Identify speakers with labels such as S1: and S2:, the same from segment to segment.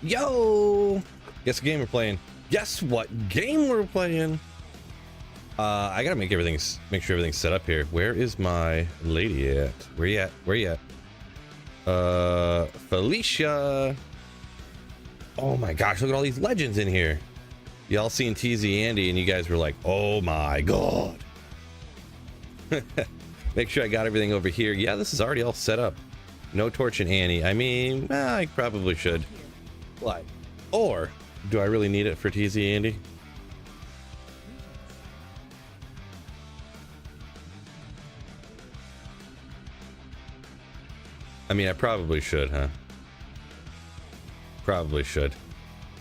S1: Yo! Guess what game we're playing? Guess what game we're playing? I gotta make sure everything's set up here. Where is my lady at? Where you at? Where you at? Felicia. Oh my gosh, look at all these legends in here. Y'all seen TZ Andy and you guys were like, oh my god. Make sure I got everything over here. Yeah, this is already all set up. No Torch and Annie. I mean, I probably should. What? Or do I really need it for TZ Andy? I mean, I probably should, huh? Probably should.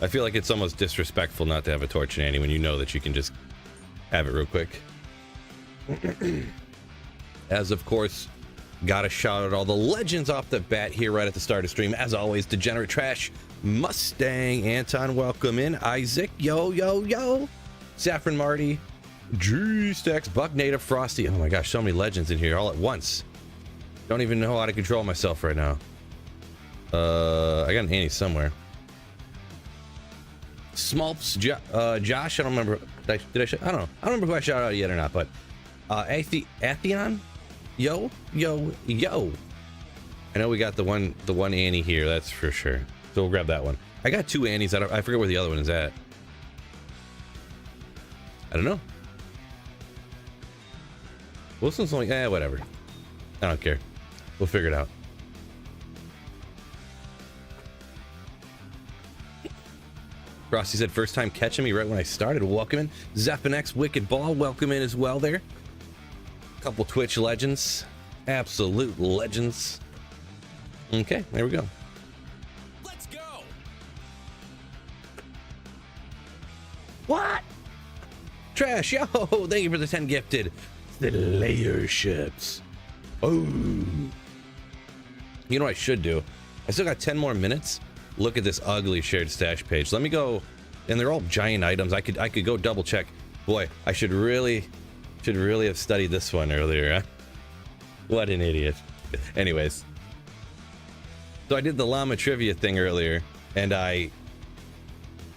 S1: I feel like it's almost disrespectful not to have a Torch and Annie when you know that you can just have it real quick. As of course, gotta shout out all the legends off the bat here right at the start of stream. As always, Degenerate Trash, Mustang, Anton, welcome in. Isaac, yo, yo, yo. Saffron Marty, G-Stacks, Buck Native, Frosty. Oh my gosh, so many legends in here all at once. Don't even know how to control myself right now. I got an Annie somewhere. Smulps, Josh, I don't remember. Did I don't know. I don't remember who I shouted out yet or not, but Atheon? Yo, yo, yo. I know we got the one Annie here, that's for sure. So we'll grab that one. I got two Annies. I forget where the other one is at. I don't know. Wilson's only, whatever. I don't care. We'll figure it out. Frosty said first time catching me right when I started. Welcome in. Zephinex, Wicked Ball, welcome in as well there. Couple Twitch legends. Absolute legends. Okay, there we go.
S2: Let's go.
S1: What? Trash, yo, thank you for the 10 gifted. The layer ships. Oh. You know what I should do? I still got 10 more minutes. Look at this ugly shared stash page. Let me go, and they're all giant items. I could go double check. Boy, I should really have studied this one earlier, huh? What an idiot. Anyways. So I did the llama trivia thing earlier, and I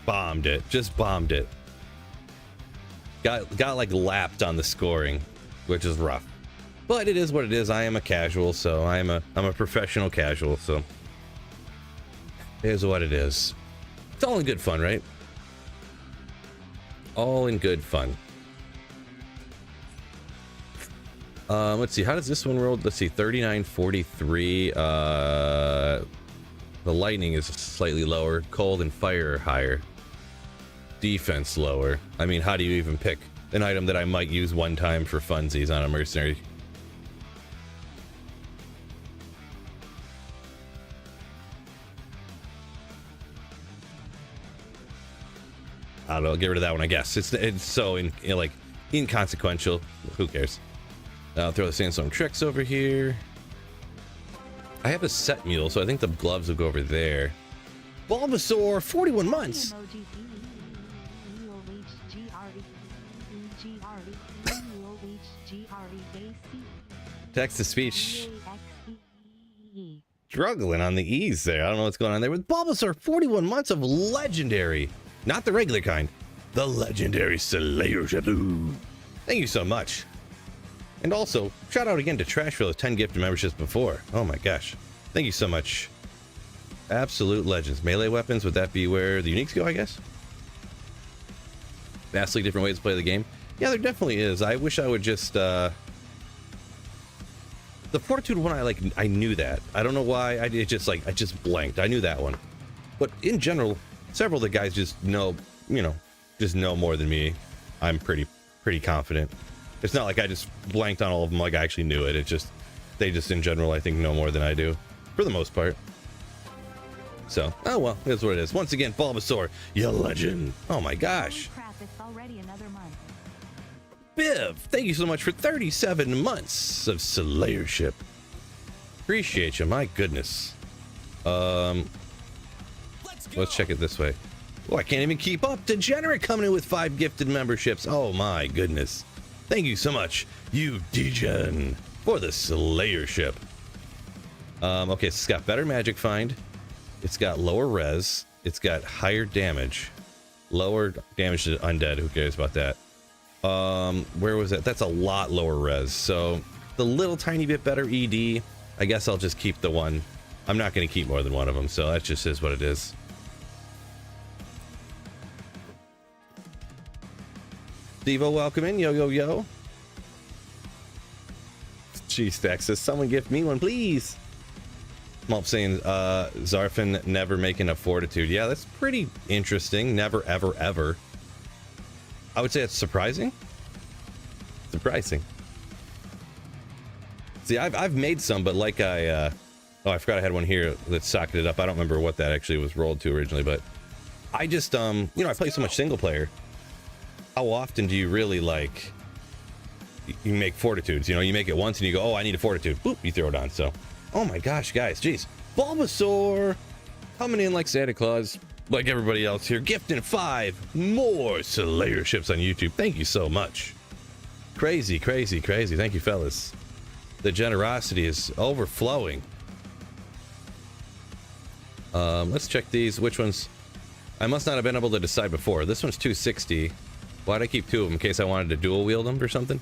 S1: bombed it. Just bombed it. Got like lapped on the scoring, which is rough. But it is what it is. I am a casual, so I'm a professional casual, so it is what it is. It's all in good fun, right? All in good fun. Let's see, how does this one roll? Let's see, 3943. The lightning is slightly lower. Cold and fire are higher. Defense lower. I mean, how do you even pick an item that I might use one time for funsies on a mercenary? I don't know, get rid of that one, I guess. It's so like inconsequential. Who cares? I'll throw the Sandstorm Tricks over here. I have a set mule, so I think the gloves will go over there. Bulbasaur, 41 months. Text to speech. Struggling on the E's there. I don't know what's going on there with Bulbasaur. 41 months of legendary. Not the regular kind. The legendary Slayer Shadow. Thank you so much. And also, shout out again to Trash for those 10 gifted memberships before. Oh my gosh. Thank you so much. Absolute legends. Melee weapons, would that be where the uniques go, I guess? Vastly different ways to play the game. Yeah, there definitely is. I wish I would just, the Fortitude one, I knew that. I don't know why. I just blanked. I knew that one. But in general, several of the guys just know, just know more than me. I'm pretty confident. It's not like I just blanked on all of them like I actually knew it. It's just, they just in general, I think, know more than I do. For the most part. So, oh well, that's what it is. Once again, Bulbasaur, you legend. Oh my gosh.
S3: Crap, it's already another month.
S1: Biv, thank you so much for 37 months of Slayership. Appreciate you, my goodness. Let's check it this way. Oh, I can't even keep up. Degenerate coming in with 5 gifted memberships. Oh my goodness. Thank you so much, you degen, for the Slayership. Okay, so it's got better magic find. It's got lower res. It's got higher damage, lower damage to undead. Who cares about that? Where was that? That's a lot lower res. So the little tiny bit better ED. I guess I'll just keep the one. I'm not going to keep more than one of them, so that just is what it is. Devo, welcome in. Yo, yo, yo. G-Stack says, someone gift me one, please. Mulp saying, Zarfin never making a fortitude. Yeah, that's pretty interesting. Never, ever, ever. I would say it's surprising. Surprising. See, I've made some, but like oh, I forgot I had one here that socketed up. I don't remember what that actually was rolled to originally, but I just, you know, I play so much single player. How often do you really, like, you make fortitudes? You know, you make it once and you go, oh, I need a fortitude. Boop, you throw it on. So, oh my gosh, guys, jeez. Bulbasaur coming in like Santa Claus, like everybody else here, gifting 5 more Slayer ships on YouTube. Thank you so much. Crazy, crazy, crazy. Thank you, fellas. The generosity is overflowing. Let's check these. Which ones? I must not have been able to decide before. This one's 260. Why'd I keep 2 of them? In case I wanted to dual wield them or something?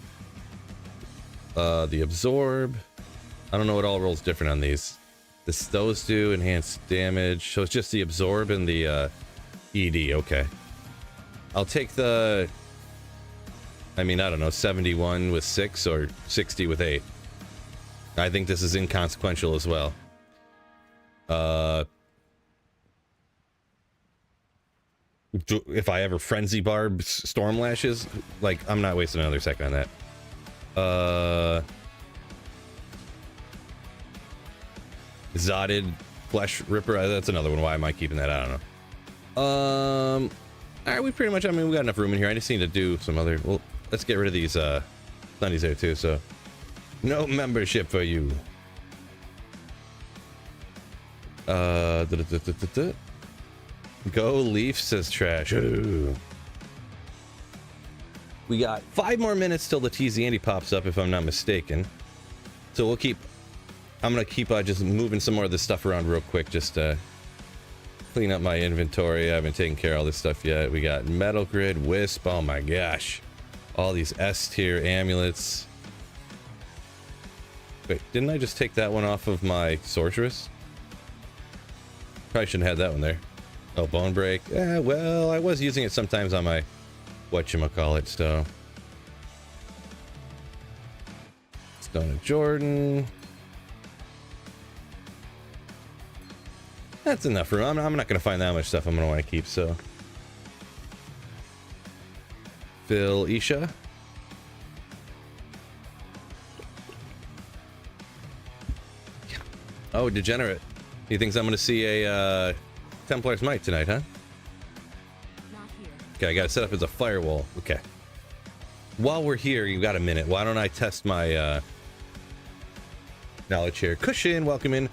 S1: The absorb. I don't know what all rolls different on these. Those do enhanced damage. So it's just the absorb and the ED. Okay. I'll take the, I mean, I don't know, 71 with 6 or 60 with 8. I think this is inconsequential as well. If I ever frenzy barb storm lashes, like, I'm not wasting another second on that. Zotted flesh ripper, that's another one. Why am I keeping that? I don't know. All right, we pretty much, I mean, we got enough room in here. I just need to do some other, well, let's get rid of these sunnies there too. So no membership for you. Go Leaf, says Trash. Ooh. We got 5 more minutes till the TZ Andy pops up, if I'm not mistaken. So we'll keep, I'm gonna keep just moving some more of this stuff around real quick, just to clean up my inventory. I haven't taken care of all this stuff yet. We got Metal Grid, Wisp, oh my gosh. All these S tier amulets. Wait, didn't I just take that one off of my Sorceress? Probably shouldn't have had that one there. Oh, Bone Break. Yeah, well, I was using it sometimes on my whatchamacallit, so. Stone of Jordan. That's enough room. I'm not going to find that much stuff I'm going to want to keep, so. Phil Isha. Oh, Degenerate. He thinks I'm going to see a Templar's Might tonight, huh?
S3: Not here.
S1: Okay, I got to set up as a firewall. Okay. While we're here, you've got a minute. Why don't I test my knowledge here? Cushion, welcome in.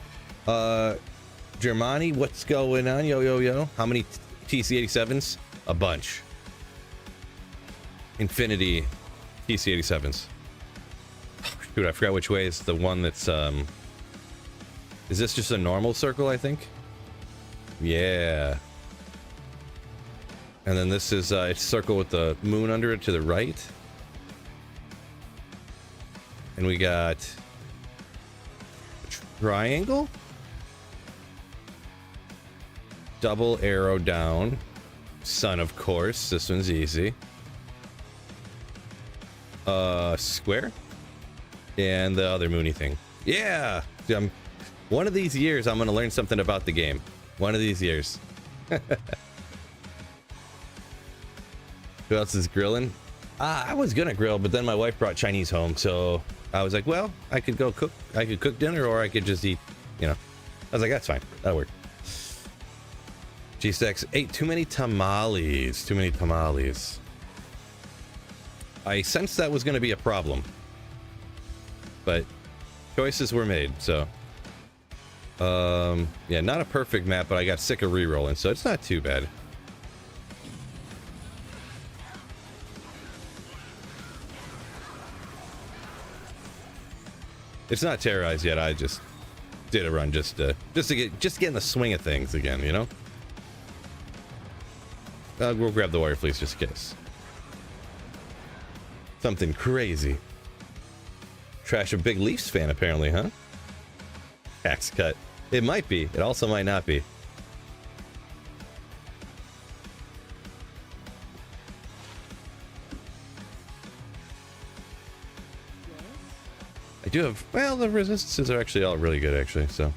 S1: Germani, what's going on? Yo, yo, yo. How many TC-87s? A bunch. Infinity TC-87s. Dude, I forgot which way is the one that's, is this just a normal circle, I think? Yeah. And then this is, it's circle with the moon under it to the right. And we got triangle? Double arrow down. Sun, of course. This one's easy. Square? And the other moony thing. Yeah! One of these years, I'm going to learn something about the game. One of these years. Who else is grilling? I was going to grill, but then my wife brought Chinese home, so I was like, well, I could go cook. I could cook dinner, or I could just eat, you know. I was like, that's fine. That'll work. G-Stacks ate too many tamales. Too many tamales. I sensed that was going to be a problem. But choices were made, so. Yeah, not a perfect map, but I got sick of re-rolling, so it's not too bad. It's not terrorized yet. I just did a run just to get in the swing of things again, you know? we'll grab the Warrior Fleece just in case. Something crazy. Trash a big Leafs fan, apparently, huh? Axe cut. It might be. It also might not be. I do have... Well, the resistances are actually all really good, actually, so...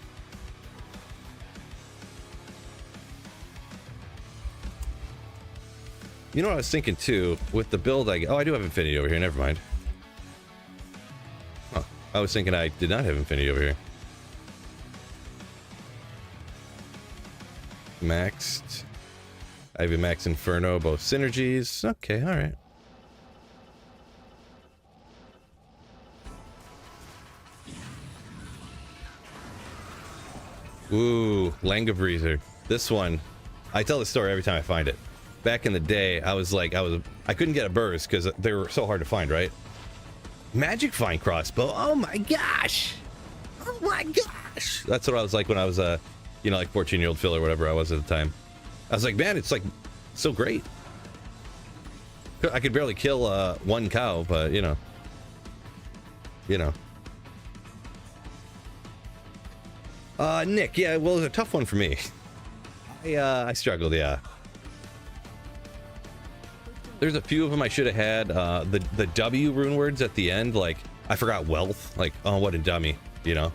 S1: You know what I was thinking, too? With the build I... Oh, I do have Infinity over here. Never mind. Huh. I was thinking I did not have Infinity over here. Maxed. I have a Max Inferno, both synergies. Okay, alright. Ooh, Langa Breezer. This one, I tell the story every time I find it. Back in the day, I was like, I couldn't get a burst because they were so hard to find, right? Magic Find crossbow. Oh my gosh! Oh my gosh! That's what I was like when I was you know, like 14-year-old Phil or whatever I was at the time. I was like, man, it's like so great. I could barely kill one cow, but you know. Nick, yeah, well, it was a tough one for me. I struggled, yeah. There's a few of them I should have had. The W rune words at the end, like, I forgot wealth. Like, oh, what a dummy, you know?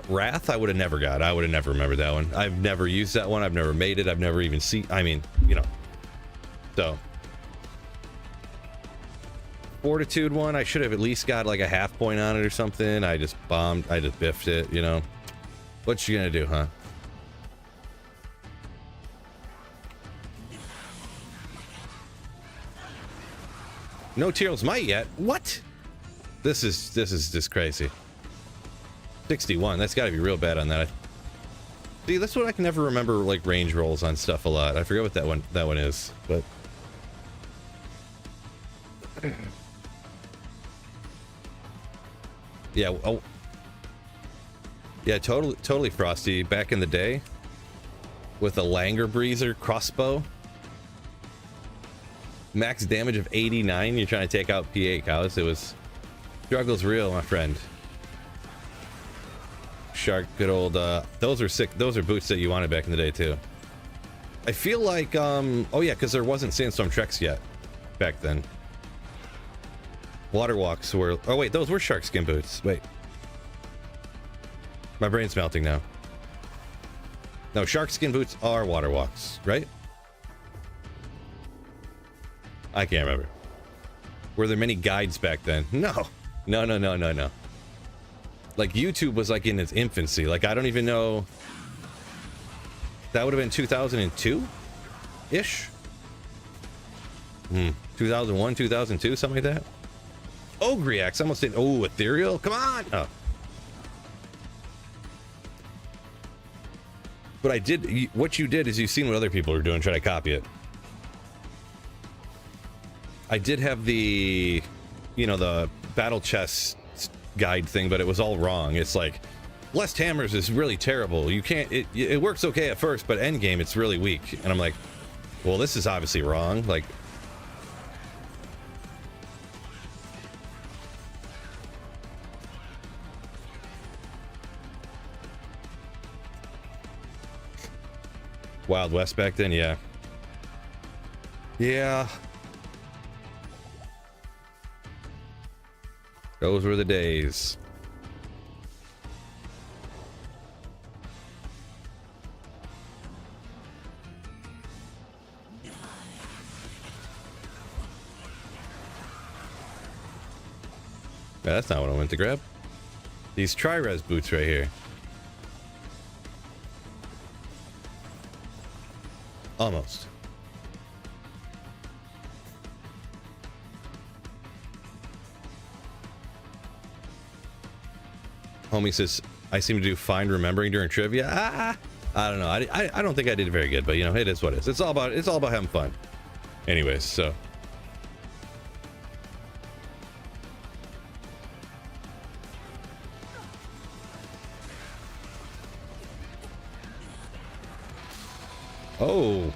S1: Wrath, I would have never got. I would have never remembered that one. I've never used that one. I've never made it. I've never even seen, I mean, you know. So. Fortitude one, I should have at least got like a half point on it or something. I just bombed. I just biffed it, you know. What you gonna do, huh? No Teal's Might yet. What? This is just crazy. 61. That's got to be real bad on that. See, that's what I can never remember, like range rolls on stuff a lot. I forget what that one is, but. Yeah. Oh. Yeah. Totally Frosty. Back in the day, with a Langer Breezer crossbow. Max damage of 89. You're trying to take out PA cows. It was struggle's real, my friend. Shark, good old. Those are sick. Those are boots that you wanted back in the day too. I feel like oh yeah, because there wasn't Sandstorm Treks yet back then. Water walks were. Oh wait, those were shark skin boots. Wait, my brain's melting now. No, shark skin boots are water walks, right? I can't remember. Were there many guides back then? No. Like YouTube was like in its infancy. Like I don't even know. That would have been 2002 ish. 2001, 2002, something like that. Ogriax, I almost did. Oh, ethereal. Come on. Oh. But I did. What you did is you've seen what other people are doing. Try to copy it. I did have the, you know, the battle chest guide thing, but it was all wrong. It's like, Blessed Hammers is really terrible. You can't, it works okay at first, but end game it's really weak. And I'm like, well, this is obviously wrong. Like, Wild West back then, yeah. Yeah. Those were the days. Yeah, that's not what I went to grab. These Tri-Res boots right here. Almost. Homie says, I seem to do fine remembering during trivia. I don't know. I don't think I did very good, but you know, it is what it is. It's all about having fun. Anyways, so. Oh,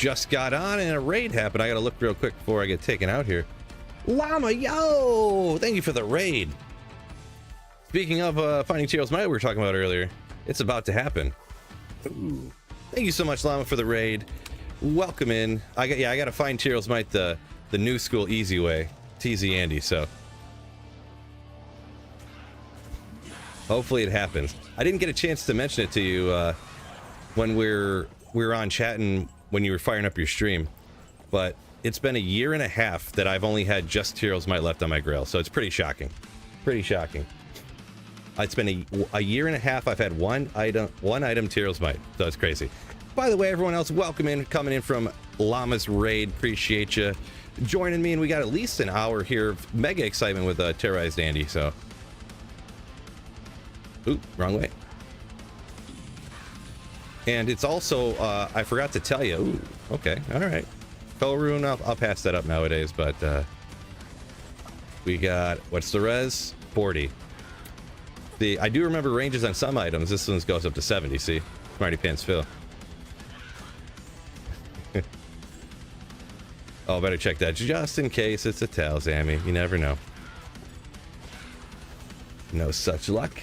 S1: just got on and a raid happened. I gotta look real quick before I get taken out here. Llama, yo! Thank you for the raid. Speaking of finding Tyrell's Might we were talking about earlier, it's about to happen. Ooh. Thank you so much, Llama, for the raid. Welcome in. I gotta find Tyrell's Might the new school easy way. TZ Andy, so hopefully it happens. I didn't get a chance to mention it to you when we were on chatting when you were firing up your stream, but it's been a year and a half that I've only had just Tyrell's Might left on my grill, so it's pretty shocking. Pretty shocking. It's been a year and a half. I've had one item Tyrell's Might, so it's crazy. By the way, everyone else, welcome in, coming in from Llama's raid. Appreciate you joining me, and we got at least an hour here of mega excitement with Terrorized Andy. So, ooh, wrong way. And it's also I forgot to tell you. Ooh, okay, all right. Co-rune, I'll pass that up nowadays, but we got, what's the res? 40. I do remember ranges on some items. This one goes up to 70. See, Smarty Pants Phil. Oh, better check that just in case it's a Talzami. You never know. No such luck.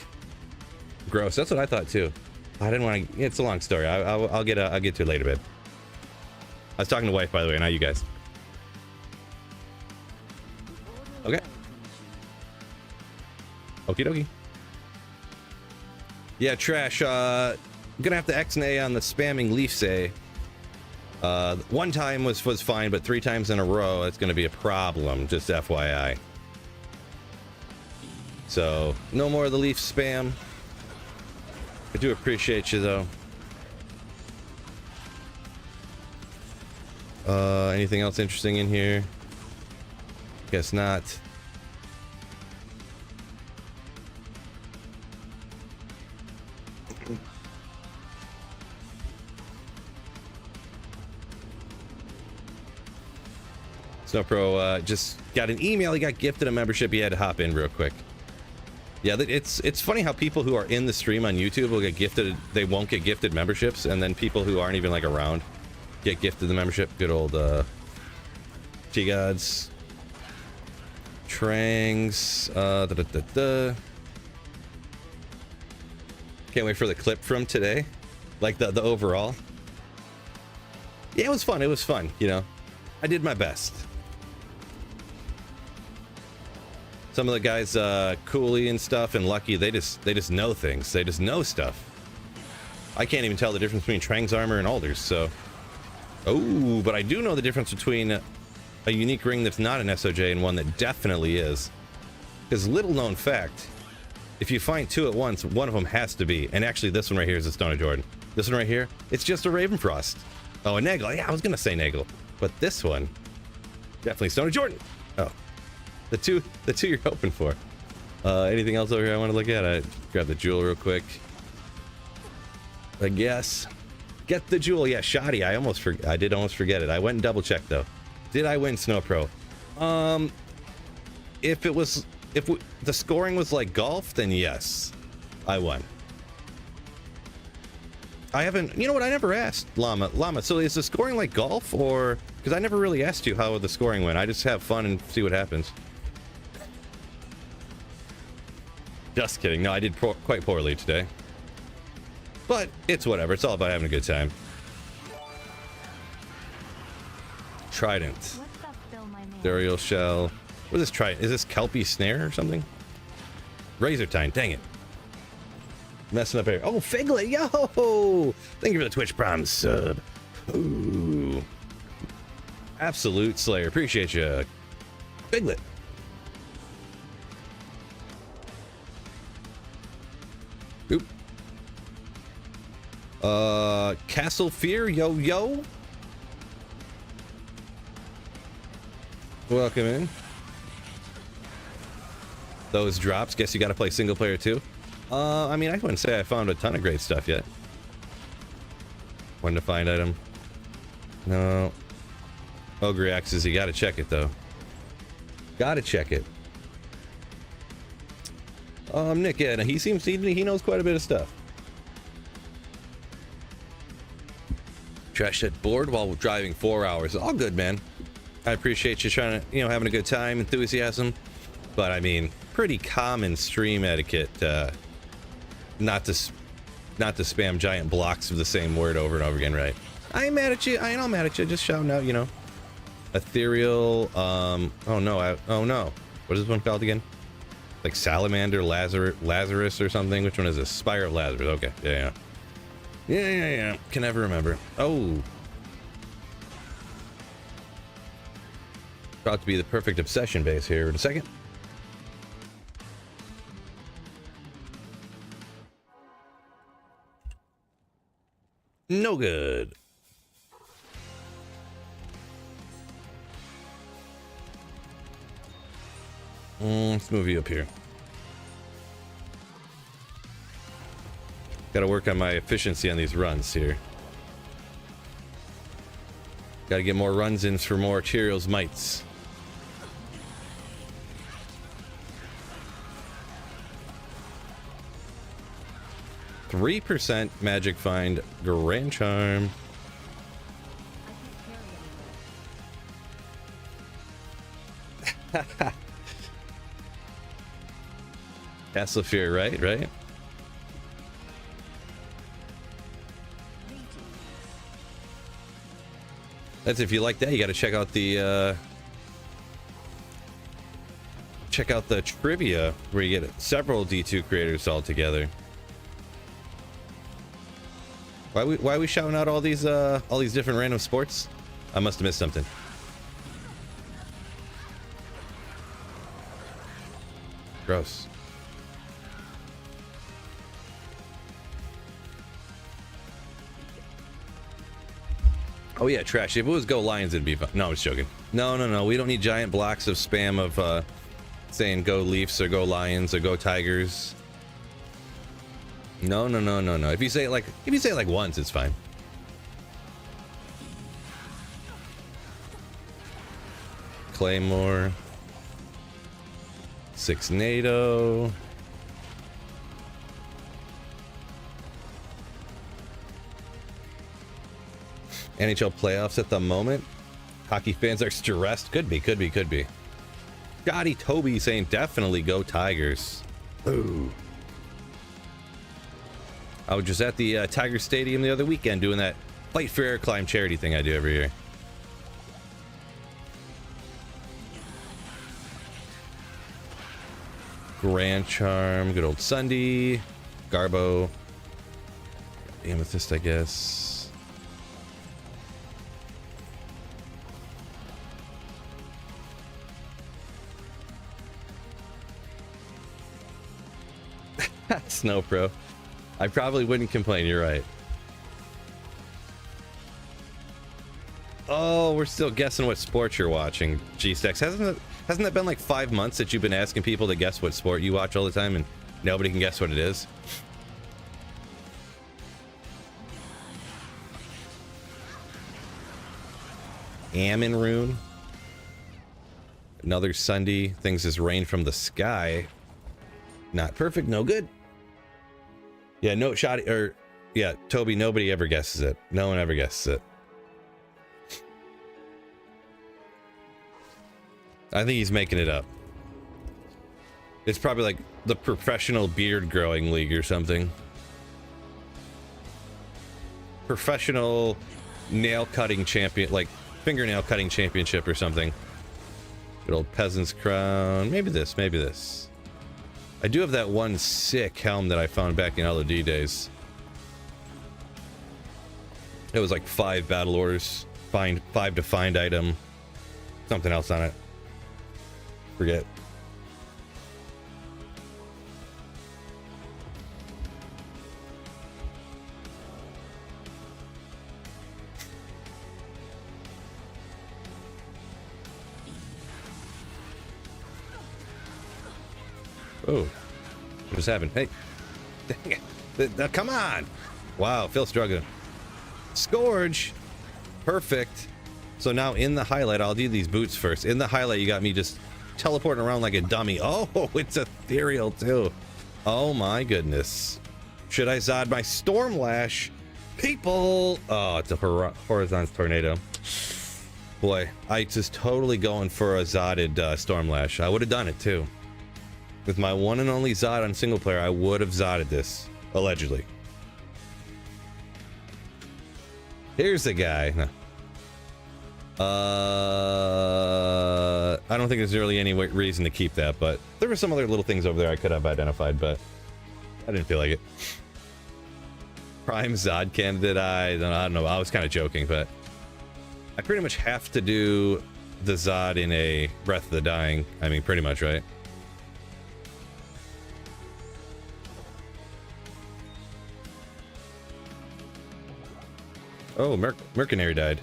S1: Gross. That's what I thought too. I didn't want to. It's a long story. I'll get to it later, babe. I was talking to wife, by the way, not you guys. Okay. Okie dokie. Yeah, trash. Gonna have to X and A on the spamming leaf say. One time was fine, but 3 times in a row, it's gonna be a problem. Just FYI. So no more of the leaf spam. I do appreciate you though. Anything else interesting in here? Guess not. Snowpro just got an email. He got gifted a membership. He had to hop in real quick. Yeah, it's funny how people who are in the stream on YouTube will get gifted. They won't get gifted memberships, and then people who aren't even like around get gifted the membership. Good old T-Gods. Trangs. Can't wait for the clip from today. Like the overall. Yeah, it was fun. It was fun, you know. I did my best. Some of the guys, Cooley and stuff, and Lucky, they just know things. They just know stuff. I can't even tell the difference between Trang's armor and Alder's, so. Oh, but I do know the difference between a unique ring that's not an SOJ and one that definitely is. Because little known fact, if you find 2 at once, one of them has to be. And actually, this one right here is a Stone of Jordan. This one right here, it's just a Ravenfrost. Oh, a Nagel. Yeah, I was gonna say Nagel, but this one, definitely Stone of Jordan. Oh. The two you're hoping for. Anything else over here I want to look at? I grab the jewel real quick. I guess. Get the jewel. Yeah, shoddy. I did almost forget it. I went and double checked though. Did I win Snow Pro? If the scoring was like golf, then yes, I won. I haven't. You know what? I never asked Llama. So is the scoring like golf, or because I never really asked you how the scoring went? I just have fun and see what happens. Just kidding. No, I did quite poorly today. But it's whatever. It's all about having a good time. Trident. Burial shell. What is this trident? Is this Kelpie snare or something? Razor tine. Dang it. Messing up here. Oh, Figlet. Yo! Thank you for the Twitch Prime sub. Ooh. Absolute Slayer. Appreciate you. Figlet. Oop. Castle Fear, yo. Welcome in. Those drops, guess you gotta play single player too. I mean, I wouldn't say I found a ton of great stuff yet. One to find item. No. Ogre axes, you gotta check it though. Gotta check it. Nick, yeah, he knows quite a bit of stuff. Trash said bored while driving 4 hours. All good, man. I appreciate you trying to, having a good time, enthusiasm. But I mean, pretty common stream etiquette, not to spam giant blocks of the same word over and over again, right? I ain't mad at you. I ain't all mad at you. Just shouting out, ethereal. Oh no. What is this one called again? Like salamander, Lazarus or something. Which one is this? Spire of Lazarus. Okay. Yeah. Can never remember. Oh. About to be the perfect obsession base here in a second. No good. Let's move you up here. Got to work on my efficiency on these runs here. Got to get more runs in for more Cheerios mites. %3 magic find grand charm. Castle Fear, right? That's if you like that, you got to check out the trivia where you get several D2 creators all together. Why are we shouting out all these different random sports? I must have missed something. Gross. Oh yeah, trash. If it was Go Lions, it'd be fun. No, I was joking. No. We don't need giant blocks of spam of saying Go Leafs or Go Lions or Go Tigers. No. If you say it like once, it's fine. Claymore. 6 NATO. NHL playoffs at the moment. Hockey fans are stressed. Could be. Scotty Toby saying definitely Go Tigers. Ooh. I was just at the Tiger Stadium the other weekend doing that Fight for Air Climb charity thing I do every year. Grand Charm, good old Sunday, Garbo, Amethyst, I guess. Snow Pro. I probably wouldn't complain, you're right. Oh, we're still guessing what sport you're watching, G-Stacks. Hasn't that been like 5 months that you've been asking people to guess what sport you watch all the time and nobody can guess what it is? Ammon Rune. Another Sunday. Things just rain from the sky. Not perfect, no good. Yeah, no shot, or yeah, Toby, nobody ever guesses it. No one ever guesses it. I think he's making it up. It's probably like the professional beard growing league or something. Professional nail cutting champion, like fingernail cutting championship or something. Good old peasant's crown. Maybe this. I do have that one sick helm that I found back in LOD days. It was like 5 battle orders, 5 to find item, something else on it. Forget. Oh, what just happened? Hey, dang it. Come on. Wow, Phil struggling. Scourge. Perfect. So now in the highlight, I'll do these boots first. In the highlight, you got me just teleporting around like a dummy. Oh, it's ethereal too. Oh my goodness. Should I Zod my Stormlash People! Oh, it's a horizontal tornado. Boy, I just totally going for a Zodded Stormlash. I would have done it too. With my one and only Zod on single player, I would have Zodded this. Allegedly. Here's the guy. No. I don't think there's really any reason to keep that, but there were some other little things over there I could have identified, but I didn't feel like it. Prime Zod candidate, I don't know. I was kind of joking, but I pretty much have to do the Zod in a Breath of the Dying. I mean, pretty much, right? Oh, Mercenary died.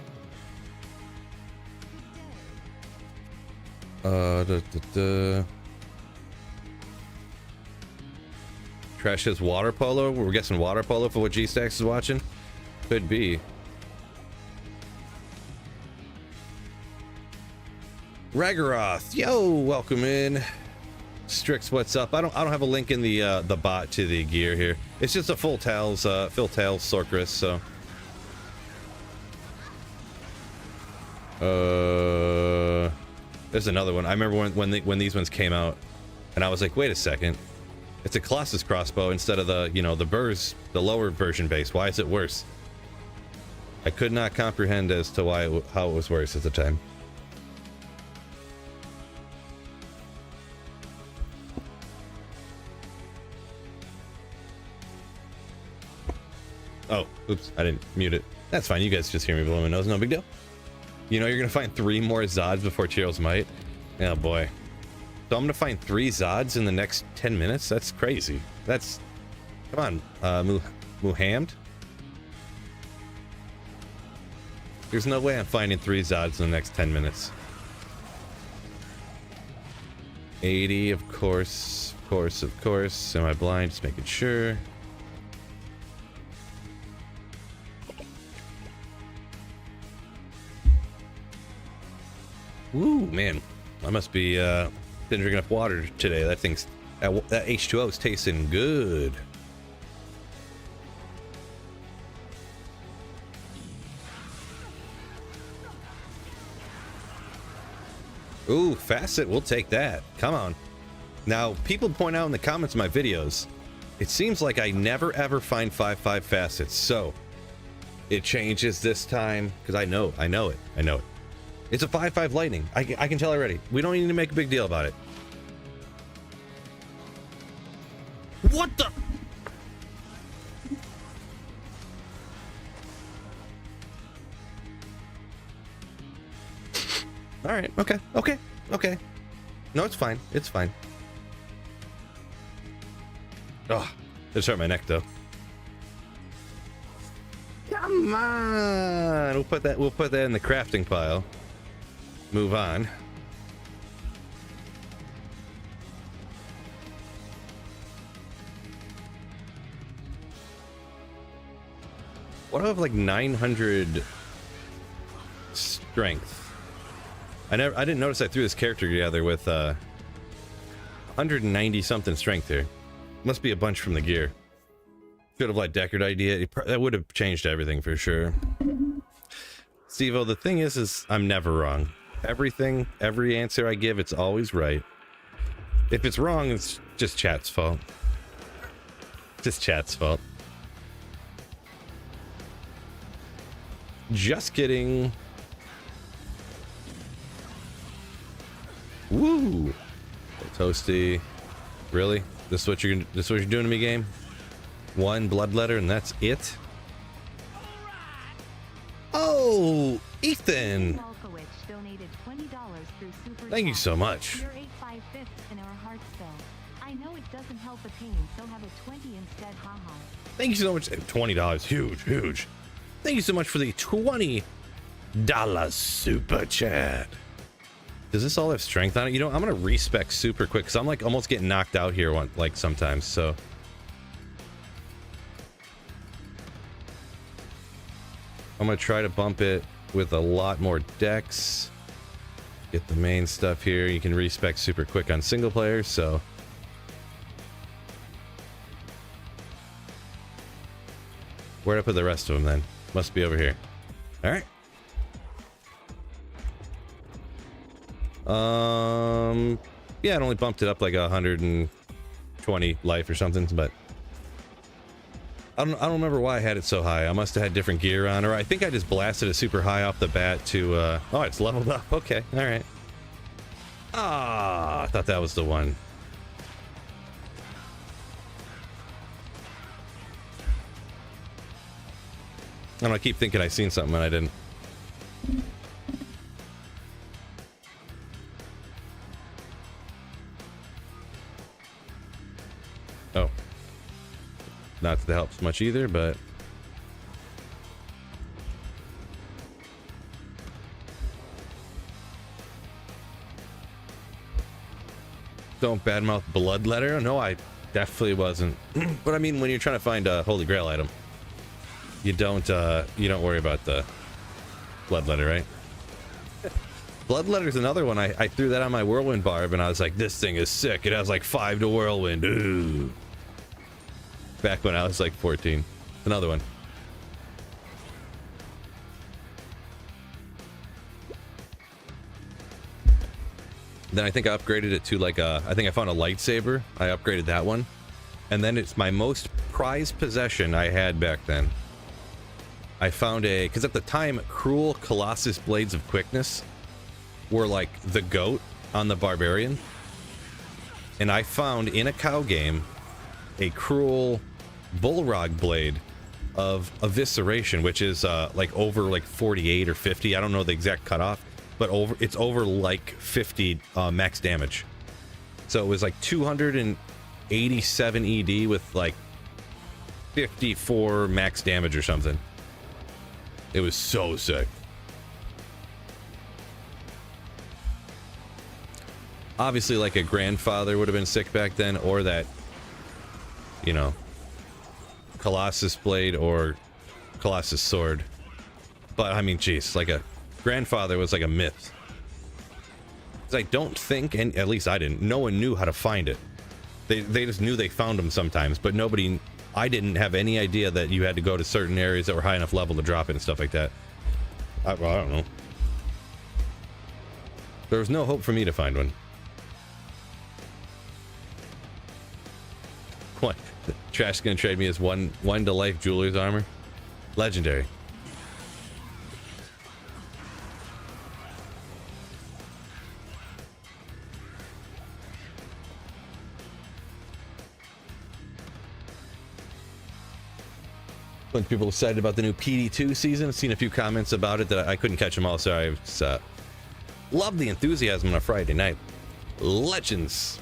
S1: Trash his water polo. We're guessing water polo for what G-Stacks is watching. Could be. Ragaroth, yo, welcome in. Strix, what's up? I don't have a link in the bot to the gear here. It's just a full tails Sorceress, so. There's another one. I remember when these ones came out, and I was like, wait a second, it's a Colossus crossbow instead of the the burrs, the lower version base. Why is it worse? I could not comprehend as to how it was worse at the time. Oh, oops, I didn't mute it. That's fine. You guys just hear me blowing my nose. No big deal. You know, you're going to find 3 more Zods before Cheerle's Might. Oh, boy. So I'm going to find 3 Zods in the next 10 minutes? That's crazy. That's... Come on, Muhammad? There's no way I'm finding 3 Zods in the next 10 minutes. 80, of course. Of course. Am I blind? Just making sure. Ooh, man, I must be didn't drink enough water today. That H2O is tasting good. Ooh, facet, we'll take that. Come on. Now, people point out in the comments of my videos, it seems like I never ever find 5/5 facets. So it changes this time because I know it. It's a 5/5 lightning. I can tell already. We don't need to make a big deal about it. What the? All right. Okay. No, it's fine. It's fine. Oh, it hurt my neck though. Come on. We'll put that in the crafting pile. Move on. What do I have, like 900 strength? I didn't notice I threw this character together with 190 something strength here. Must be a bunch from the gear. Should have let Deckard idea. That would have changed everything for sure. Stevo, the thing is I'm never wrong. Every answer I give, it's always right. If it's wrong, it's just chat's fault. Just chat's fault. Just kidding. Woo! Toasty. Really? This is what you're doing to me, game? 1 bloodletter and that's it? Oh, Ethan! Thank you so much. Thank you so much. $20, huge. Thank you so much for the $20 super chat. Does this all have strength on it? You know, I'm gonna respec super quick because I'm like almost getting knocked out here like sometimes, so. I'm gonna try to bump it with a lot more dex. Get the main stuff here. You can respec super quick on single player, so. Where'd I put the rest of them then? Must be over here. All right. Yeah, it only bumped it up like 120 life or something, but I don't remember why I had it so high. I must have had different gear on, or I think I just blasted it super high off the bat to, oh, it's leveled up. Okay, all right. Ah, I thought that was the one. I don't know, I keep thinking I seen something and I didn't. Oh. Not that helps much either, but... Don't badmouth Bloodletter? No, I definitely wasn't. But I mean, when you're trying to find a Holy Grail item, you don't worry about the Bloodletter, right? Bloodletter's another one. I threw that on my Whirlwind Barb, and I was like, this thing is sick. It has like 5 to Whirlwind. Ooh. Back when I was like 14. Another one. Then I think I upgraded it to like I think I found a lightsaber. I upgraded that one. And then it's my most prized possession I had back then. I found because at the time, Cruel Colossus Blades of Quickness were like the GOAT on the Barbarian. And I found in a cow game a Cruel Bullrog Blade of Evisceration, which is like over like 48 or 50. I don't know the exact cutoff, but it's over like 50 max damage. So it was like 287 ED with like 54 max damage or something. It was so sick. Obviously, like a grandfather would have been sick back then, or that, you know, Colossus Blade or Colossus Sword. But I mean, geez, like a grandfather was like a myth. 'Cause I don't think, and at least I didn't, no one knew how to find it. They just knew they found them sometimes, but nobody, I didn't have any idea that you had to go to certain areas that were high enough level to drop it and stuff like that. I don't know. There was no hope for me to find one. What? Trash gonna trade me as one to life jeweler's armor? Legendary. Bunch of people excited about the new PD2 season. I've seen a few comments about it that I couldn't catch them all. Sorry. I love the enthusiasm on a Friday night. Legends.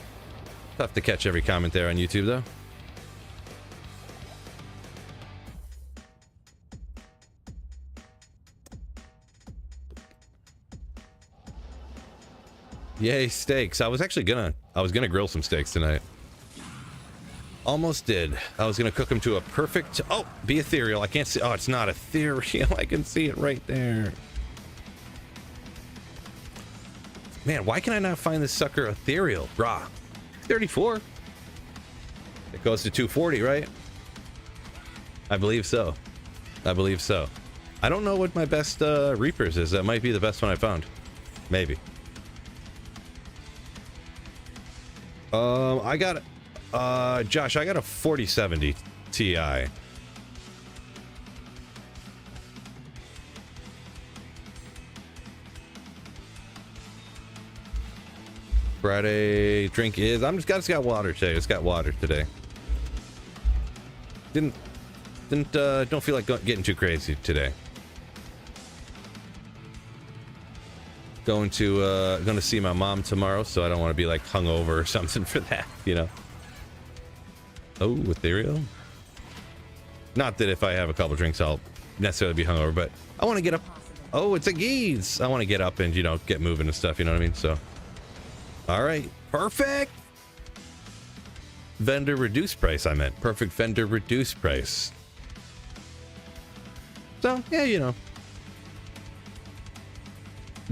S1: Tough to catch every comment there on YouTube, though. Yay, steaks. I was gonna grill some steaks tonight. Almost did. I was gonna cook them to a perfect, oh, be ethereal. I can't see, oh, it's not ethereal. I can see it right there. Man, why can I not find this sucker ethereal? Brah. 34. It goes to 240, right? I believe so. I believe so. I don't know what my best Reapers is. That might be the best one I found. Maybe. I got Josh, I got a 4070 Ti. Friday drink is it's got water today. It's got water today. Don't feel like getting too crazy today. Going to see my mom tomorrow, so I don't want to be like hungover or something for that, you know. Oh, ethereal. Not that if I have a couple drinks, I'll necessarily be hungover, but I want to get up. Oh, it's a geese. I want to get up and, you know, get moving and stuff. You know what I mean? So, all right, perfect. Vendor reduced price. I meant perfect vendor reduced price. So yeah, you know.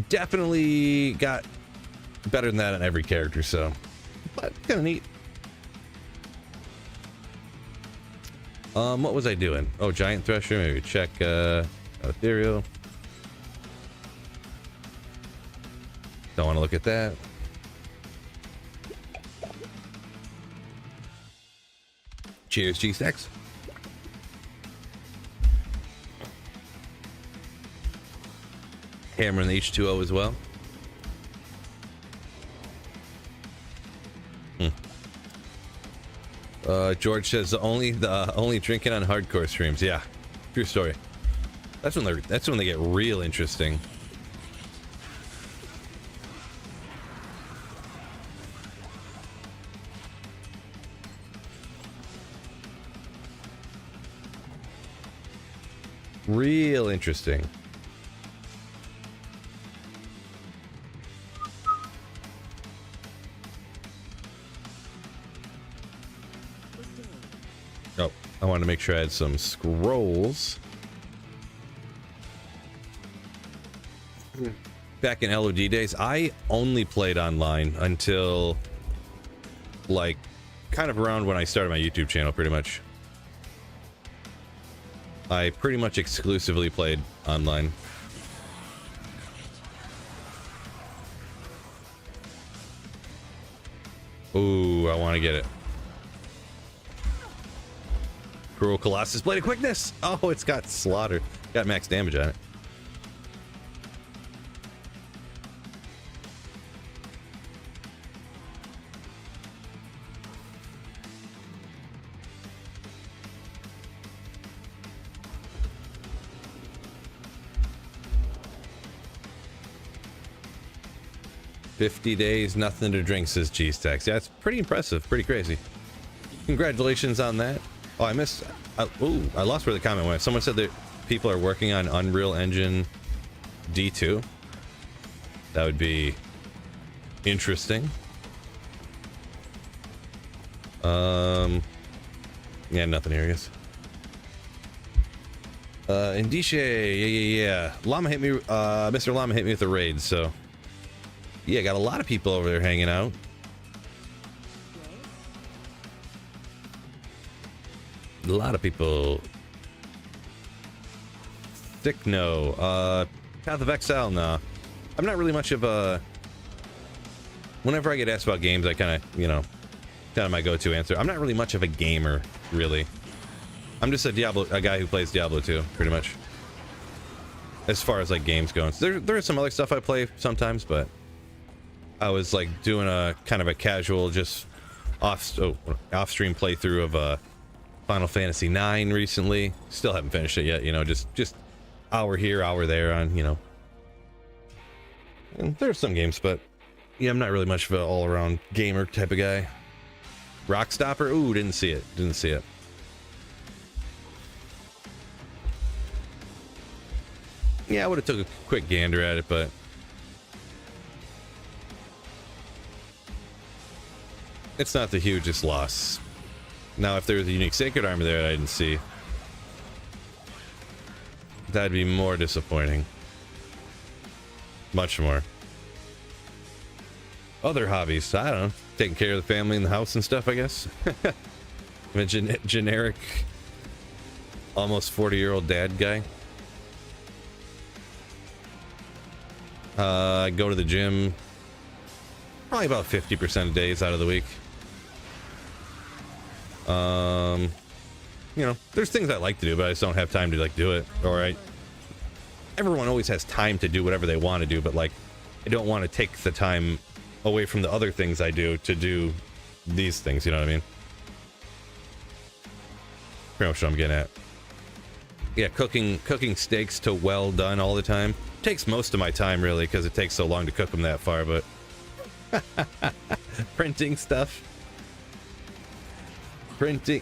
S1: Definitely got better than that on every character, so but kind of neat. What was I doing? Oh, giant thresher. Maybe check ethereal. Don't want to look at that. Cheers, G-Stacks. Hammering the H2O as well. George says the only drinking on hardcore streams. Yeah, true story. That's when they get real interesting. Real interesting. Oh, I wanted to make sure I had some scrolls. Back in LOD days, I only played online until like kind of around when I started my YouTube channel, pretty much. I pretty much exclusively played online. Ooh, I want to get it. Cruel Colossus Blade of Quickness. Oh, it's got slaughter. Got max damage on it. "50 days, nothing to drink," says G-Stacks. Yeah, it's pretty impressive. Pretty crazy. Congratulations on that. Oh, I missed... ooh, I lost where the comment went. Someone said that people are working on Unreal Engine D2. That would be interesting. Yeah, nothing here, I guess. Indiche, yeah. Llama hit me, Mr. Llama hit me with a raid, so... Yeah, got a lot of people over there hanging out. A lot of people. Thick no. Path of Exile, no. I'm not really much of a... Whenever I get asked about games, I kind of, you know, kind of my go-to answer. I'm not really much of a gamer, really. I'm just a guy who plays Diablo 2, pretty much. As far as, like, games go. There is some other stuff I play sometimes, but... I was like doing a kind of a casual, just off-stream playthrough of Final Fantasy IX recently. Still haven't finished it yet, you know, just hour here, hour there on, you know. And there's some games, but yeah, I'm not really much of an all-around gamer type of guy. Rockstopper? Ooh, didn't see it. Didn't see it. Yeah, I would have took a quick gander at it, but it's not the hugest loss. Now, if there was a unique sacred armor there that I didn't see, that'd be more disappointing. Much more. Other hobbies, I don't know, taking care of the family and the house and stuff, I guess. I'm a generic, almost 40-year-old dad guy. I go to the gym probably about 50% of days out of the week. You know, there's things I like to do, but I just don't have time to like do it. Or everyone always has time to do whatever they want to do, but like I don't want to take the time away from the other things I do to do these things, you know what I mean? Pretty much what I'm getting at. Yeah, cooking steaks to well done all the time takes most of my time, really, because it takes so long to cook them that far. But printing stuff, printing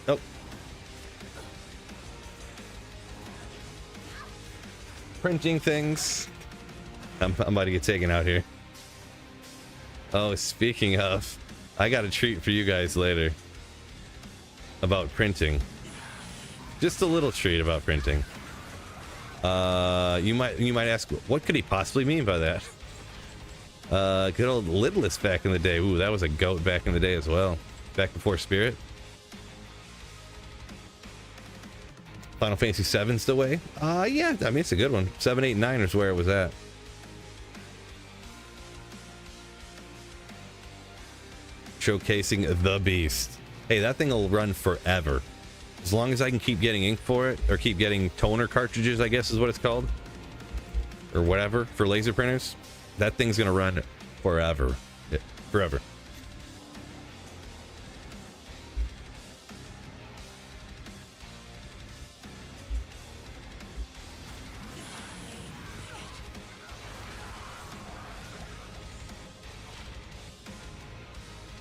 S1: things. I'm about to get taken out here. Oh, speaking of, I got a treat for you guys later about printing. Just a little treat about printing. You might ask, what could he possibly mean by that? Good old Lidless back in the day. Ooh, that was a goat back in the day as well. Back before Spirit. Final Fantasy 7's the way. Yeah, I mean, it's a good one. 7, 8, 9 is where it was at. Showcasing the beast. Hey, that thing will run forever. As long as I can keep getting ink for it, or keep getting toner cartridges, I guess is what it's called. Or whatever, for laser printers. That thing's gonna run forever. Yeah, forever.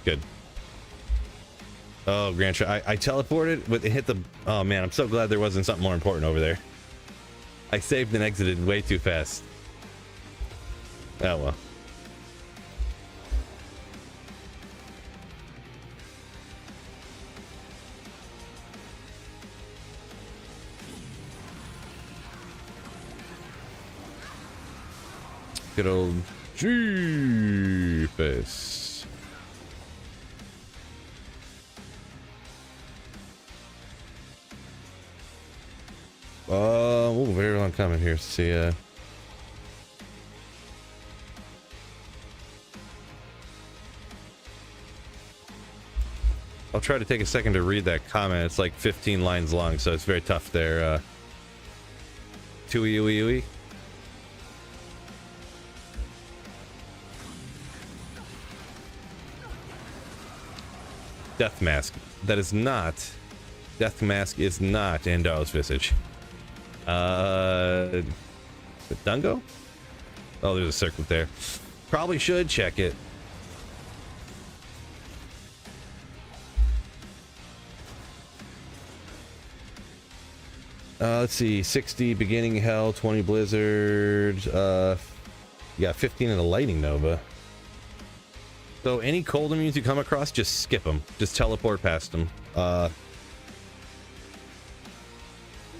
S1: Good. Oh, Grand I teleported, but it hit the... Oh, man, I'm so glad there wasn't something more important over there. I saved and exited way too fast. Oh, well. Good old G-face. Oh, very long comment here. See, I'll try to take a second to read that comment. It's like 15 lines long, so it's very tough there. Tui. Death Mask. That is not. Death Mask is not Andal's visage. The Dungo? Oh, there's a circlet there. Probably should check it. Let's see. 60 beginning hell, 20 blizzard. Yeah, 15 in the lightning nova. So any cold immunes you come across, just skip them. Just teleport past them.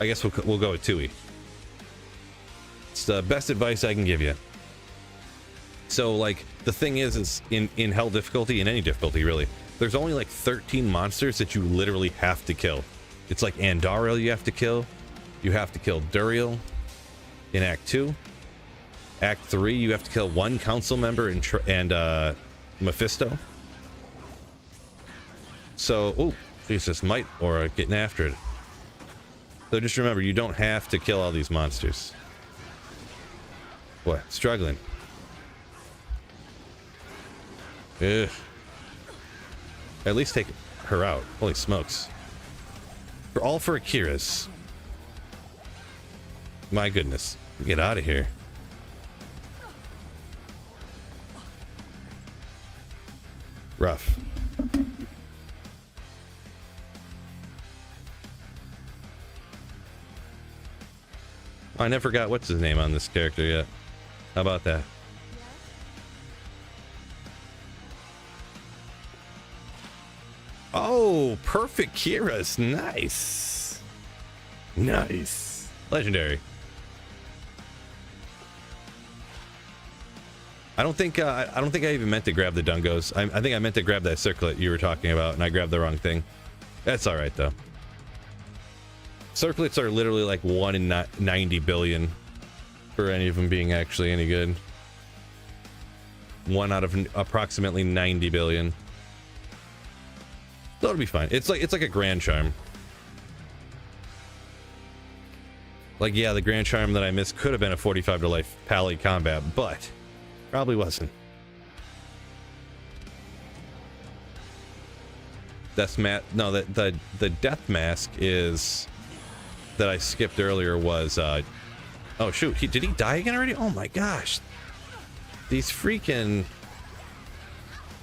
S1: I guess we'll go with Tui. It's the best advice I can give you. So, like, the thing is in hell difficulty, in any difficulty, really, there's only like 13 monsters that you literally have to kill. It's like Andariel you have to kill. You have to kill Duriel in Act 2. Act 3, you have to kill one council member and Mephisto. So, oh, Jesus, Might Aura getting after it. So just remember, you don't have to kill all these monsters. What? Struggling. Ugh. At least take her out. Holy smokes. All for Akira's. My goodness. Get out of here. Rough. I never got what's his name on this character yet. How about that? Oh, perfect Kira's. Nice. Nice. Legendary. I don't think I even meant to grab the Dungos. I think I meant to grab that circlet you were talking about, and I grabbed the wrong thing. That's all right though. Circlets are literally like 1 in 90 billion for any of them being actually any good. 1 out of approximately 90 billion. That'll be fine. It's like a Grand Charm. Like, yeah, the Grand Charm that I missed could have been a 45 to life Pally combat, but probably wasn't. No, the Death Mask is that I skipped earlier was oh shoot, did he die again already? Oh my gosh. These freaking...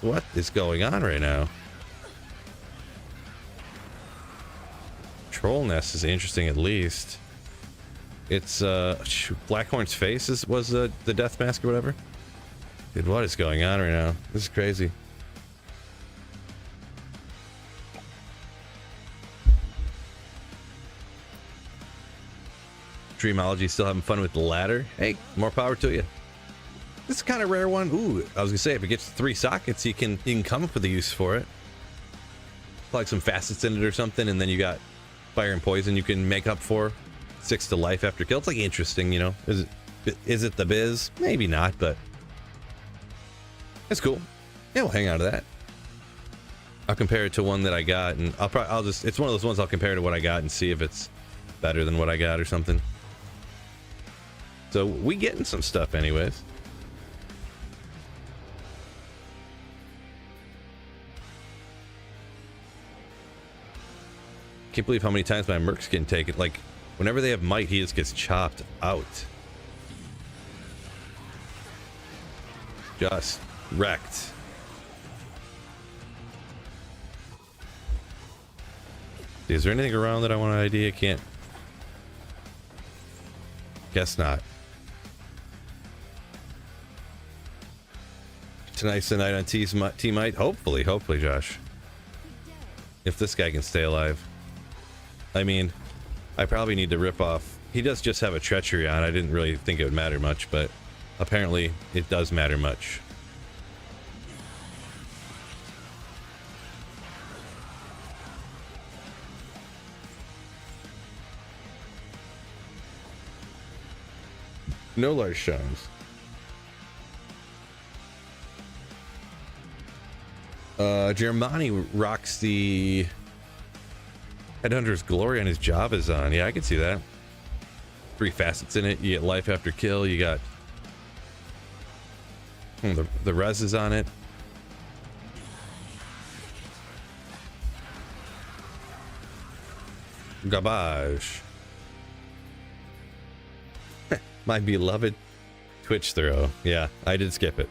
S1: What is going on right now? Troll Nest is interesting at least. It's shoot, Blackhorn's face was the Death Mask or whatever. Dude, what is going on right now? This is crazy. Dreamology still having fun with the ladder. Hey, more power to you. This is kind of rare one. Ooh, I was gonna say if it gets 3 sockets, you can come up with a use for it. Plug some facets in it or something, and then you got fire and poison you can make up for 6 to life after kill. It's like interesting, you know. Is it the biz? Maybe not, but it's cool. Yeah, we'll hang on to that. I'll compare it to one that I got, and I'll just, it's one of those ones I'll compare to what I got and see if it's better than what I got or something. So we getting some stuff anyways. Can't believe how many times my mercs can take it. Like, whenever they have might, he just gets chopped out. Just wrecked. Is there anything around that I want to ID? I can't. Guess not. Tonight's the night on T-Mite. Hopefully, Josh. If this guy can stay alive. I mean, I probably need to rip off. He does just have a treachery on. I didn't really think it would matter much, but apparently it does matter much. No large shines. Germani rocks the Headhunter's Glory on his Java's on. Yeah, I can see that. 3 facets in it. You get life after kill. You got the res is on it. Garbage. My beloved Twitch throw. Yeah, I did skip it.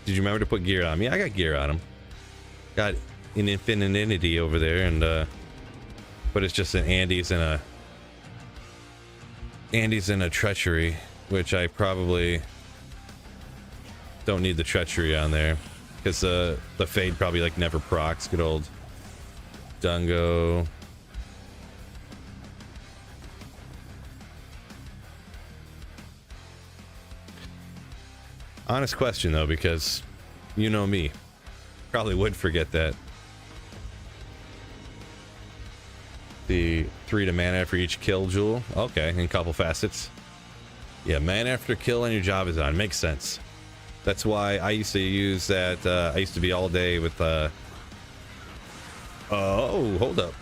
S1: Did you remember to put gear on me? I got gear on him. Got an infinity over there, and but it's just an Andes and a treachery, which I probably don't need the treachery on there because the fade probably like never procs. Good old Dungo. Honest question though, because you know me, probably would forget that. The 3 to mana for each kill jewel. Okay, in a couple facets. Yeah, mana after kill on your job is on. Makes sense. That's why I used to use that. I used to be all day with. Oh, hold up.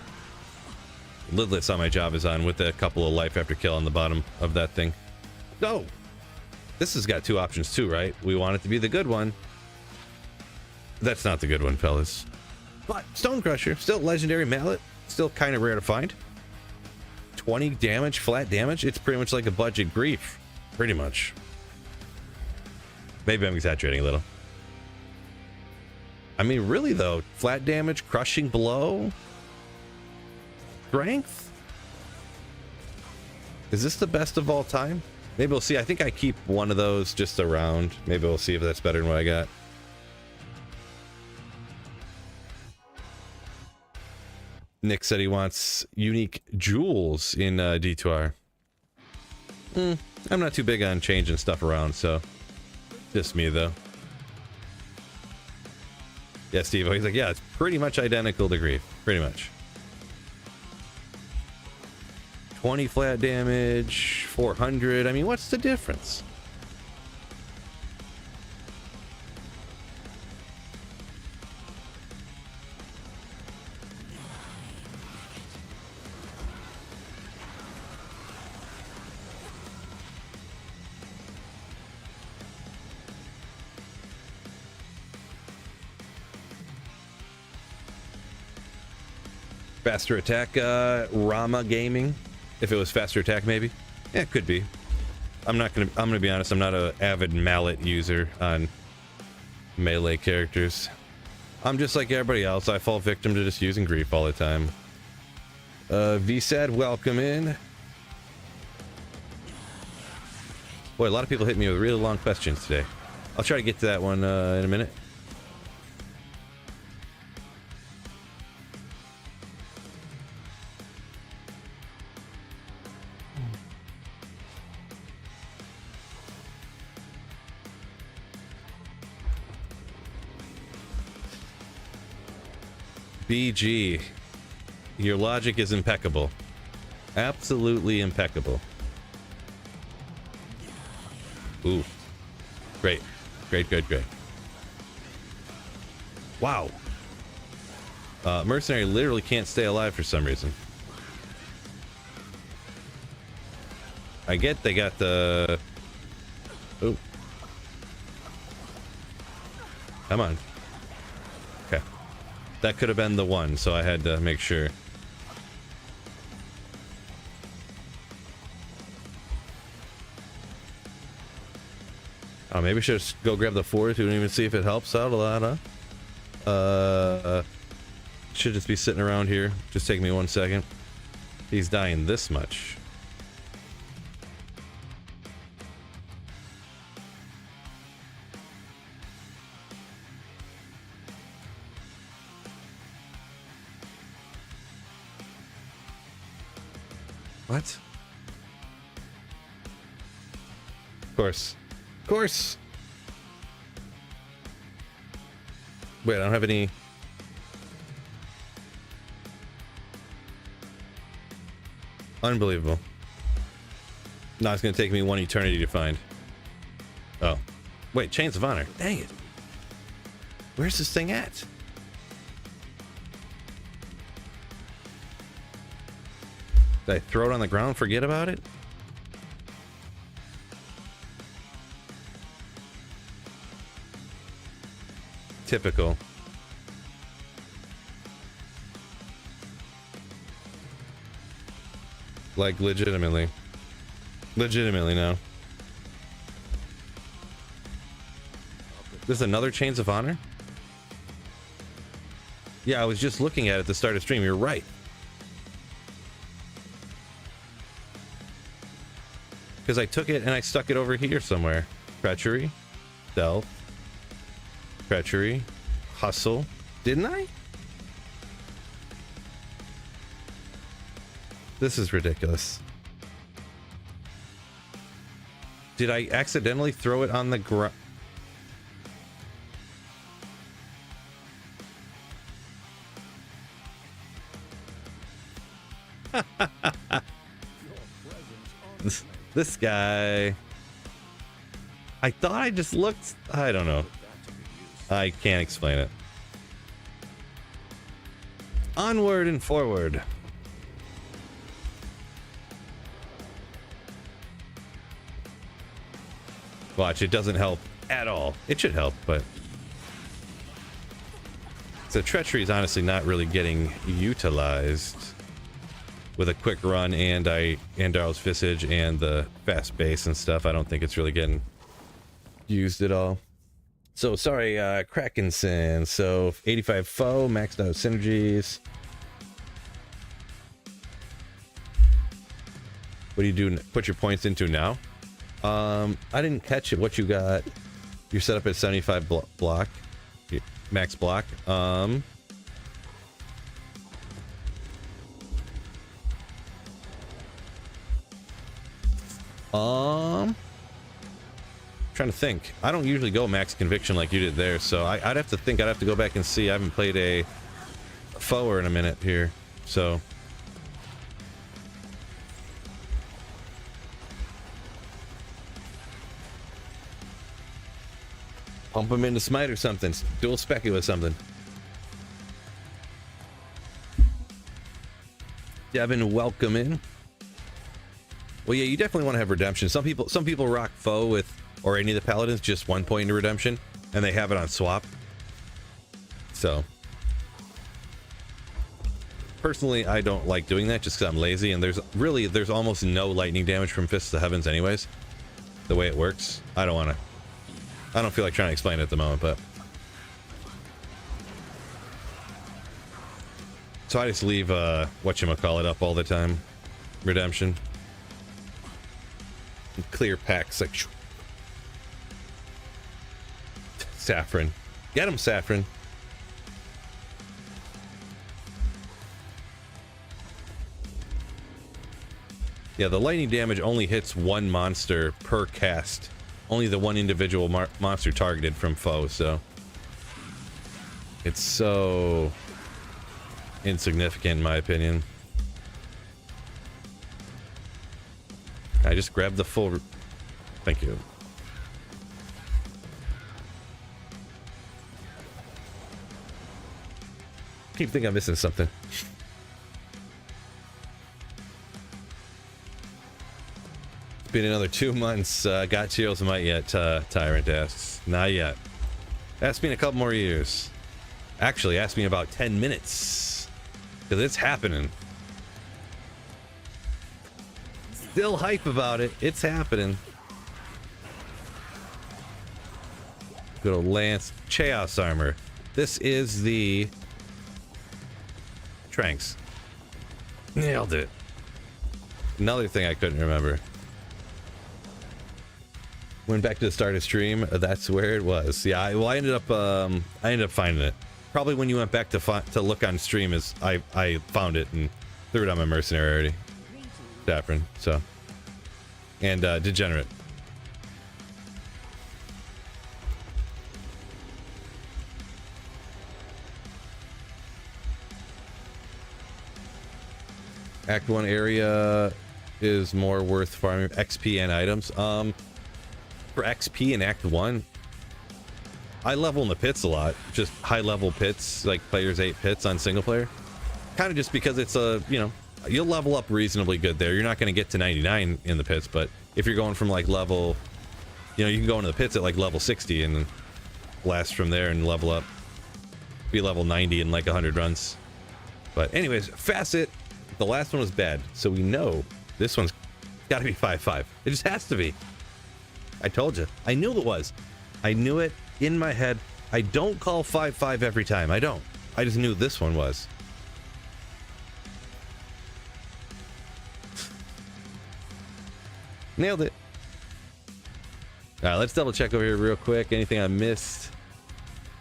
S1: Lidless on my job is on with a couple of life after kill on the bottom of that thing. No. This has got 2 options too, right? We want it to be the good one. That's not the good one, fellas. But Stone Crusher, still legendary mallet, still kind of rare to find. 20 damage, flat damage. It's pretty much like a budget grief, pretty much. Maybe I'm exaggerating a little. I mean, really though, flat damage, crushing blow, strength. Is this the best of all time? Maybe we'll see. I think I keep one of those just around. Maybe we'll see if that's better than what I got. Nick said he wants unique jewels in D2R. I'm not too big on changing stuff around, so just me though. Yeah, Steve. He's like, yeah, it's pretty much identical to Grief. Pretty much. 20 flat damage, 400. I mean, what's the difference? Faster attack, Rama Gaming. If it was faster attack, maybe. Yeah, it could be. I'm gonna be honest, I'm not an avid mallet user on melee characters. I'm just like everybody else. I fall victim to just using grief all the time. VSAD, welcome in. Boy, a lot of people hit me with really long questions today. I'll try to get to that one in a minute. BG. Your logic is impeccable. Absolutely impeccable. Ooh. Great. Great, good, great. Wow. Mercenary literally can't stay alive for some reason. I get they got the... Ooh. Come on. Okay. That could have been the one, so I had to make sure. Oh, maybe I should just go grab the forest. We don't even see if it helps out a lot, huh? Should just be sitting around here. Just take me 1 second. He's dying this much. What? Of course. Of course! Wait, I don't have any... Unbelievable. No, it's gonna take me 1 eternity to find. Oh. Wait, Chains of Honor. Dang it. Where's this thing at? Did I throw it on the ground, forget about it? Typical. Like, legitimately. Legitimately, no. This is another Chains of Honor? Yeah, I was just looking at it at the start of stream. You're right. Because I took it and I stuck it over here somewhere. Treachery. Stealth. Treachery. Hustle. Didn't I? This is ridiculous. Did I accidentally throw it on the ground? This guy. I thought I just looked. I don't know. I can't explain it. Onward and forward. Watch, it doesn't help at all. It should help, but... So Treachery is honestly not really getting utilized with a quick run and Darrell's Visage and the fast base and stuff. I don't think it's really getting used at all. So, sorry, Krakenson. So, 85 foe, maxed out synergies. What do you do? Put your points into now? I didn't catch it. What you got? You're set up at 75 block. Max block. Trying to think. I don't usually go max conviction like you did there, so I'd have to think. I'd have to go back and see. I haven't played a foe in a minute here, so... Pump him into smite or something. Dual spec it with something. Devin, welcome in. Well, yeah, you definitely want to have redemption. Some people rock foe with, or any of the paladins, just 1 point into redemption, and they have it on swap. So, personally, I don't like doing that just because I'm lazy, and there's almost no lightning damage from Fists of the Heavens anyways. The way it works, I don't feel like trying to explain it at the moment, but... So I just leave, whatchamacallit up all the time. Redemption. And clear packs, like... Saffron. Get him, Saffron. Yeah, the lightning damage only hits one monster per cast. Only the one individual monster targeted from foe, so... It's so insignificant in my opinion. I just grabbed the full... Thank you. Keep thinking I'm missing something. It's been another 2 months. Got Cheerios Might yet? Tyrant asks. Not yet. Ask me in a couple more years. Actually, ask me in about 10 minutes. Because it's happening. Still hype about it. It's happening. Good old Lance. Chaos Armor. This is the... Tranks. Nailed it. Another thing I couldn't remember. Went back to the start of stream. That's where it was. Yeah, I ended up finding it. Probably when you went back to look on stream, is I found it and threw it on my mercenary already. Saffron. So. And Degenerate. Act 1 area is more worth farming XP and items. For XP in Act 1, I level in the pits a lot. Just high level pits, like players 8 pits on single player. Kind of just because it's a, you know, you'll level up reasonably good there. You're not going to get to 99 in the pits, but if you're going from like level, you know, you can go into the pits at like level 60 and then blast from there and level up. Be level 90 in like 100 runs. But anyways, Facet. The last one was bad, so we know this one's got to be 5-5. It just has to be. I told you. I knew it was. I knew it in my head. I don't call 5-5 every time. I don't. I just knew this one was. Nailed it. All right, let's double check over here real quick. Anything I missed?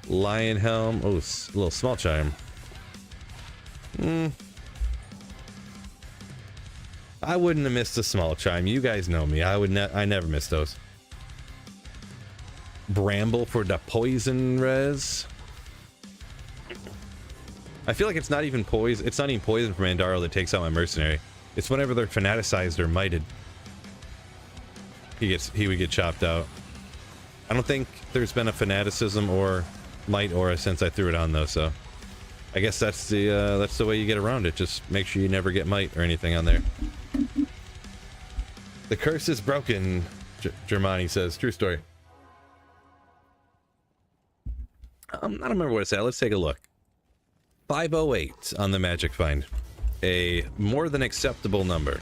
S1: Lion Helm. Oh, a little small chime. I wouldn't have missed a small chime. You guys know me. I never miss those. Bramble for the poison res. I feel like it's not even poison. It's not even poison for Mandaro that takes out my mercenary. It's whenever they're fanaticized or mighted. He would get chopped out. I don't think there's been a fanaticism or might aura since I threw it on though, so I guess that's the way you get around it. Just make sure you never get might or anything on there. The curse is broken, Germani says. True story. I don't remember what it said. Let's take a look. 508 on the magic find. A more than acceptable number.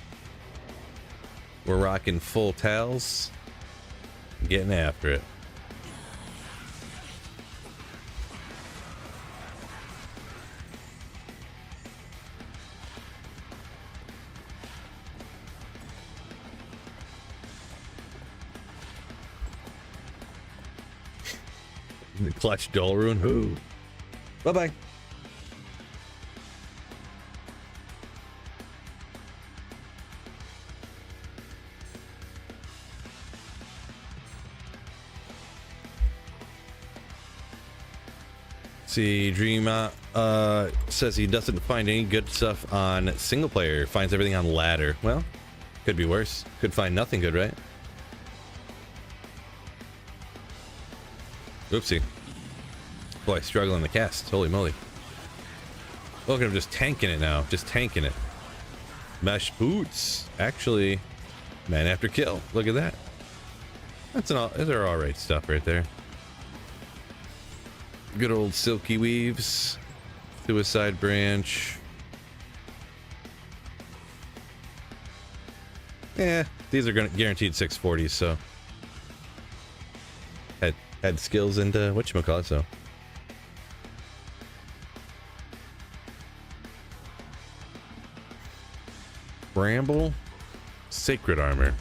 S1: We're rocking full tails. Getting after it. The clutch Dolrune. Who? Bye-bye. See, Dream says he doesn't find any good stuff on single player. Finds everything on ladder. Well, could be worse. Could find nothing good, right? Oopsie. Boy, struggling the cast. Holy moly. Look at him just tanking it now. Just tanking it. Mesh boots. Actually, man after kill. Look at that. Those are alright stuff right there. Good old silky weaves. Suicide branch. Yeah, these are guaranteed 640s, so. Had skills into whatchamacallit, so. Bramble. Sacred armor.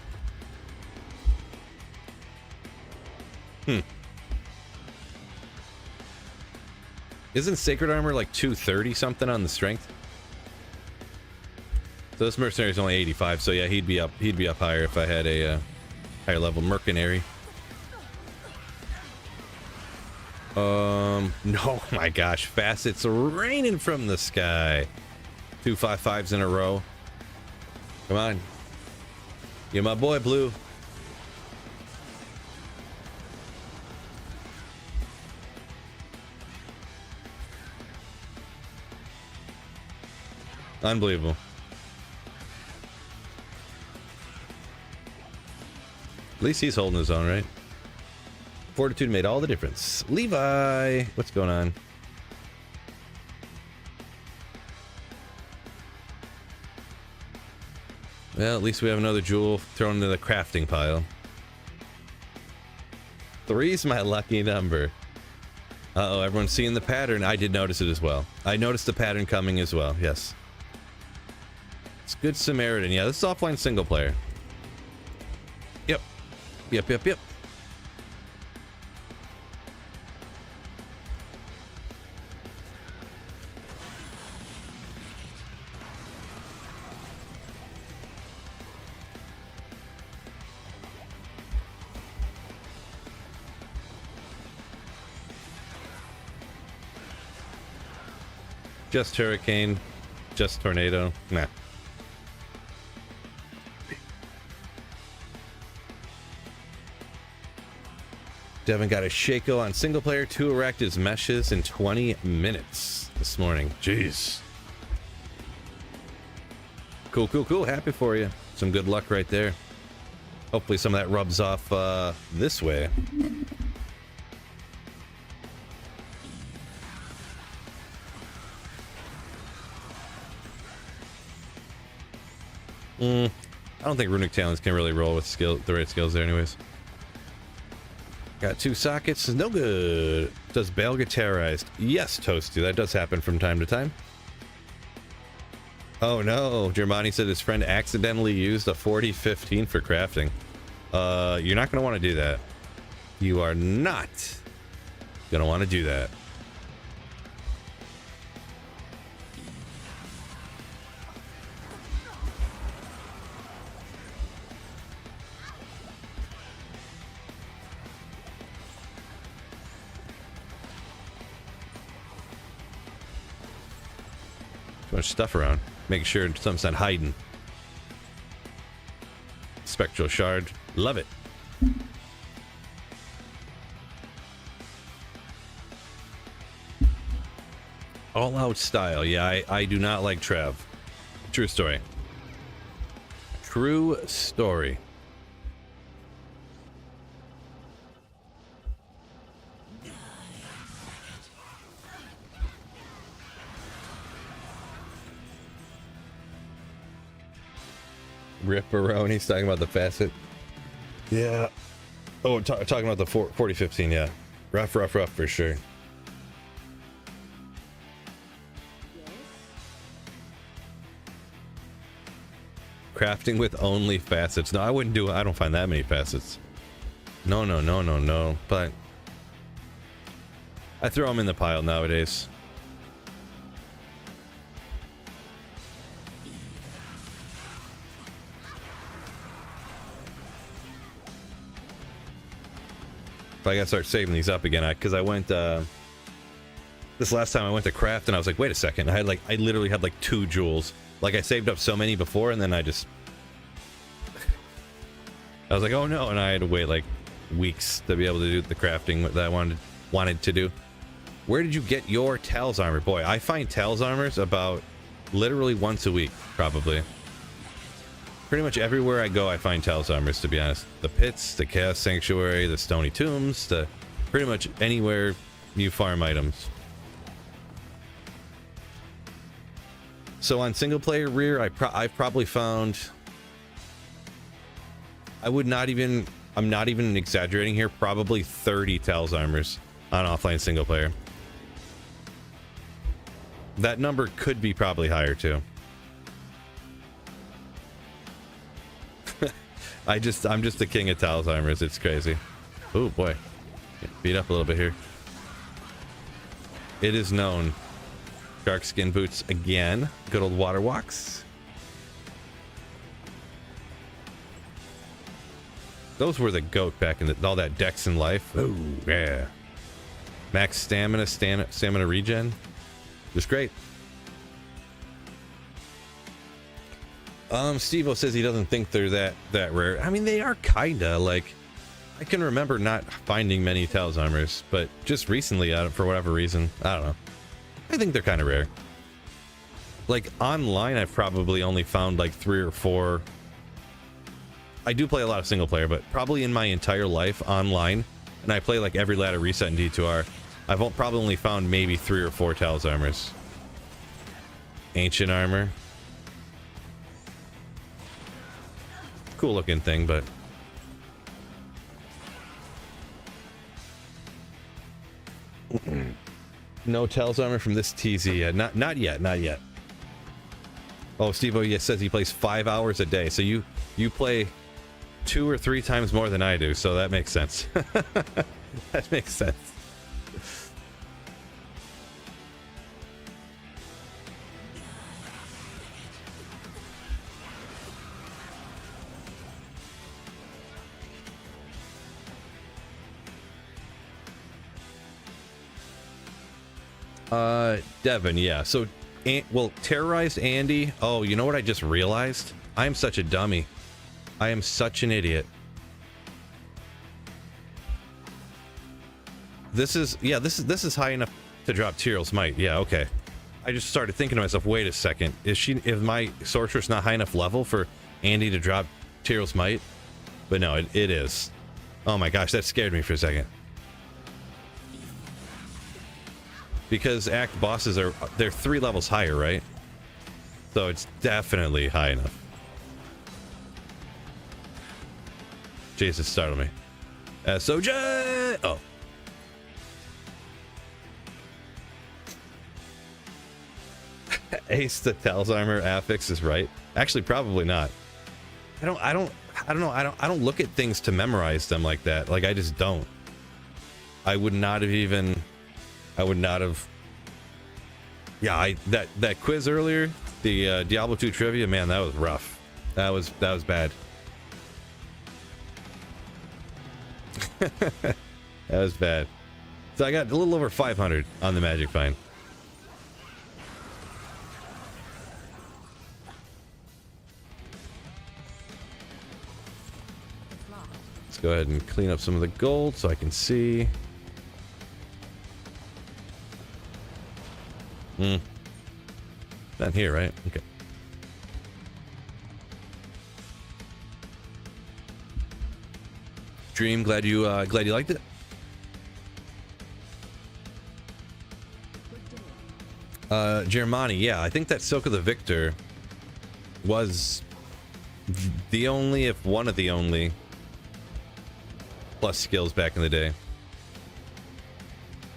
S1: Isn't sacred armor like 230 something on the strength? So this mercenary is only 85, so yeah, he'd be up higher if I had a higher level mercenary. No, my gosh, facets raining from the sky. 2 5-5s in a row. Come on. You're my boy, Blue. Unbelievable. At least he's holding his own, right? Fortitude made all the difference. Levi, what's going on? Well, at least we have another jewel thrown into the crafting pile. 3's my lucky number. Uh-oh, everyone's seeing the pattern. I did notice it as well. I noticed the pattern coming as well, yes. It's Good Samaritan. Yeah, this is offline single player. Yep. Yep. Just hurricane, just tornado. Nah. Devin got a Shaco on single player, 2 Arachnid's meshes in 20 minutes this morning. Jeez. Cool. Happy for you. Some good luck right there. Hopefully some of that rubs off this way. I don't think Runic Talents can really roll with the right skills there anyways. Got 2 sockets, no good. Does Bale get terrorized? Yes, Toasty, that does happen from time to time. Oh no, Germani said his friend accidentally used a 40-15 for crafting. You're not gonna want to do that. You are not gonna want to do that. Too much stuff around. Making sure something's not hiding. Spectral Shard. Love it. All out style. Yeah, I do not like Trev. True story. True story. Ripperoni's talking about the facet. Yeah. Oh, talking about the 40-15, yeah. Rough for sure. Crafting with only facets. No, I wouldn't do it. I don't find that many facets. No. But I throw them in the pile nowadays. But I gotta start saving these up again, because I went this last time I went to craft and I was like, wait a second, I literally had like 2 jewels. Like I saved up so many before and then I was like, oh no, and I had to wait like weeks to be able to do the crafting that I wanted to do. Where did you get your Tal's armor? Boy, I find Tal's armors about literally once a week, probably. Pretty much everywhere I go, I find Tal's armors, to be honest. The pits, the Chaos Sanctuary, the Stony Tombs, pretty much anywhere you farm items. So on single player rear, I've probably found, I'm not even exaggerating here, probably 30 Tal's armors on offline single player. That number could be probably higher too. I'm just the king of Tal's armors. It's crazy. Oh boy, beat up a little bit here. It is known. Dark skin boots again. Good old water walks. Those were the goat back in all that Dex in life. Oh yeah. Max stamina regen. Just great. Steve-O says he doesn't think they're that rare. I mean, they are kinda. Like, I can remember not finding many Tails armors, but just recently, for whatever reason, I don't know. I think they're kind of rare. Like, online, I've probably only found like 3 or 4. I do play a lot of single player, but probably in my entire life online, and I play like every ladder reset in D2R, I've probably only found maybe 3 or 4 Tails armors. Ancient armor. Cool looking thing, but no Tails armor from this TZ yet. Not yet. Oh, Steve-O says he plays 5 hours a day. So you play 2 or 3 times more than I do, so that makes sense. That makes sense. Devin, yeah. So, well, terrorized Andy. Oh, you know what I just realized? I am such a dummy. I am such an idiot. This is high enough to drop Tyrell's Might. Yeah, okay. I just started thinking to myself, wait a second. Is my sorceress not high enough level for Andy to drop Tyrell's Might? But no, it is. Oh my gosh, that scared me for a second. Because act bosses they're 3 levels higher, right? So it's definitely high enough. Jesus, startled me. SOJ! Oh. Ace the Tails armor affix is right. Actually, probably not. I don't look at things to memorize them like that. Like, I just don't. I would not have. Yeah, that quiz earlier, the Diablo 2 trivia, man, that was rough. That was bad. That was bad. So I got a little over 500 on the Magic Find. Let's go ahead and clean up some of the gold so I can see. Not here, right? Okay. Dream, glad you liked it. Germani, yeah, I think that Silk of the Victor was the only, if one of the only, plus skills back in the day.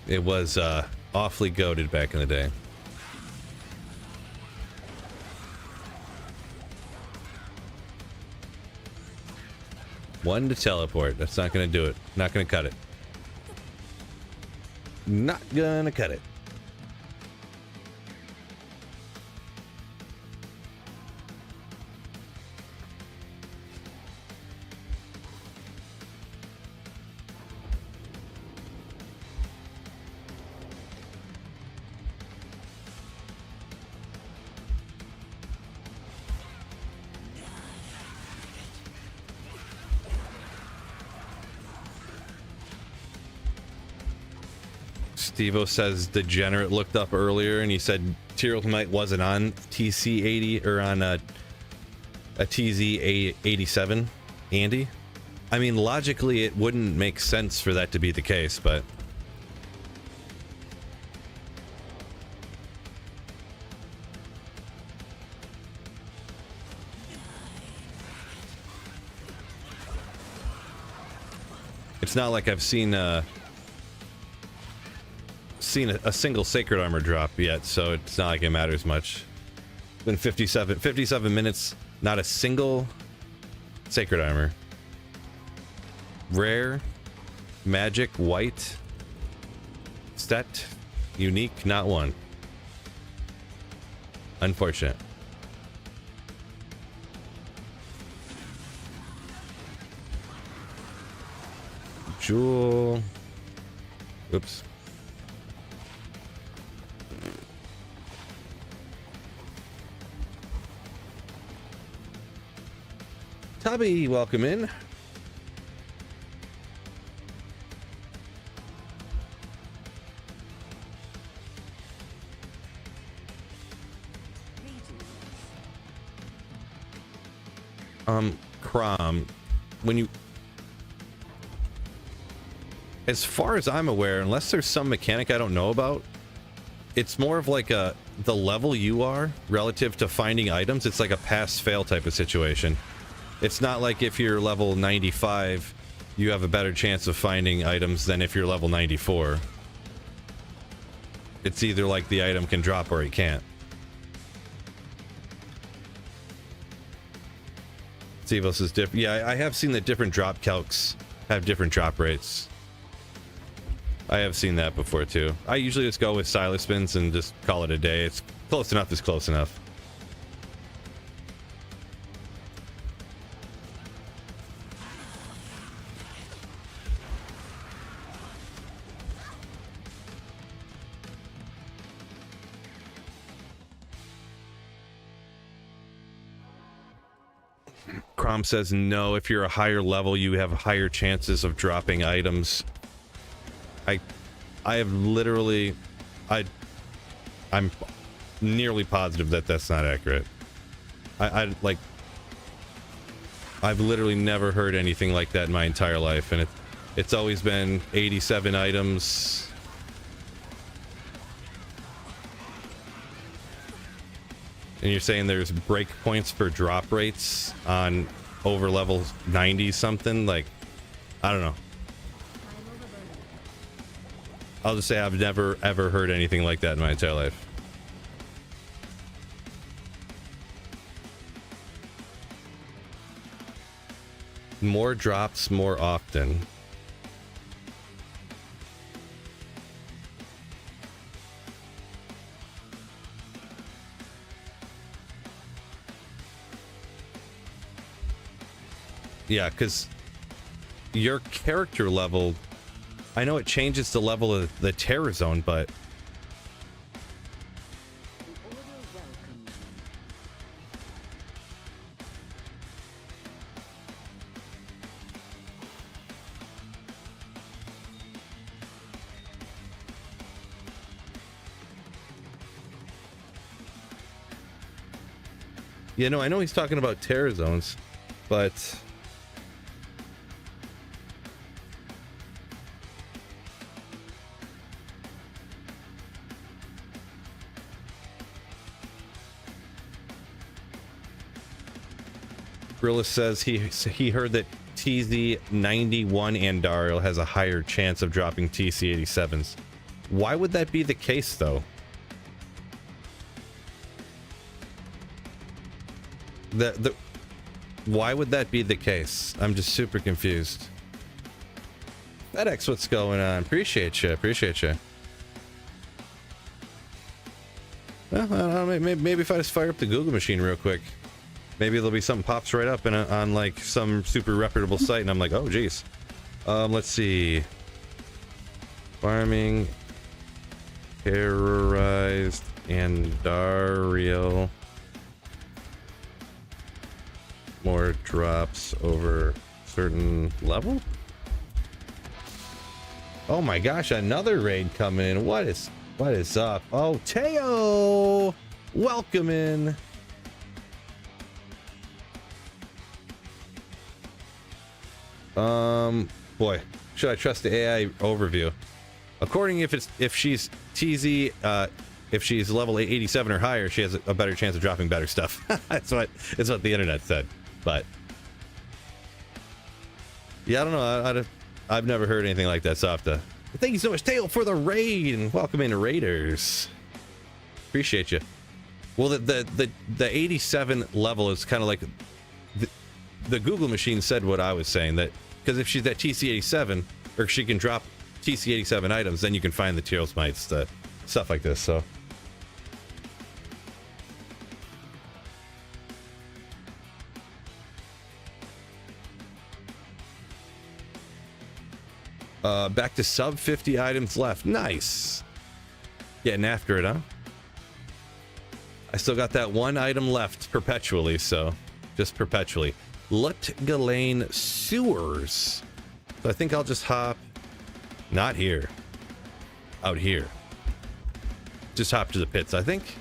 S1: It was awfully goated back in the day. One to teleport. That's not gonna do it. Not gonna cut it. Not gonna cut it. Steve-O says Degenerate looked up earlier and he said Tyrell's Might wasn't on TC80 or on a TZ87. Andy? I mean, logically it wouldn't make sense for that to be the case, but it's not like I've seen a single sacred armor drop yet, so it's not like it matters much. Been 57 minutes, not a single sacred armor. Rare, magic, white, stat, unique, not one. Unfortunate. Jewel. Oops. Tubby, welcome in. Crom, when you, as far as I'm aware, unless there's some mechanic I don't know about, it's more of like the level you are relative to finding items. It's like a pass-fail type of situation. It's not like if you're level 95, you have a better chance of finding items than if you're level 94. It's either like the item can drop or it can't. Zevos is different. Yeah, I have seen that different drop calcs have different drop rates. I have seen that before too. I usually just go with Silas spins and just call it a day. It's close enough is close enough. Crom says no, if you're a higher level you have higher chances of dropping items. I have literally, I'm nearly positive that that's not accurate. I've literally never heard anything like that in my entire life, and it's always been 87 items. And you're saying there's breakpoints for drop rates on over level 90 something? Like, I don't know. I'll just say I've never ever heard anything like that in my entire life. More drops more often. Yeah, because your character level, I know it changes the level of the terror zone, but yeah, no, I know he's talking about terror zones, but Grillis says he heard that TZ91 Andariel has a higher chance of dropping TC87s. Why would that be the case, though? Why would that be the case? I'm just super confused. FedEx, what's going on? Appreciate you. Appreciate you. Well, I don't know, maybe if I just fire up the Google machine real quick. Maybe there'll be something pops right up on like some super reputable site, and I'm like, oh geez. Let's see. Farming terrorized Andariel. More drops over certain level. Oh my gosh, another raid coming in. What is up? Oh, Teo, welcome in. Boy, should I trust the AI overview? According if she's TZ, if she's level 87 or higher, she has a better chance of dropping better stuff. That's what the internet said. But yeah, I don't know. I've never heard anything like that. So I have to. Thank you so much, Tail, for the raid, and welcome in, Raiders. Appreciate you. Well, the 87 level is kind of like the Google machine said what I was saying, that because if she's at TC87, or she can drop TC87 items, then you can find the Teal Smites, the stuff like this. So back to sub 50 items left. Nice. Getting after it, huh? I still got that one item left perpetually, so just perpetually. Lutgalane Sewers. So I think I'll just hop, not here, out here. Just hop to the pits, I think.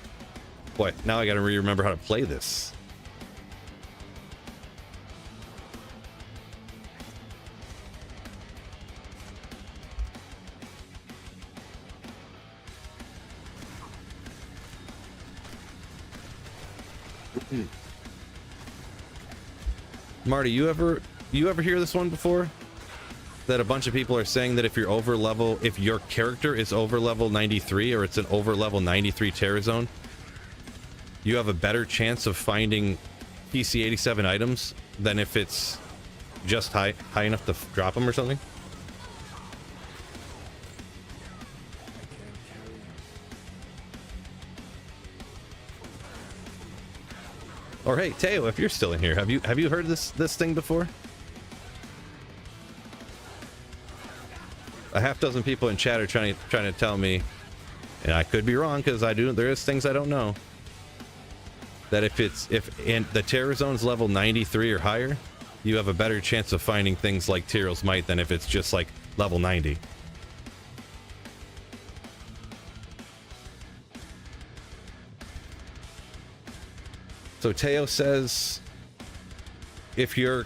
S1: Boy, now I gotta remember how to play this. Marty, you ever hear this one before? That a bunch of people are saying that if you're over level, if your character is over level 93 or it's an over level 93 Terror Zone, you have a better chance of finding PC-87 items than if it's just high enough to drop them or something. Or hey, Teo, if you're still in here, have you heard this thing before? A half dozen people in chat are trying to tell me, and I could be wrong because there is things I don't know. That if the Terror Zone's level 93 or higher, you have a better chance of finding things like Tyrell's Might than if it's just like level 90. So Teo says if your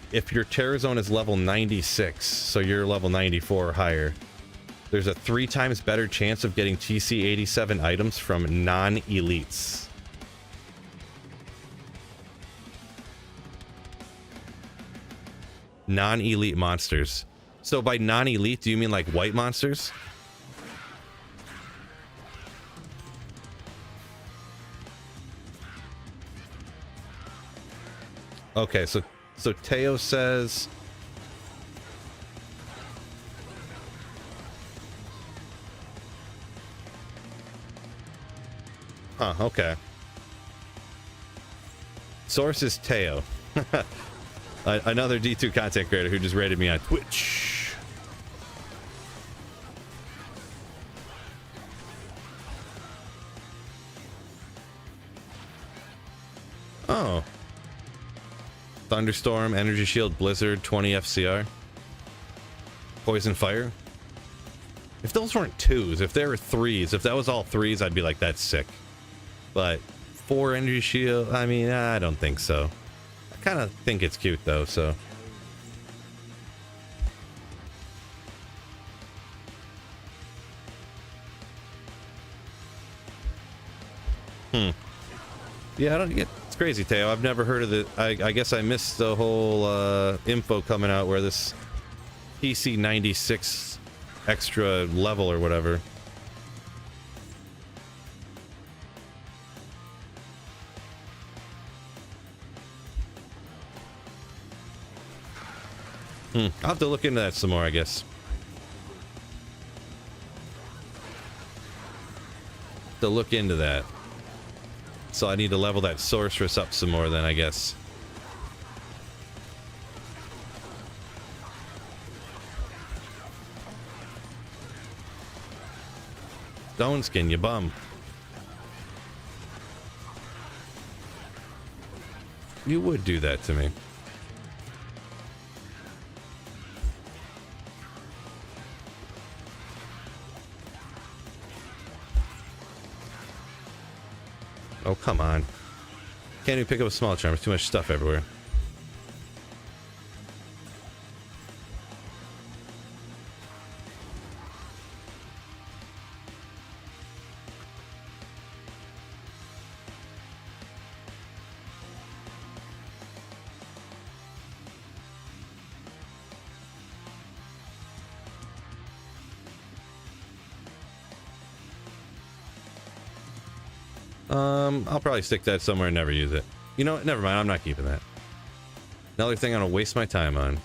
S1: Terror Zone is level 96, so you're level 94 or higher, there's a 3 times better chance of getting TC-87 items from non-elites. Non-elite monsters. So by non-elite, do you mean like white monsters? Okay, so Teo says huh, okay. Source is Teo. Another D2 content creator who just rated me on Twitch. Oh. Thunderstorm, Energy Shield, Blizzard, 20 FCR. Poison Fire. If those weren't 2s, if they were 3s, if that was all 3s, I'd be like, that's sick. But 4 Energy Shield, I mean, I don't think so. I kind of think it's cute though, so. Yeah, I don't get. It's crazy, Teo. I've never heard of it. I guess I missed the whole info coming out where this PC 96 extra level or whatever. I'll have to look into that some more, I guess. To look into that. So I need to level that sorceress up some more then, I guess. Stone skin, you bum. You would do that to me. Oh, come on. Can't even pick up a small charm. There's too much stuff everywhere. I'll probably stick that somewhere and never use it. You know what? Never mind. I'm not keeping that. Another thing I'm gonna waste my time on.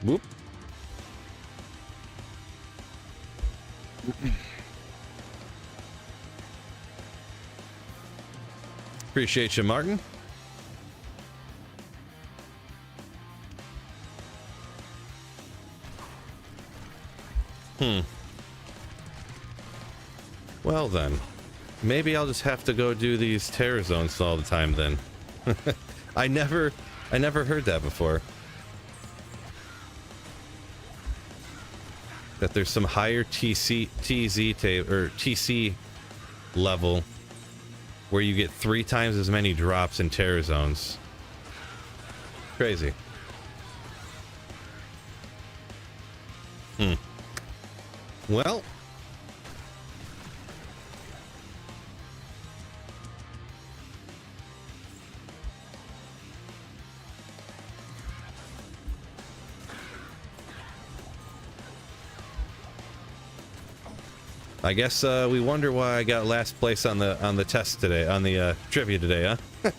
S1: Whoop. Appreciate you, Martin. Well then, maybe I'll just have to go do these terror zones all the time then. I never heard that before. That there's some higher TC level where you get 3 times as many drops in terror zones. Crazy. Well, I guess we wonder why I got last place on the test today, on the trivia today, huh?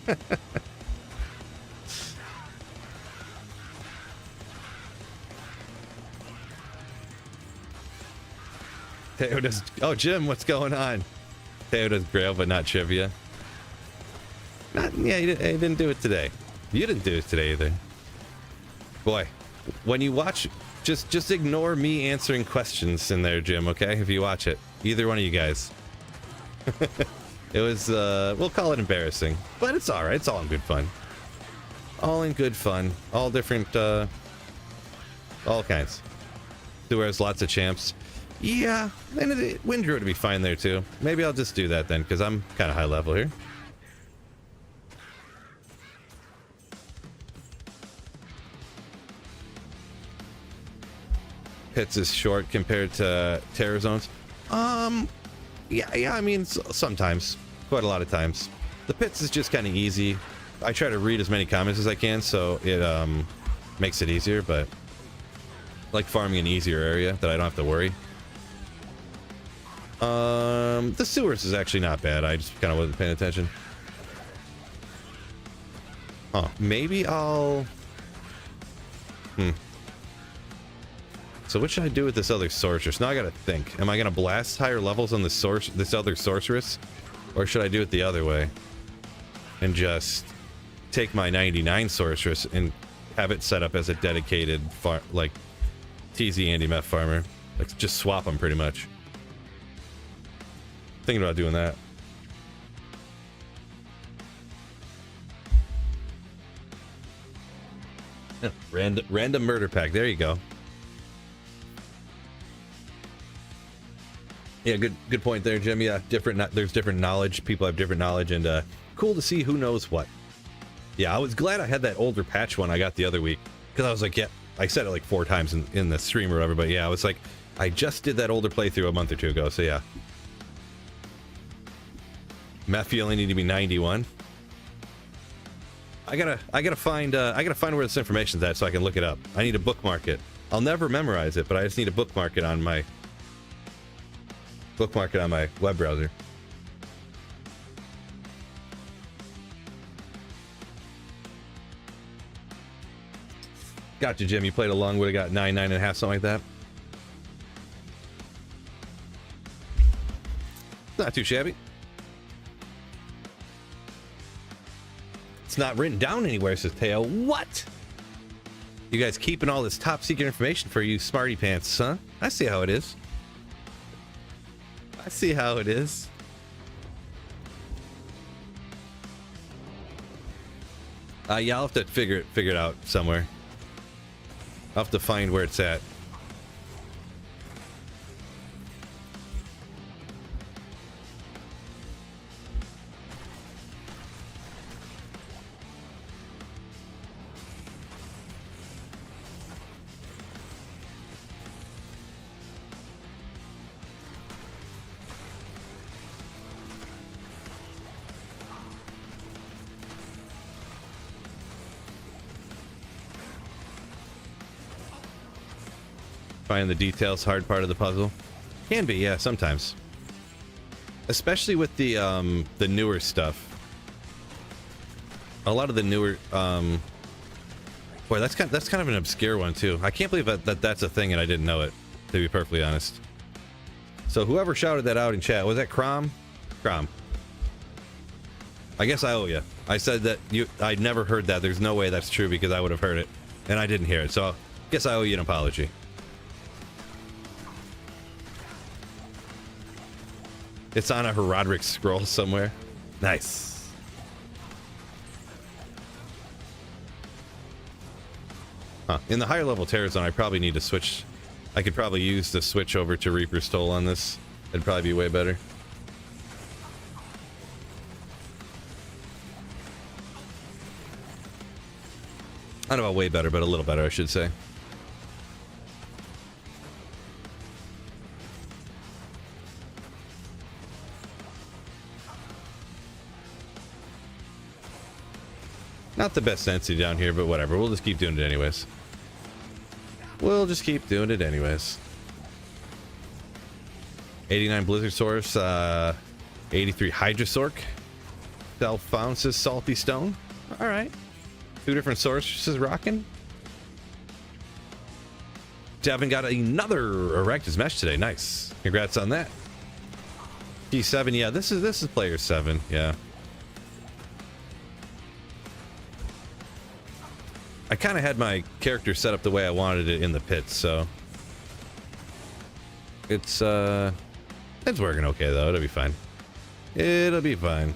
S1: Teo does. Oh, Jim, what's going on? Teo does grail, but not trivia. Yeah, he didn't do it today. You didn't do it today either. Boy, when you watch, just ignore me answering questions in there, Jim. Okay, if you watch it, either one of you guys. It was, we'll call it embarrassing, but it's all right. It's all in good fun. All in good fun. All different, all kinds. Whereas lots of champs. Yeah, and Windruid would be fine there too. Maybe I'll just do that then, because I'm kind of high level here. Pits is short compared to terror zones. Yeah, I mean, sometimes. Quite a lot of times. The pits is just kind of easy. I try to read as many comments as I can, so it makes it easier, but I like farming an easier area that I don't have to worry. The sewers is actually not bad. I just kind of wasn't paying attention. Huh. Maybe I'll... So what should I do with this other sorceress? Now I gotta think. Am I gonna blast higher levels on this other sorceress? Or should I do it the other way? And just take my 99 sorceress and have it set up as a dedicated like TZ anti-meth farmer. Like just swap them pretty much. Thinking about doing that. Random murder pack. There you go. Yeah, good point there, Jim. Yeah, there's different knowledge. People have different knowledge, and cool to see who knows what. Yeah, I was glad I had that older patch one I got the other week, because I was like, yeah, I said it like 4 times in the stream or whatever, but yeah, I was like, I just did that older playthrough a month or 2 ago, so yeah. Meth, you only need to be 91. I gotta find where this information's at so I can look it up. I need to bookmark it. I'll never memorize it, but I just need to bookmark it on my web browser. Gotcha, Jim. You played along, would have got 9.5, something like that. Not too shabby. It's not written down anywhere, says Teo. What? You guys keeping all this top secret information for you smarty pants, huh? I see how it is. I see how it is. Yeah, I'll have to figure it out somewhere. I'll have to find where it's at. Find the details hard part of the puzzle. Can be, yeah, sometimes. Especially with the newer stuff. A lot of the newer boy, that's kind of an obscure one too. I can't believe that's a thing and I didn't know it, to be perfectly honest. So whoever shouted that out in chat, was that Crom? Crom. I guess I owe you. I said that I'd never heard that. There's no way that's true because I would have heard it and I didn't hear it. So I guess I owe you an apology. It's on a Herodric scroll somewhere. Nice. Huh. In the higher level Terror Zone, I probably need to switch. I could probably use the switch over to Reaper's Toll on this. It'd probably be way better. I don't know about way better, but a little better, I should say. Not the best density down here, but whatever. We'll just keep doing it anyways. We'll just keep doing it anyways. 89 Blizzard Source, 83 Hydrasork. Self-found says Salty Stone. Alright. 2 different sources rocking. Devin got another Erectus Mesh today. Nice. Congrats on that. G7, yeah, this is player 7, yeah. I kind of had my character set up the way I wanted it in the pits, so it's working okay though. It'll be fine. It'll be fine.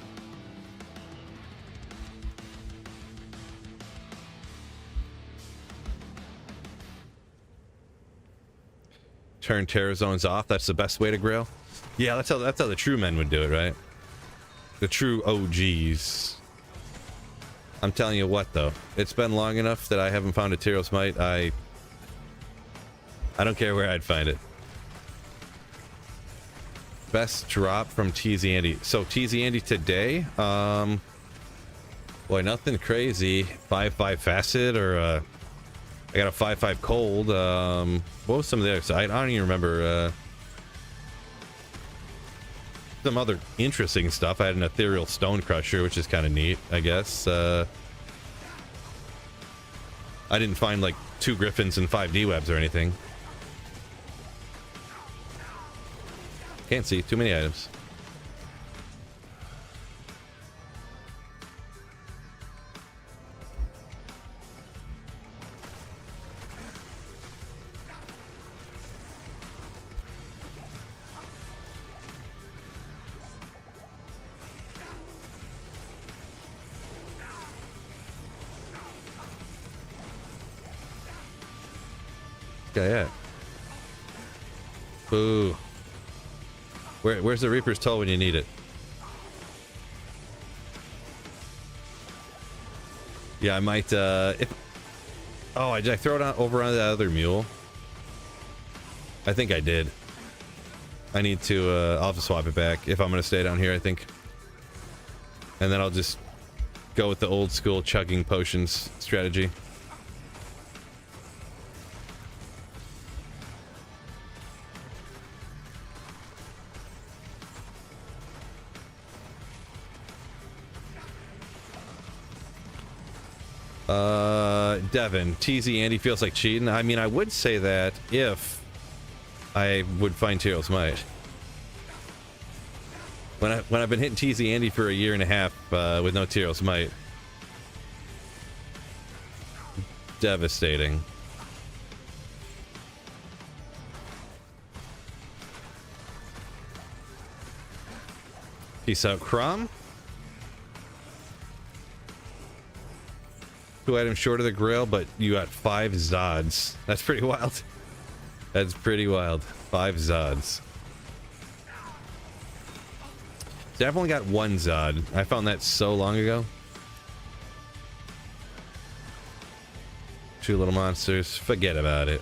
S1: Turn Terror Zones off. That's the best way to grail. Yeah, that's how the true men would do it, right? The true OGs. I'm telling you what, though, it's been long enough that I haven't found a Tyros Might. I don't care where I'd find it. Best drop from TZ Andy. So TZ Andy today, boy, nothing crazy. 5/5 facet, or I got a 5/5 cold. What was some of the other? So I don't even remember. Some other interesting stuff. I had an ethereal stone crusher, which is kind of neat, I guess. I didn't find like 2 griffins and 5 D-webs or anything. Can't see. Too many items. Yeah. Boo. Where's the Reaper's Toll when you need it? Yeah, I might if oh, did I throw it over on the other mule? I think I did. I need to I'll have to swap it back if I'm gonna stay down here, I think. And then I'll just go with the old school chugging potions strategy. Devin, TZ Andy feels like cheating. I mean, I would say that if I would find Tyros Might. When I've been hitting TZ Andy for a year and a half with no Tyros Might. Devastating. Peace out, Crom. 2 items short of the grail, but you got 5 Zods. That's pretty wild. That's pretty wild. 5 Zods. See, I've only got 1 Zod. I found that so long ago. 2 little monsters. Forget about it.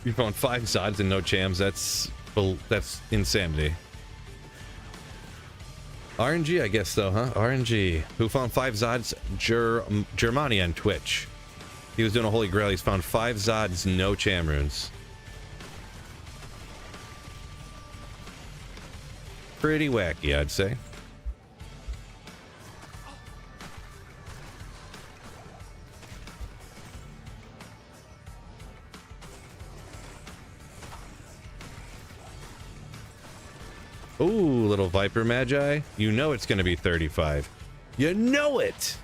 S1: You found 5 Zods and no Chams. That's insanity. RNG, I guess, though, huh? RNG. Who found 5 Zods? Germani on Twitch. He was doing a holy grail. He's found 5 Zods, no Cham runes. Pretty wacky, I'd say. Ooh, little Viper Magi. You know it's going to be 35. You know it!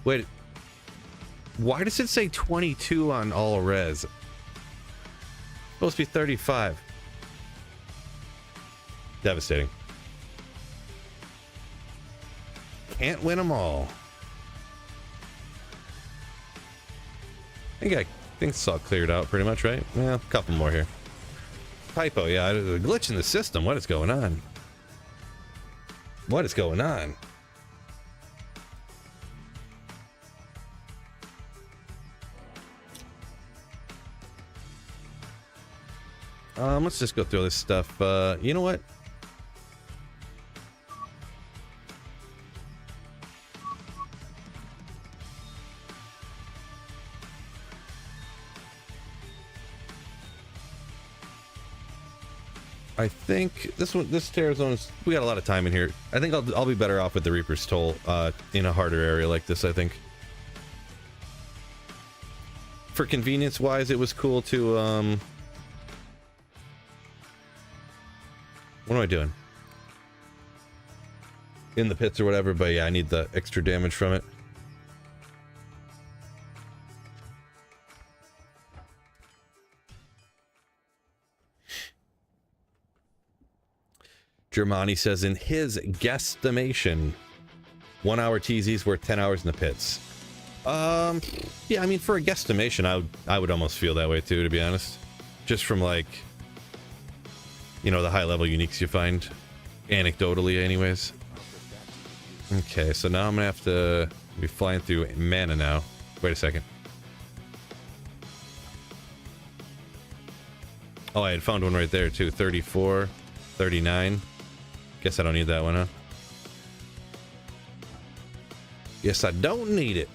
S1: Wait. Why does it say 22 on all res? Supposed to be 35. Devastating. Can't win them all. I think it's all cleared out pretty much, right? Yeah, a couple more here. Typo, yeah, there's a glitch in the system. What is going on? What is going on? Let's just go through this stuff. You know what? I think this Terror Zone is, we got a lot of time in here. I think I'll be better off with the Reaper's Toll in a harder area like this, I think. For convenience wise, it was cool to what am I doing? In the pits or whatever, but yeah, I need the extra damage from it. Germani says in his guesstimation, 1 hour TZ's worth 10 hours in the pits. Yeah, I mean, for a guesstimation, I would almost feel that way too, to be honest. Just from like, you know, the high level uniques you find, anecdotally anyways. Okay, so now I'm gonna have to be flying through mana now. Wait a second. Oh, I had found one right there too. 34, 39. Guess I don't need that one, huh? Yes, I don't need it.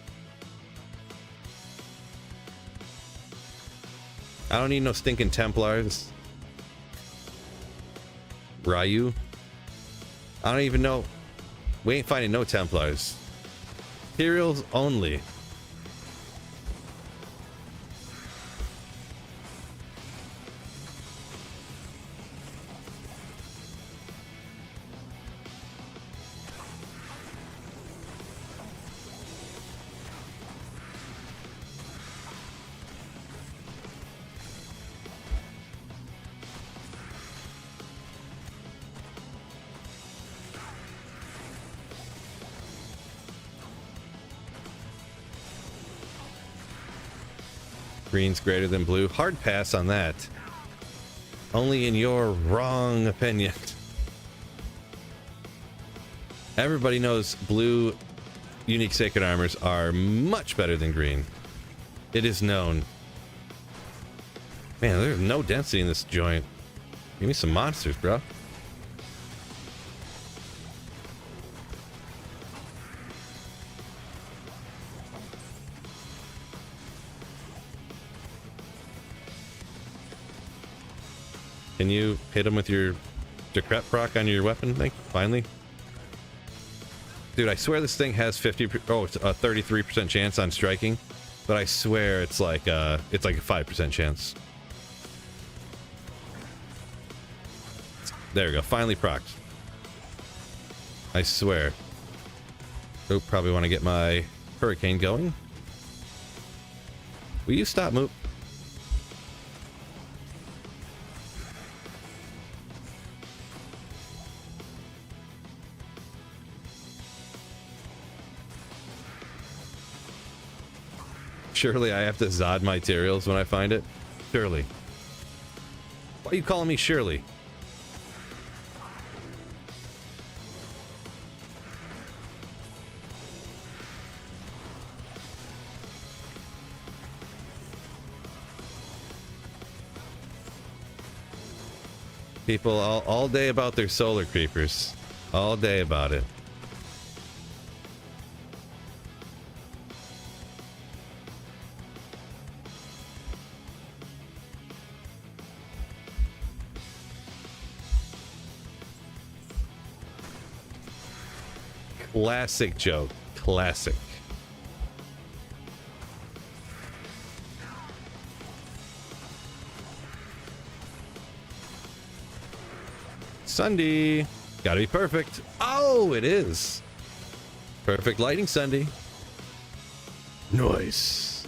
S1: I don't need no stinking Templars. Ryu. I don't even know. We ain't finding no Templars. Imperials only. Green's greater than blue. Hard pass on that. Only in your wrong opinion. Everybody knows blue unique sacred armors are much better than green. It is known. Man, there's no density in this joint. Give me some monsters, bro. Can you hit him with your Decrep proc on your weapon thing? Finally? Dude, I swear this thing has it's a 33% chance on striking, but I swear it's like a 5% chance. There we go. Finally procced. I swear. Oh, probably want to get my hurricane going. Will you stop moving? Surely I have to Zod my materials when I find it? Surely. Why are you calling me Shirley? People all day about their solar creepers. All day about it. Classic joke. Classic. Sunday. Gotta be perfect. Oh, it is. Perfect lighting, Sunday. Nice.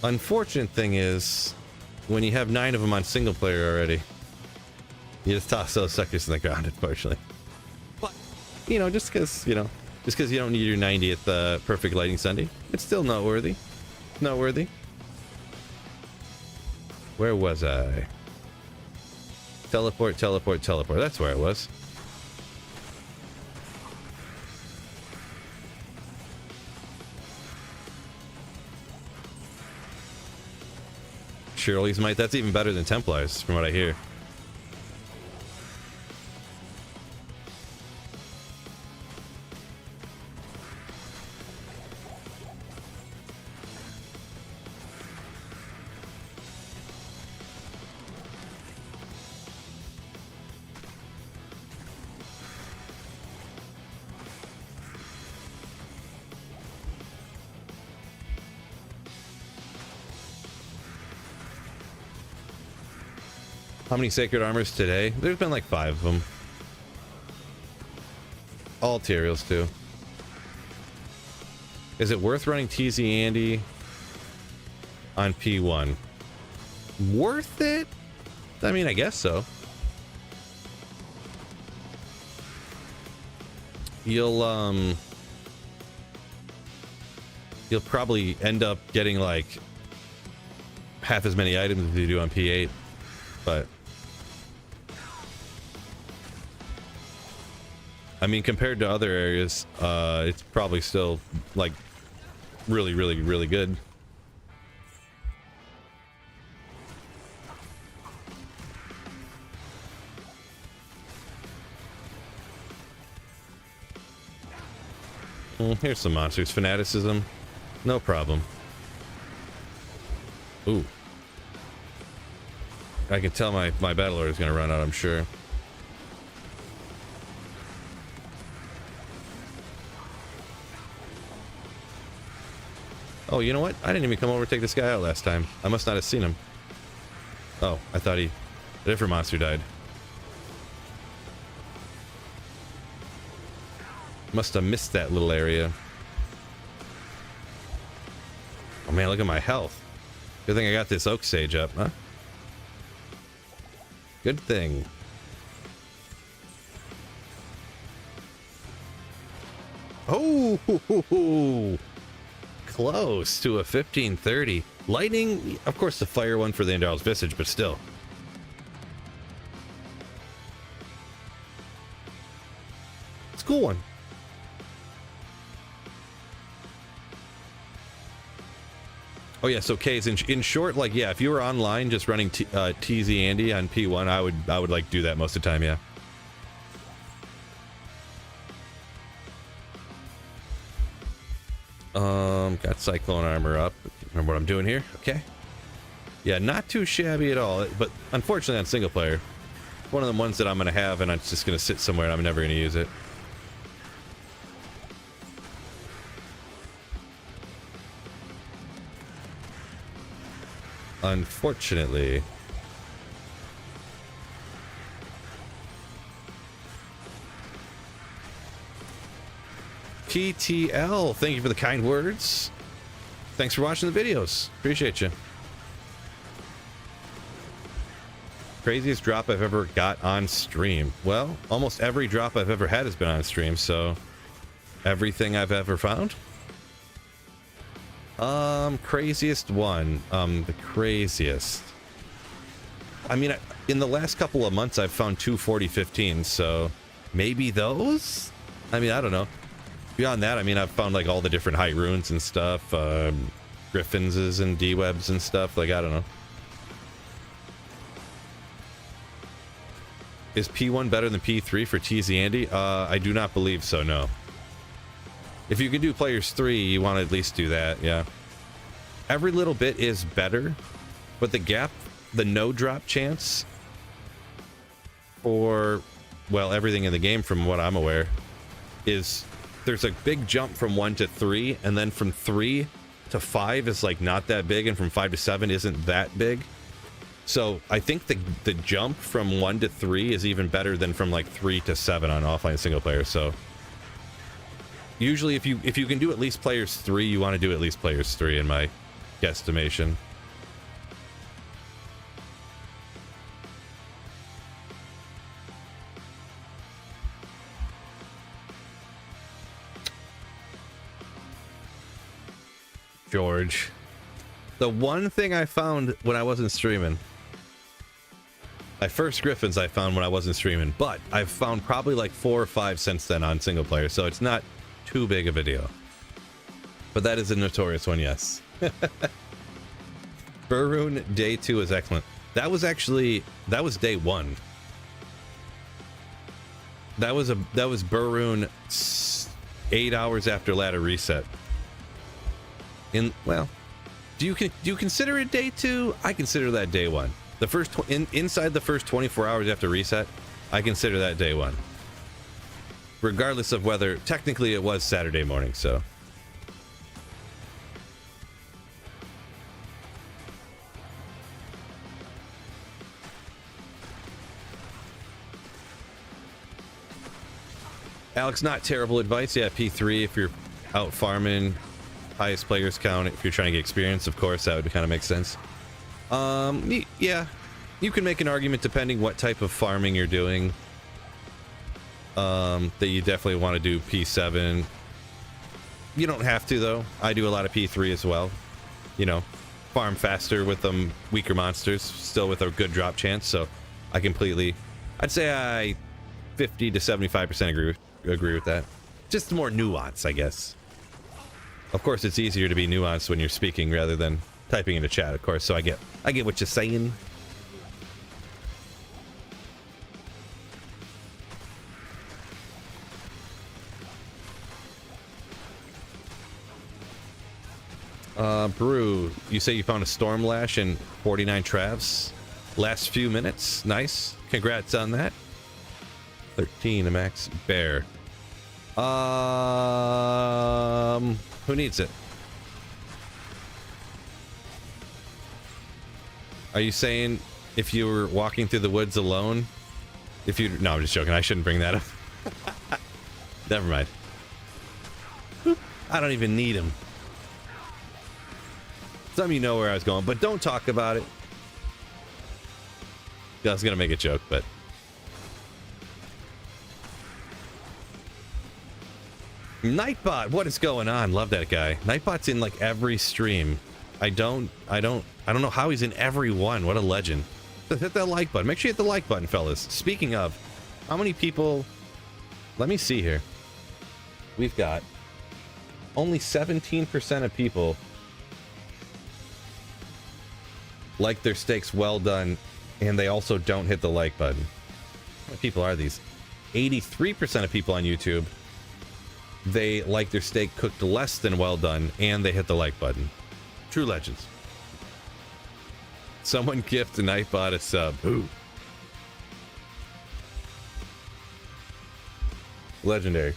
S1: Unfortunate thing is, when you have 9 of them on single player already, you just toss those suckers in the ground, unfortunately. But, you know, just because you don't need your 90th perfect lighting Sunday, it's still noteworthy. Noteworthy. Where was I? Teleport, teleport, teleport. That's where I was. Shirley's Might. That's even better than Templars, from what I hear. How many Sacred Armors today? There's been like 5 of them. All Tyraels too. Is it worth running TZ Andy on P1? Worth it? I mean, I guess so. You'll probably end up getting like half as many items as you do on P8, but I mean, compared to other areas, it's probably still like really, really, really good. Here's some monsters. Fanaticism. No problem. Ooh. I can tell my battle order is going to run out, I'm sure. Oh, you know what? I didn't even come over to take this guy out last time. I must not have seen him. Oh, I thought a different monster died. Must have missed that little area. Oh man, look at my health. Good thing I got this Oak Sage up, huh? Good thing. Oh, close to a 1530. Lightning, of course, the fire one for the Endarl's Visage, but still. It's a cool one. Oh yeah, so K's in short, like yeah, if you were online just running TZ Andy on P1, I would like do that most of the time, yeah. Got Cyclone Armor up. Remember what I'm doing here? Okay. Yeah, not too shabby at all, but unfortunately on single player, one of the ones that I'm gonna have and I'm just gonna sit somewhere and I'm never gonna use it. Unfortunately. PTL, thank you for the kind words. Thanks for watching the videos. Appreciate you. Craziest drop I've ever got on stream. Well, almost every drop I've ever had has been on stream, so everything I've ever found. Craziest one. The craziest. I mean, in the last couple of months, I've found 240-15s, so maybe those? I mean, I don't know. Beyond that, I mean, I've found, like, all the different height runes and stuff, Griffins and D-webs and stuff, like, I don't know. Is P1 better than P3 for TZ Andy? I do not believe so, no. If you can do players 3, you want to at least do that, yeah. Every little bit is better, but the gap, the no drop chance for well, everything in the game from what I'm aware, is there's a big jump from 1 to 3, and then from 3 to 5 is like not that big, and from 5 to 7 isn't that big. So I think the jump from 1 to 3 is even better than from like 3 to 7 on offline single player. So usually if you can do at least players 3, you want to do at least players 3 in my guesstimation. George. The one thing I found when I wasn't streaming, my first Griffins I found when I wasn't streaming, but I've found probably like 4 or 5 since then on single player, so it's not too big of a deal. But that is a notorious one, yes. Burroon day 2 is excellent. That was day 1. That was Burroon 8 hours after ladder reset. Well, do you consider it day 2? I consider that day 1. The first inside the first 24 hours after reset, I consider that day 1. Regardless of whether technically it was Saturday morning, so. Alex, not terrible advice. Yeah, P3 if you're out farming. Highest players count if you're trying to get experience, of course, that would kind of make sense. Yeah, you can make an argument depending what type of farming you're doing. That you definitely want to do P7. You don't have to, though. I do a lot of P3 as well. You know, farm faster with them weaker monsters, still with a good drop chance. So I completely, I'd say I 50 to 75% agree with that. Just more nuance, I guess. Of course, it's easier to be nuanced when you're speaking rather than typing into chat, of course. So I get what you're saying. Brew, you say you found a storm lash and 49 travs last few minutes. Nice. Congrats on that. 13 a max bear. Who needs it? Are you saying if you were walking through the woods alone? No, I'm just joking. I shouldn't bring that up. Never mind. I don't even need him. Some of you know where I was going, but don't talk about it. I was gonna make a joke, but Nightbot, what is going on? Love that guy. Nightbot's in like every stream. I don't know how he's in every one. What a legend. Hit that like button. Make sure you hit the like button, fellas. Speaking of, how many people? Let me see here. We've got only 17% of people like their steaks well done, and they also don't hit the like button. How many people are these? 83% of people on YouTube, they like their steak cooked less than well done, and they hit the like button. True legends. Someone gift Nightbot a sub. Ooh. Legendary.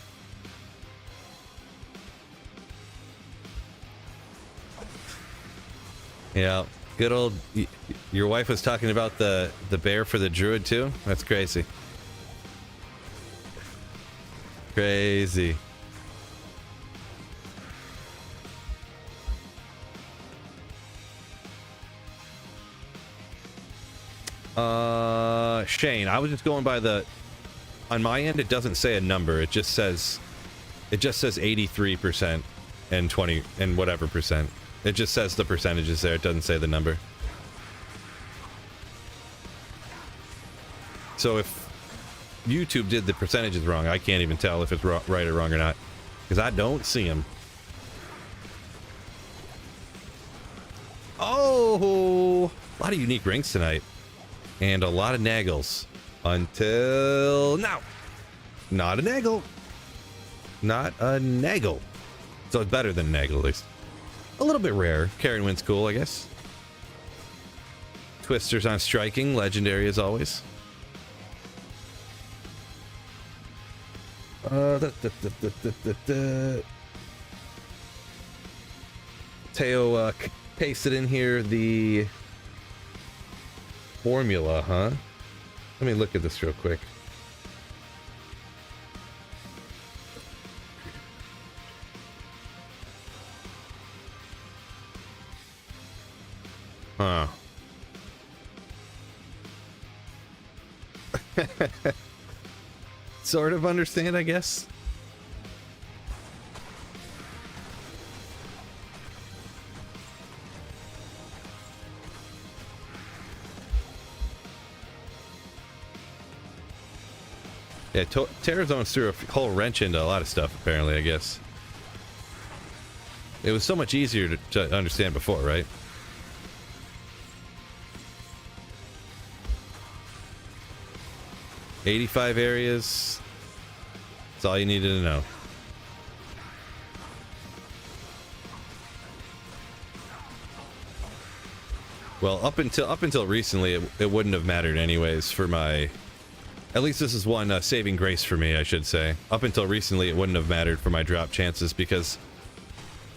S1: Yeah, good old. Your wife was talking about the bear for the druid too. That's crazy. Crazy. Shane, I was just going by on my end, it doesn't say a number. It just says 83% and 20 and whatever percent. It just says the percentages there. It doesn't say the number. So if YouTube did the percentages wrong, I can't even tell if it's right or wrong or not, because I don't see them. Oh, a lot of unique rings tonight. And a lot of naggles. Until now. Not a naggle. Not a naggle. So it's better than a naggle, at least. A little bit rare. Karen wins cool, I guess. Twisters on striking. Legendary as always. Teo pasted in here the formula, huh? Let me look at this real quick. Huh. Sort of understand, I guess. Yeah, Terrazone's threw a whole wrench into a lot of stuff, apparently, I guess. It was so much easier to understand before, right? $85 areas. That's all you needed to know. Well, up until recently, it wouldn't have mattered anyways for my... At least this is one saving grace for me, I should say. Up until recently, it wouldn't have mattered for my drop chances because,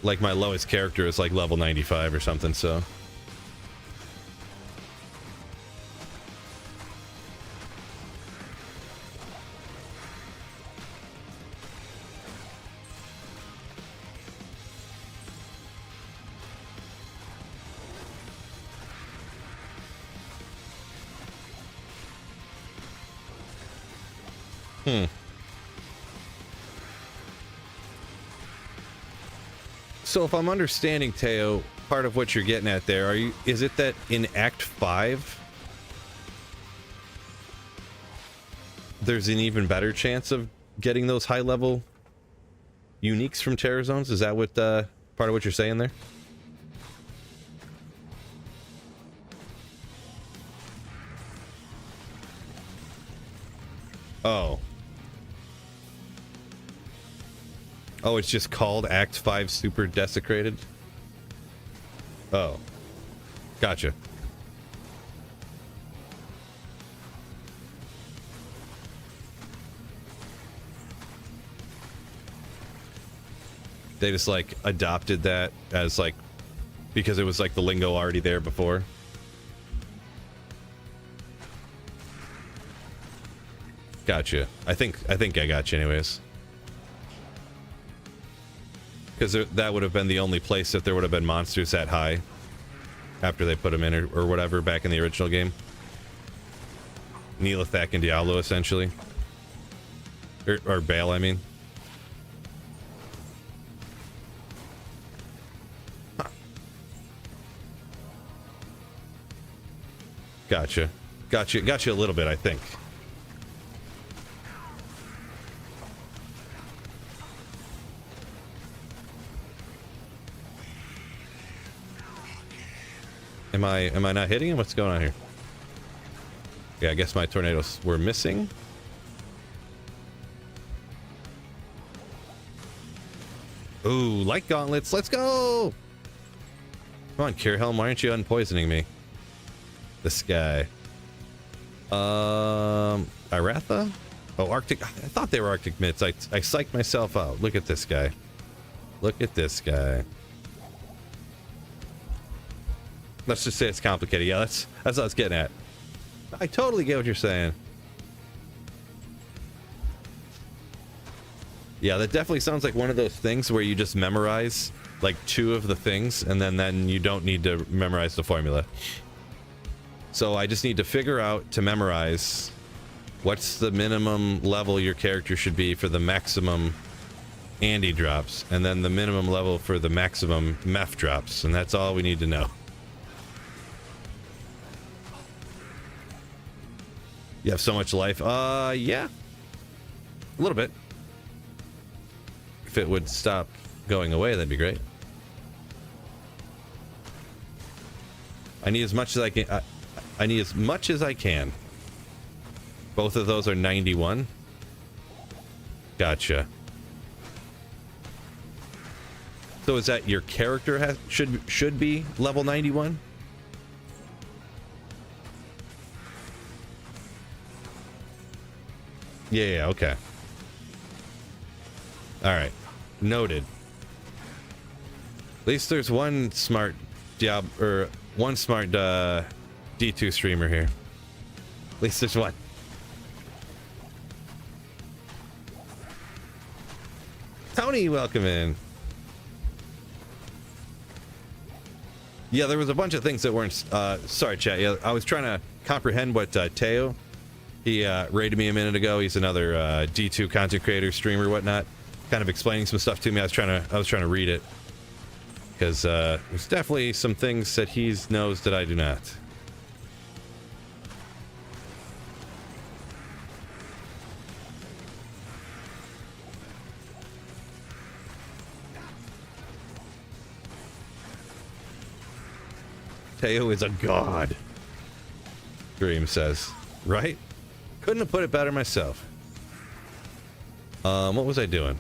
S1: like, my lowest character is like level 95 or something, so... So if I'm understanding, Teo, part of what you're getting at there, is it that in Act 5 there's an even better chance of getting those high level uniques from Terror Zones? Is that what part of what you're saying there? Oh. Oh, it's just called Act 5 Super Desecrated? Oh. Gotcha. They just, like, adopted that as, like, because it was, like, the lingo already there before. Gotcha. I think I got you anyways. Because that would have been the only place that there would have been monsters that high after they put them in or whatever back in the original game. Neelathak and Diablo, essentially. Or Baal, I mean. Huh. Gotcha. Gotcha a little bit, I think. Am I not hitting him? What's going on here? Yeah, I guess my tornadoes were missing. Ooh, light gauntlets, let's go! Come on, Kirhelm, why aren't you unpoisoning me? This guy. Iratha? Oh, Arctic. I thought they were Arctic mitts. I psyched myself out. Look at this guy. Look at this guy. Let's just say it's complicated. Yeah, that's what I was getting at. I totally get what you're saying. Yeah, that definitely sounds like one of those things where you just memorize like 2 of the things and then you don't need to memorize the formula. So I just need to figure out to memorize what's the minimum level your character should be for the maximum Andy drops, and then the minimum level for the maximum Meph drops, and that's all we need to know. You have so much life. Yeah. A little bit. If it would stop going away, that'd be great. I need as much as I can. I need as much as I can. Both of those are 91. Gotcha. So is that your character should be level 91? Yeah, okay. All right, noted. At least there's one smart one smart D2 streamer here. At least there's one. Tony, welcome in. Yeah, there was a bunch of things that weren't. Sorry, chat. Yeah, I was trying to comprehend what Teo. He raided me a minute ago. He's another D2 content creator, streamer, whatnot. Kind of explaining some stuff to me. I was trying to read it because there's definitely some things that he knows that I do not. Teo is a god. Dream says, right? Couldn't have put it better myself. What was I doing?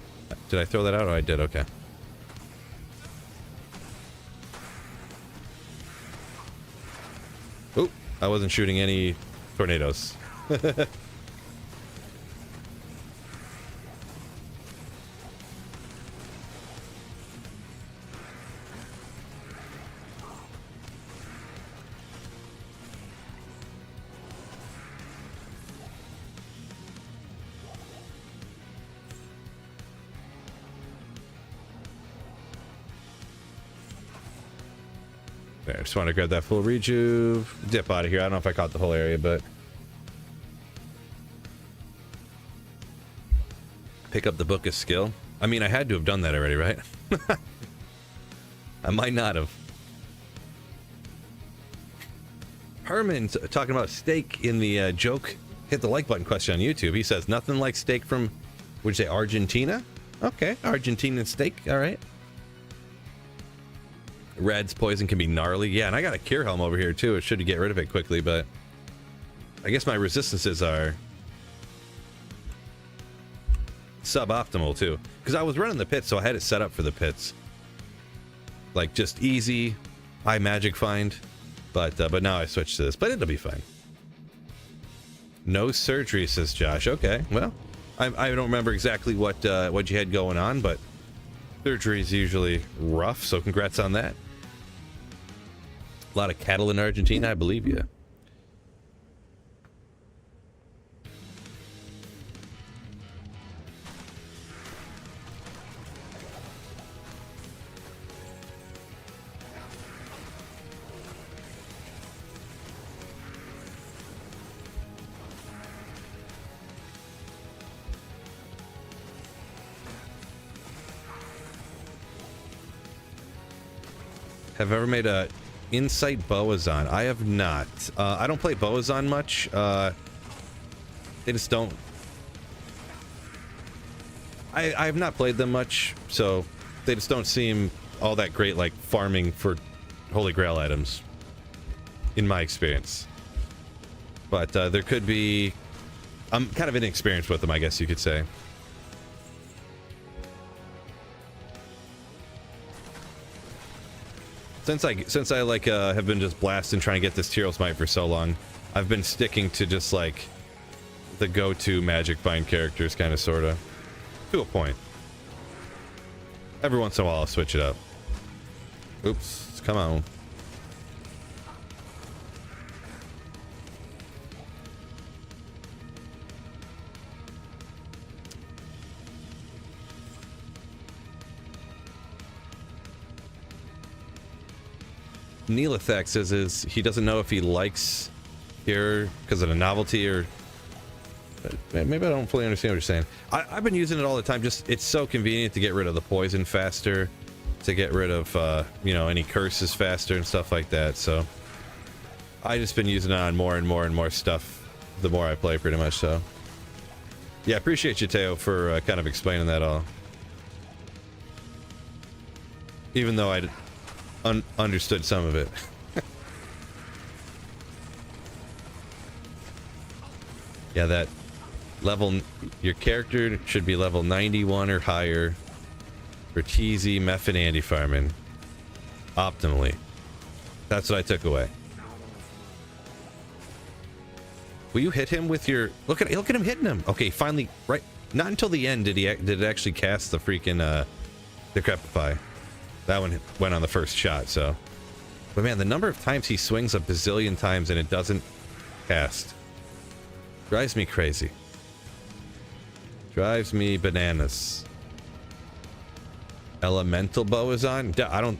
S1: Did I throw that out? Oh, I did. Okay. Oop, I wasn't shooting any tornadoes. There, just want to grab that full rejuve. Dip out of here. I don't know if I caught the whole area, but pick up the book of skill. I mean, I had to have done that already, right? I might not have. Herman's talking about steak in the joke. Hit the like button question on YouTube. He says nothing like steak from, would you say Argentina? Okay, Argentinian steak. All right. Red's poison can be gnarly. Yeah, and I got a cure helm over here too. It should get rid of it quickly, but I guess my resistances are suboptimal too. Because I was running the pits, so I had it set up for the pits. Like just easy, high magic find. But now I switched to this. But it'll be fine. No surgery, says Josh. Okay, well, I don't remember exactly what you had going on, but surgery is usually rough, so congrats on that. A lot of cattle in Argentina, I believe you. Have ever made a Insight Boazon? I have not. I don't play Boazon much. They just don't. I have not played them much, so they just don't seem all that great, like farming for Holy Grail items, in my experience. But there could be. I'm kind of inexperienced with them, I guess you could say. Since I like have been just blasting trying to get this Tyrell Smite for so long, I've been sticking to just like the go-to magic bind characters, kind of sorta, to a point. Every once in a while I'll switch it up. Oops, come on. Neelathak says he doesn't know if he likes here because of the novelty or maybe I don't fully understand what you're saying. I've been using it all the time. Just it's so convenient to get rid of the poison faster, to get rid of any curses faster and stuff like that. So I just been using it on more and more and more stuff the more I play, pretty much. So yeah, appreciate you, Teo, for kind of explaining that all. Even though I understood some of it. Yeah, that level, your character should be level 91 or higher for TZ, Meth, and Andy farming optimally. That's what I took away. Will you hit him with your look at him hitting him? Okay, finally, right. Not until the end did it actually cast the freaking Decrepify. That one went on the first shot, so. But man, the number of times he swings a bazillion times and it doesn't cast drives me crazy. Drives me bananas. Elemental bow is on?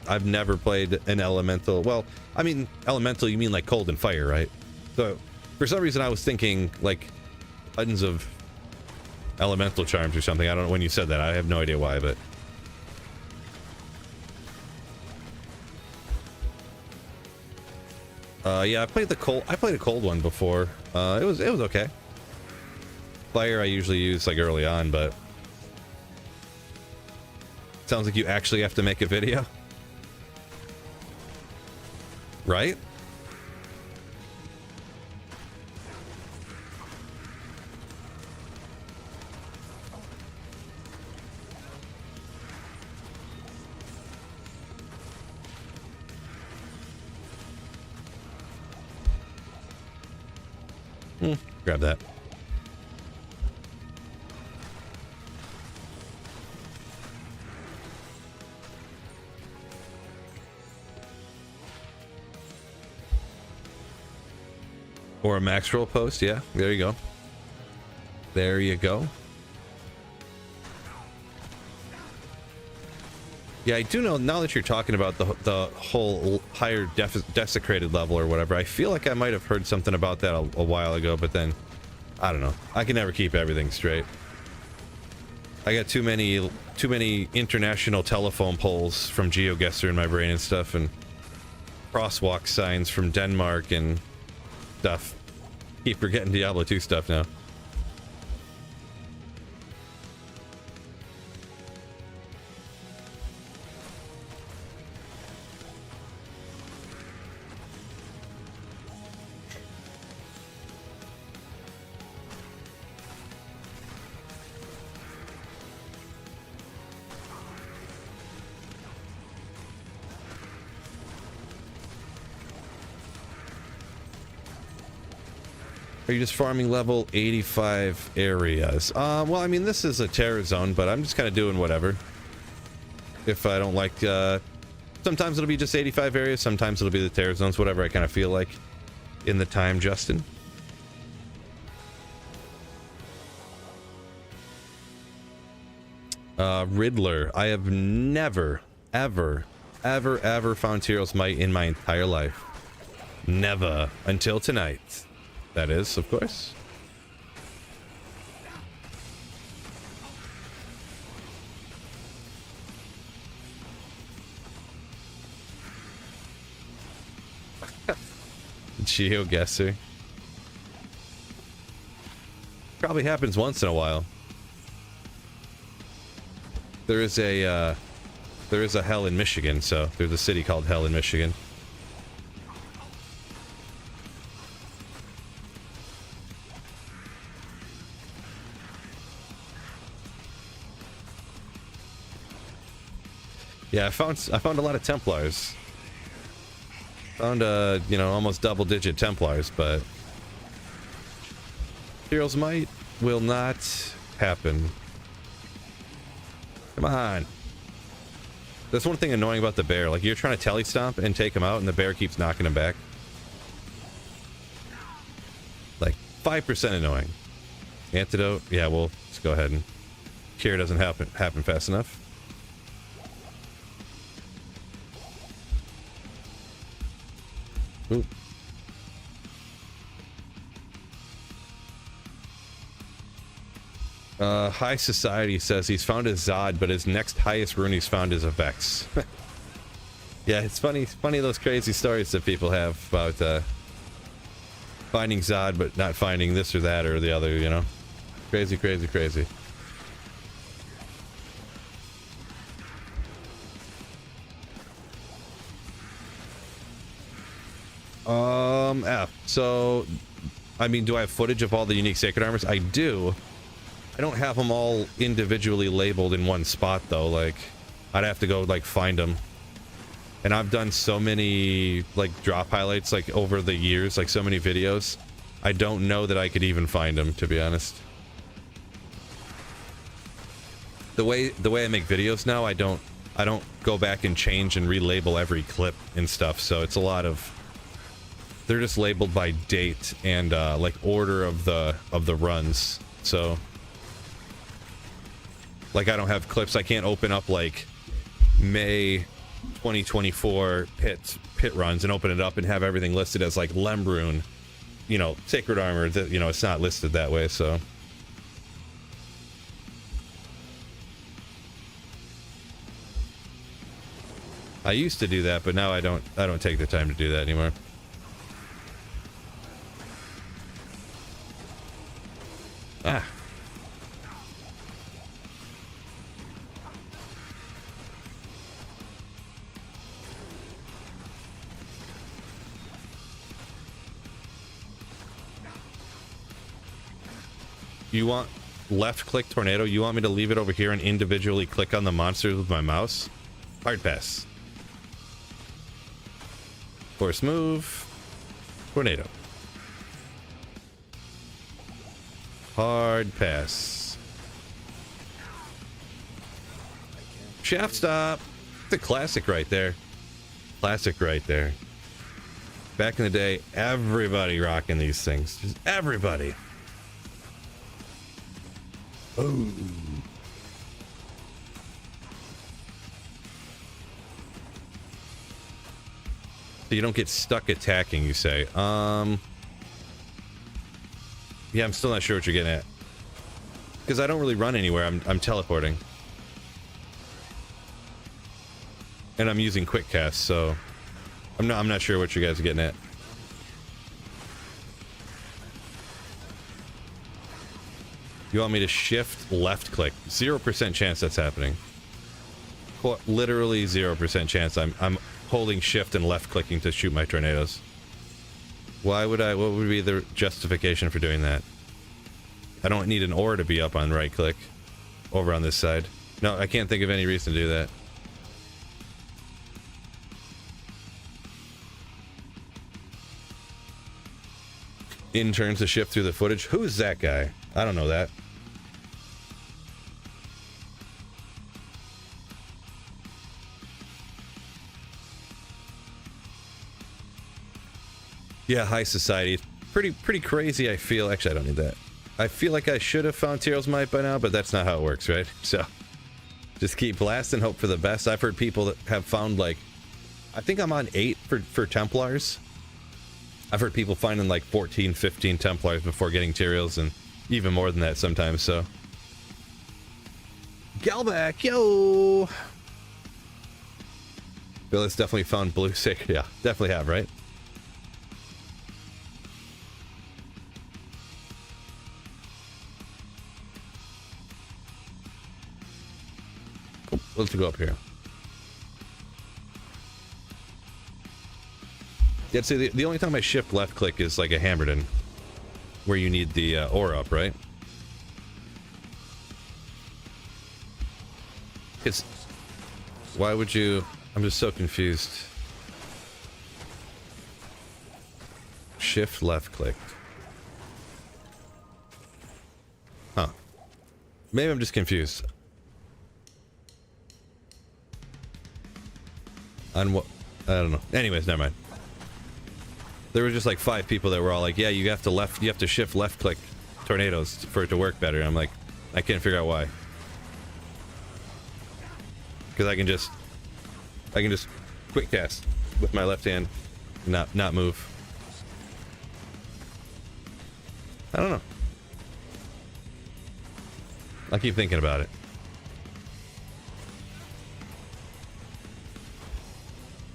S1: I've never played an elemental. Well, I mean, elemental, you mean like cold and fire, right? So for some reason I was thinking like tons of elemental charms or something. I don't know when you said that. I have no idea why, but yeah, I played a cold one before. It was okay. Fire I usually use like early on, but sounds like you actually have to make a video. Right? Grab that. Or a max roll post, yeah. There you go. There you go. Yeah, I do know, now that you're talking about the whole higher desecrated level or whatever, I feel like I might have heard something about that a while ago, but then, I don't know. I can never keep everything straight. I got too many international telephone poles from GeoGuessr in my brain and stuff, and crosswalk signs from Denmark and stuff. Keep forgetting Diablo 2 stuff now. Are you just farming level 85 areas? Well, I mean, this is a terror zone, but I'm just kind of doing whatever. If I don't like, sometimes it'll be just 85 areas, sometimes it'll be the terror zones, whatever I kind of feel like in the time, Justin. Riddler. I have never, ever found Hero's Might in my entire life. Never. Until tonight. That is, of course. GeoGuessr. Probably happens once in a while. There is a hell in Michigan, so there's a city called Hell in Michigan. Yeah, I found a lot of Templars. Found you know, almost double-digit Templars, but Hero's Might will not happen. Come on. That's one thing annoying about the bear. Like, you're trying to telly stomp and take him out, and the bear keeps knocking him back. Like, 5% annoying. Antidote? Yeah, well, let's go ahead and cure doesn't happen fast enough. Ooh. High Society says he's found his Zod, but his next highest rune he's found is a Vex. Yeah, it's funny those crazy stories that people have about finding Zod, but not finding this or that or the other, you know? Crazy, crazy, crazy. So, I mean, do I have footage of all the unique sacred armors? I do. I don't have them all individually labeled in one spot, though. Like, I'd have to go, like, find them. And I've done so many, like, drop highlights, like, over the years, like, so many videos. I don't know that I could even find them, to be honest. The way I make videos now, I don't go back and change and relabel every clip and stuff. So it's a lot of, they're just labeled by date and like order of the runs. So like I don't have clips. I can't open up like May 2024 pit runs and open it up and have everything listed as like Lembrune, you know, Sacred Armor. That, you know, it's not listed that way. So. I used to do that, but now I don't take the time to do that anymore. Ah. You want left click tornado? You want me to leave it over here and individually click on the monsters with my mouse? Hard pass. Force move. Tornado. Hard pass. Shaft stop. It's a classic right there. Classic right there. Back in the day, everybody rocking these things. Just everybody. Oh. So you don't get stuck attacking, you say. Yeah, I'm still not sure what you're getting at. Because I don't really run anywhere. I'm teleporting. And I'm using quick cast, so I'm not sure what you guys are getting at. You want me to shift left click? 0% chance that's happening. Literally 0% chance I'm holding shift and left clicking to shoot my tornadoes. Why would I? What would be the justification for doing that? I don't need an ore to be up on right click over on this side. No, I can't think of any reason to do that. Interns to shift through the footage. Who's that guy? I don't know that. Yeah, high society. Pretty crazy, I feel. Actually, I don't need that. I feel like I should have found Tyro's Might by now, but that's not how it works, right? So, just keep blasting, hope for the best. I've heard people that have found, like, I think I'm on 8 for Templars. I've heard people finding, like, 14, 15 Templars before getting Tyrios, and even more than that sometimes, so. Galback, yo! Bill has definitely found Blue Sacred. Yeah, definitely have, right? Let's go up here. Yeah, see, the only time I shift left click is like a Hammerton, where you need the ore up, right? It's why would you? I'm just so confused. Shift left click. Huh. Maybe I'm just confused. On what? I don't know. Anyways, never mind. There were just like 5 people that were all like, "Yeah, you have to shift left click tornadoes for it to work better." And I'm like, I can't figure out why. Because I can just quick cast with my left hand, not move. I don't know. I'll keep thinking about it.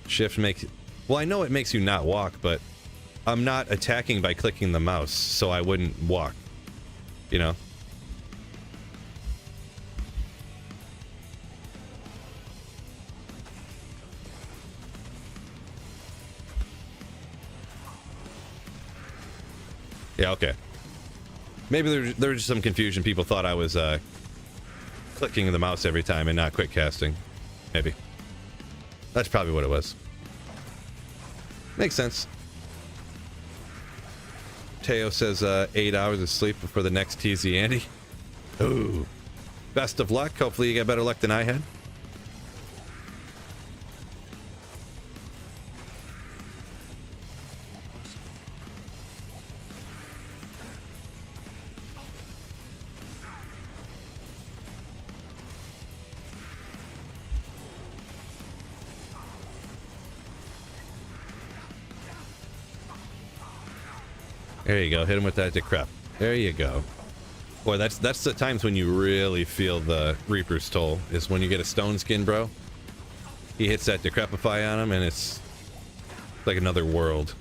S1: Shift makes... Well, I know it makes you not walk, but I'm not attacking by clicking the mouse, so I wouldn't walk. You know? Yeah, okay. Maybe there was just some confusion. People thought I was clicking the mouse every time and not quick casting. Maybe. That's probably what it was. Makes sense. Teo says 8 hours of sleep before the next TZ Andy. Ooh. Best of luck. Hopefully you get better luck than I had. There you go. Hit him with that decrep. There you go. Boy, that's the times when you really feel the Reaper's toll, is when you get a stone skin, bro. He hits that decrepify on him, and it's like another world.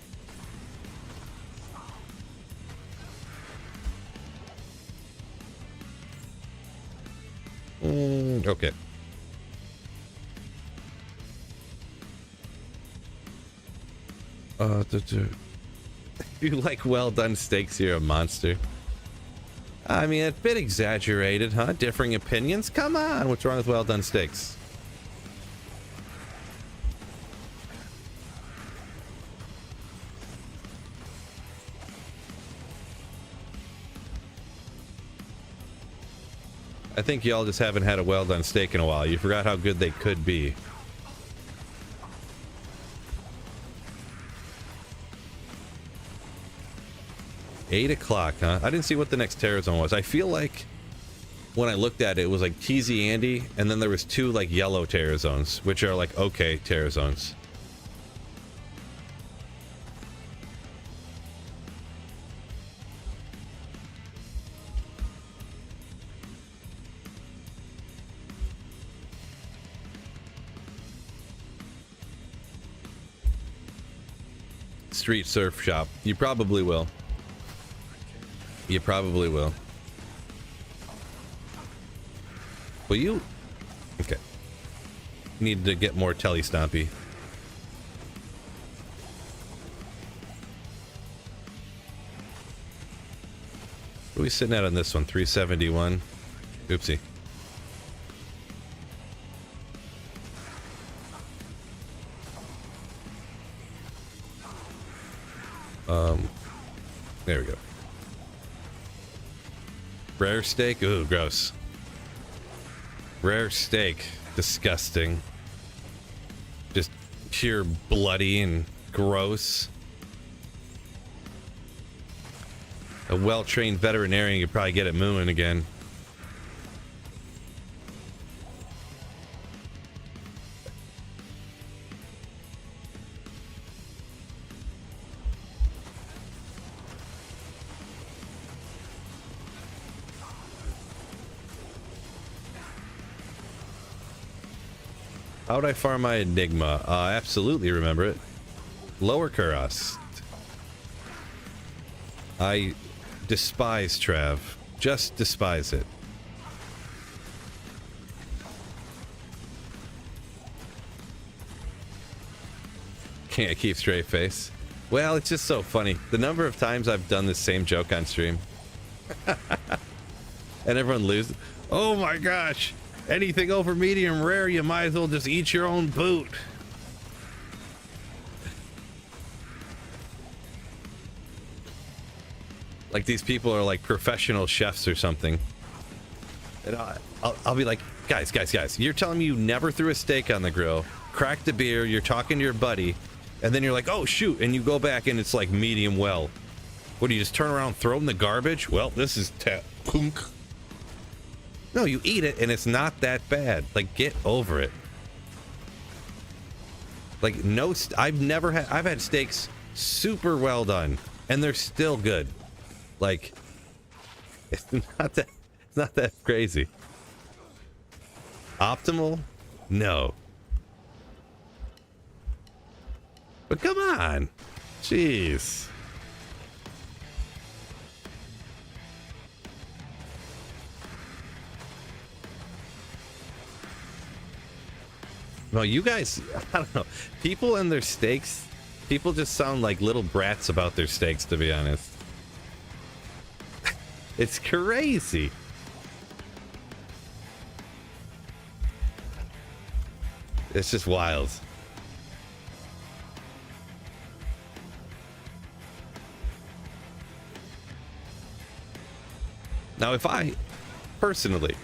S1: Okay. If you like well done steaks, you're a monster. I mean, it's a bit exaggerated, huh? Differing opinions? Come on, what's wrong with well done steaks? I think y'all just haven't had a well done steak in a while. You forgot how good they could be. Eight o'clock, huh? I didn't see what the next terror zone was. I feel like when I looked at it, it was like TZ Andy, and then there was two like yellow terror zones, which are like okay terror zones. Street surf shop. You probably will. You probably will. Will you? Okay. Need to get more telly stompy. What are we sitting at on this one? 371. Oopsie. There we go. Rare steak? Ooh, gross. Rare steak. Disgusting. Just pure bloody and gross. A well-trained veterinarian could probably get it mooing again. How would I farm my Enigma? Absolutely remember it. Lower Kuros. I despise Trav. Just despise it. Can't keep straight face. Well, it's just so funny. The number of times I've done the same joke on stream. And everyone loses. Oh my gosh. Anything over medium rare, you might as well just eat your own boot. Like these people are like professional chefs or something. And I'll be like, guys, you're telling me you never threw a steak on the grill, cracked a beer, you're talking to your buddy, and then you're like, oh shoot, and you go back and it's like medium well. What do you just turn around and throw in the garbage? Well, this is punk. No, you eat it and it's not that bad. Like, get over it. Like, no, I've had steaks super well done and they're still good. Like, it's not that crazy. Optimal? No. But come on. Jeez. No, you guys, I don't know. People and their steaks, people just sound like little brats about their steaks, to be honest. It's crazy. It's just wild. Now, if I, personally,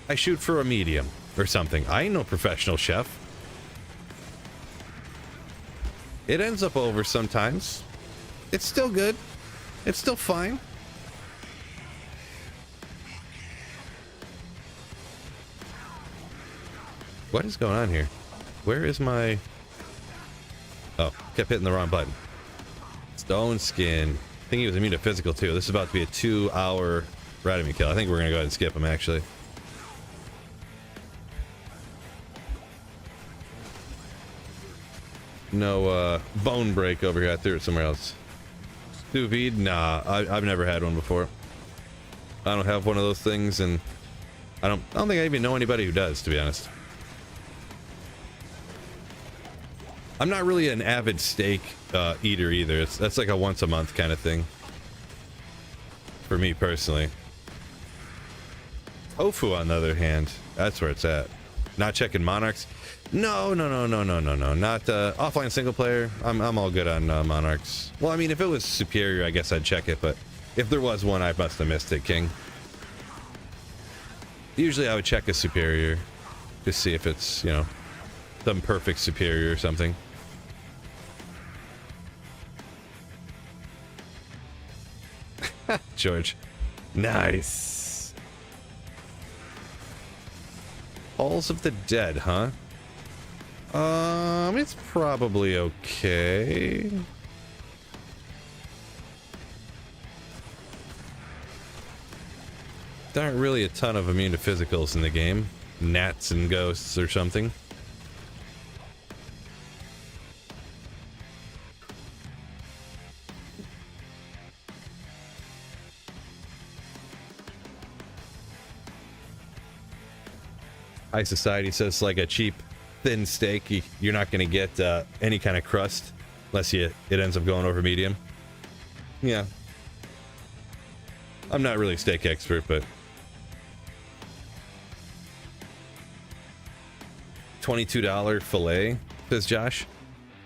S1: I shoot for a medium or something. I ain't no professional chef. It ends up over sometimes. It's still good. It's still fine. What is going on here? Where is my... Oh, kept hitting the wrong button. Stone skin. I think he was immune to physical too. This is about to be a 2-hour Rademy kill. I think we're gonna go ahead and skip him actually. No bone break over here. I threw it somewhere else. Sous vide? Nah, I've never had one before. I don't have one of those things, and I don't think I even know anybody who does, to be honest. I'm not really an avid steak eater either. That's like a once a month kind of thing for me personally. Tofu, on the other hand, that's where it's at. Not checking Monarchs. No. Not offline single player. I'm all good on Monarchs. Well, I mean, if it was superior, I guess I'd check it. But if there was one, I must have missed it, King. Usually, I would check a superior, just see if it's, you know, some perfect superior or something. George, nice. Halls of the Dead, huh? It's probably okay. There aren't really a ton of immune to physicals in the game. Gnats and ghosts or something. High Society says like a cheap thin steak, you're not going to get any kind of crust unless it ends up going over medium. Yeah. I'm not really a steak expert, but $22 fillet, says Josh.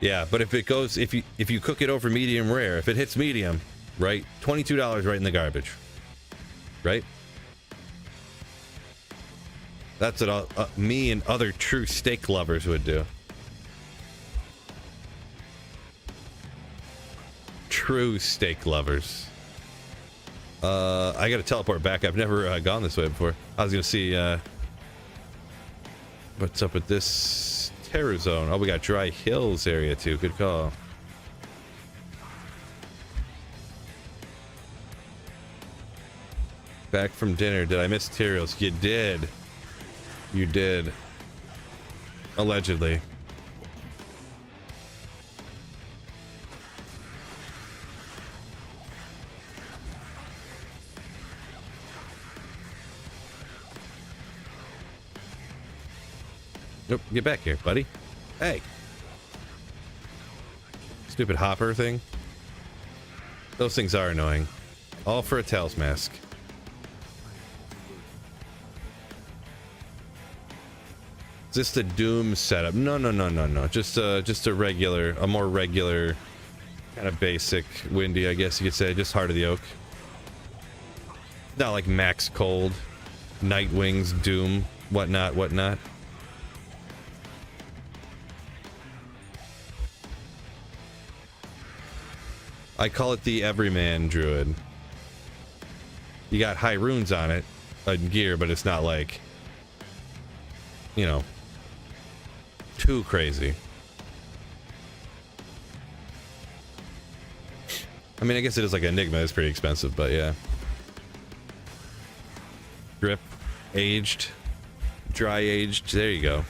S1: Yeah, but if it goes, if you cook it over medium rare, if it hits medium, right, $22 right in the garbage, right? That's what me and other true steak lovers would do. True steak lovers. I gotta teleport back. I've never gone this way before. I was gonna see what's up with this terror zone. Oh, we got Dry Hills area too. Good call. Back from dinner. Did I miss Tyrios? You did. You did. Allegedly. Nope, get back here, buddy. Hey. Stupid hopper thing. Those things are annoying. All for a Tails mask. Is this the Doom setup? No. Just a regular, a more regular, kind of basic Windy, I guess you could say. Just Heart of the Oak. Not like Max Cold, Nightwings, Doom, whatnot. I call it the Everyman Druid. You got high runes on it, gear, but it's not like, you know, too crazy. I mean, I guess it is like Enigma. It's pretty expensive, but yeah. Drip, aged, dry aged. There you go.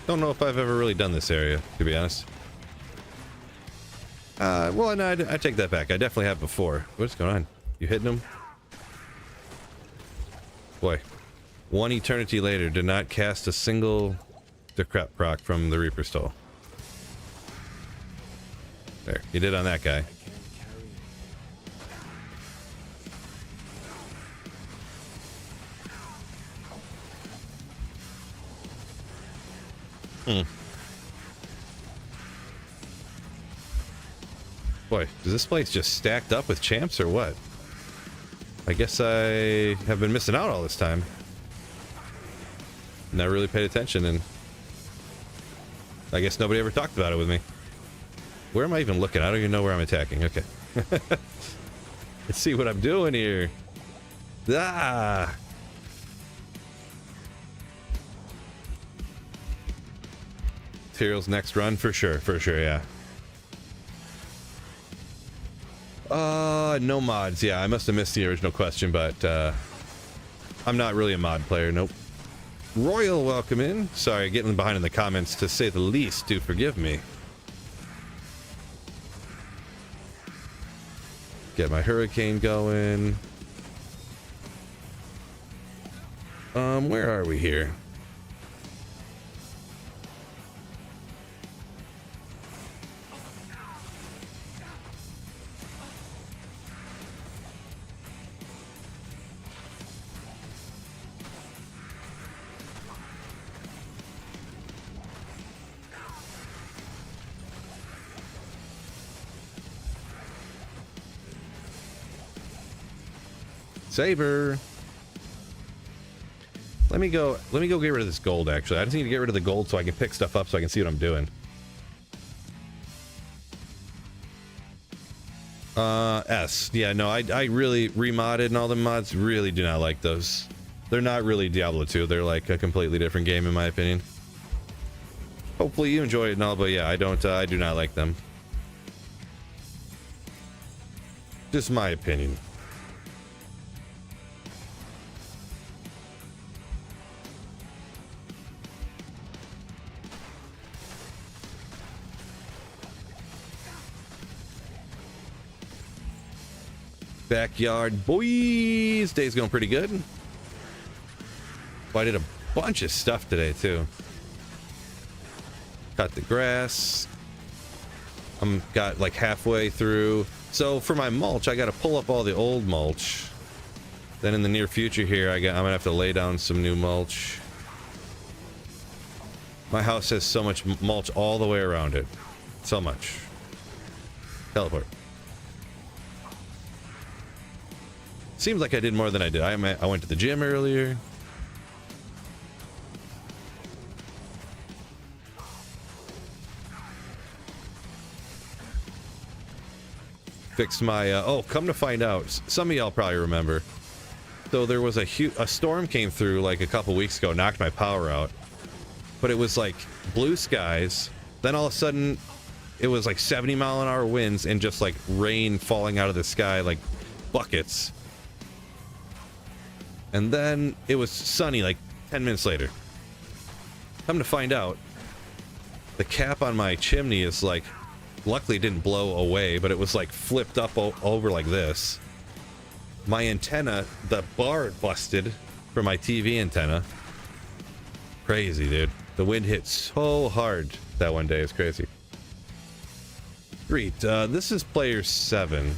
S1: Don't know if I've ever really done this area, to be honest. Well, no, I take that back. I definitely have before. What's going on? You hitting him? Boy. One eternity later, did not cast a single decrep proc from the Reaper Stole. There, you did on that guy. Boy, is this place just stacked up with champs or what? I guess I have been missing out all this time. Never really paid attention, and I guess nobody ever talked about it with me. Where am I even looking? I don't even know where I'm attacking. Okay. Let's see what I'm doing here. Ah! Materials next run for sure, yeah. No mods. Yeah, I must have missed the original question, but I'm not really a mod player. Nope. Royal, welcome in. Sorry, getting behind in the comments to say the least. Do forgive me. Get my hurricane going. Where are we here? Saber. Let me go get rid of this gold, actually. I just need to get rid of the gold so I can pick stuff up so I can see what I'm doing. S. Yeah, no, I really remodded, and all the mods really do not like those. They're not really Diablo 2. They're like a completely different game in my opinion. Hopefully you enjoy it and all, but yeah, I do not like them. Just my opinion. Backyard boys. Day's going pretty good. Well, I did a bunch of stuff today too. Cut the grass. I'm got like halfway through. So for my mulch, I got to pull up all the old mulch. Then in the near future here, I'm gonna have to lay down some new mulch. My house has so much mulch all the way around it. So much. Teleport. Seems like I did more than I did. I went to the gym earlier. Fixed my oh, come to find out, some of y'all probably remember. So there was a storm came through like a couple weeks ago, knocked my power out. But it was like blue skies. Then all of a sudden it was like 70-mile-an-hour winds and just like rain falling out of the sky like buckets. And then it was sunny like 10 minutes later. Come to find out, the cap on my chimney is like, luckily it didn't blow away, but it was like flipped up over like this. My antenna, the bar busted for my TV antenna. Crazy, dude. The wind hit so hard that one day. It's crazy. Great. This is player 7.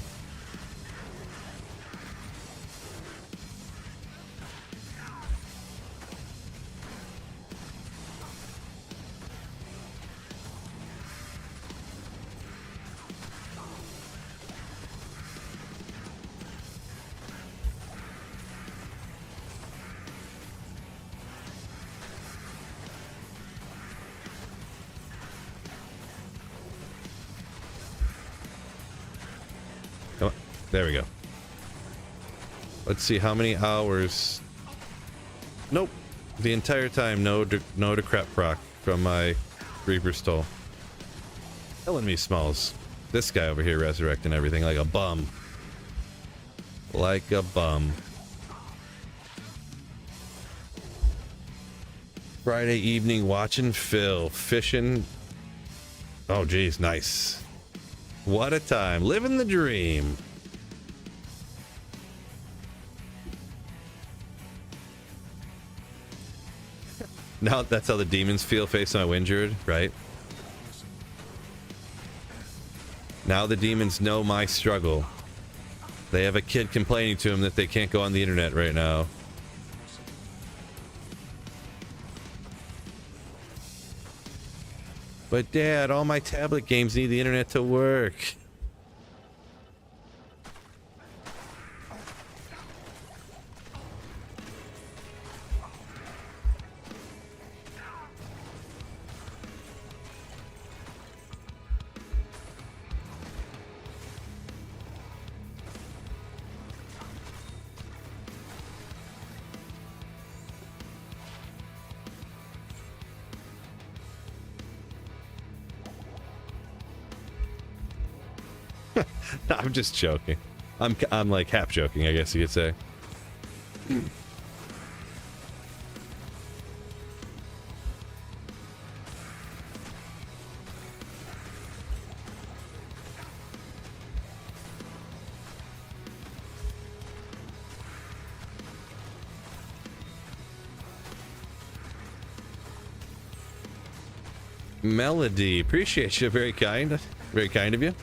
S1: There we go. Let's see how many hours. Nope. The entire time, no decrep proc from my Reaper's Toll. Killing me, Smalls. This guy over here resurrecting everything like a bum. Like a bum. Friday evening watching Phil. Fishing. Oh, geez. Nice. What a time. Living the dream. Now that's how the demons feel facing my wind druid, right? Now the demons know my struggle. They have a kid complaining to him that they can't go on the internet right now. But Dad, all my tablet games need the internet to work. I'm just joking. I'm like half joking, I guess you could say. Melody, appreciate you. Very kind. Very kind of you.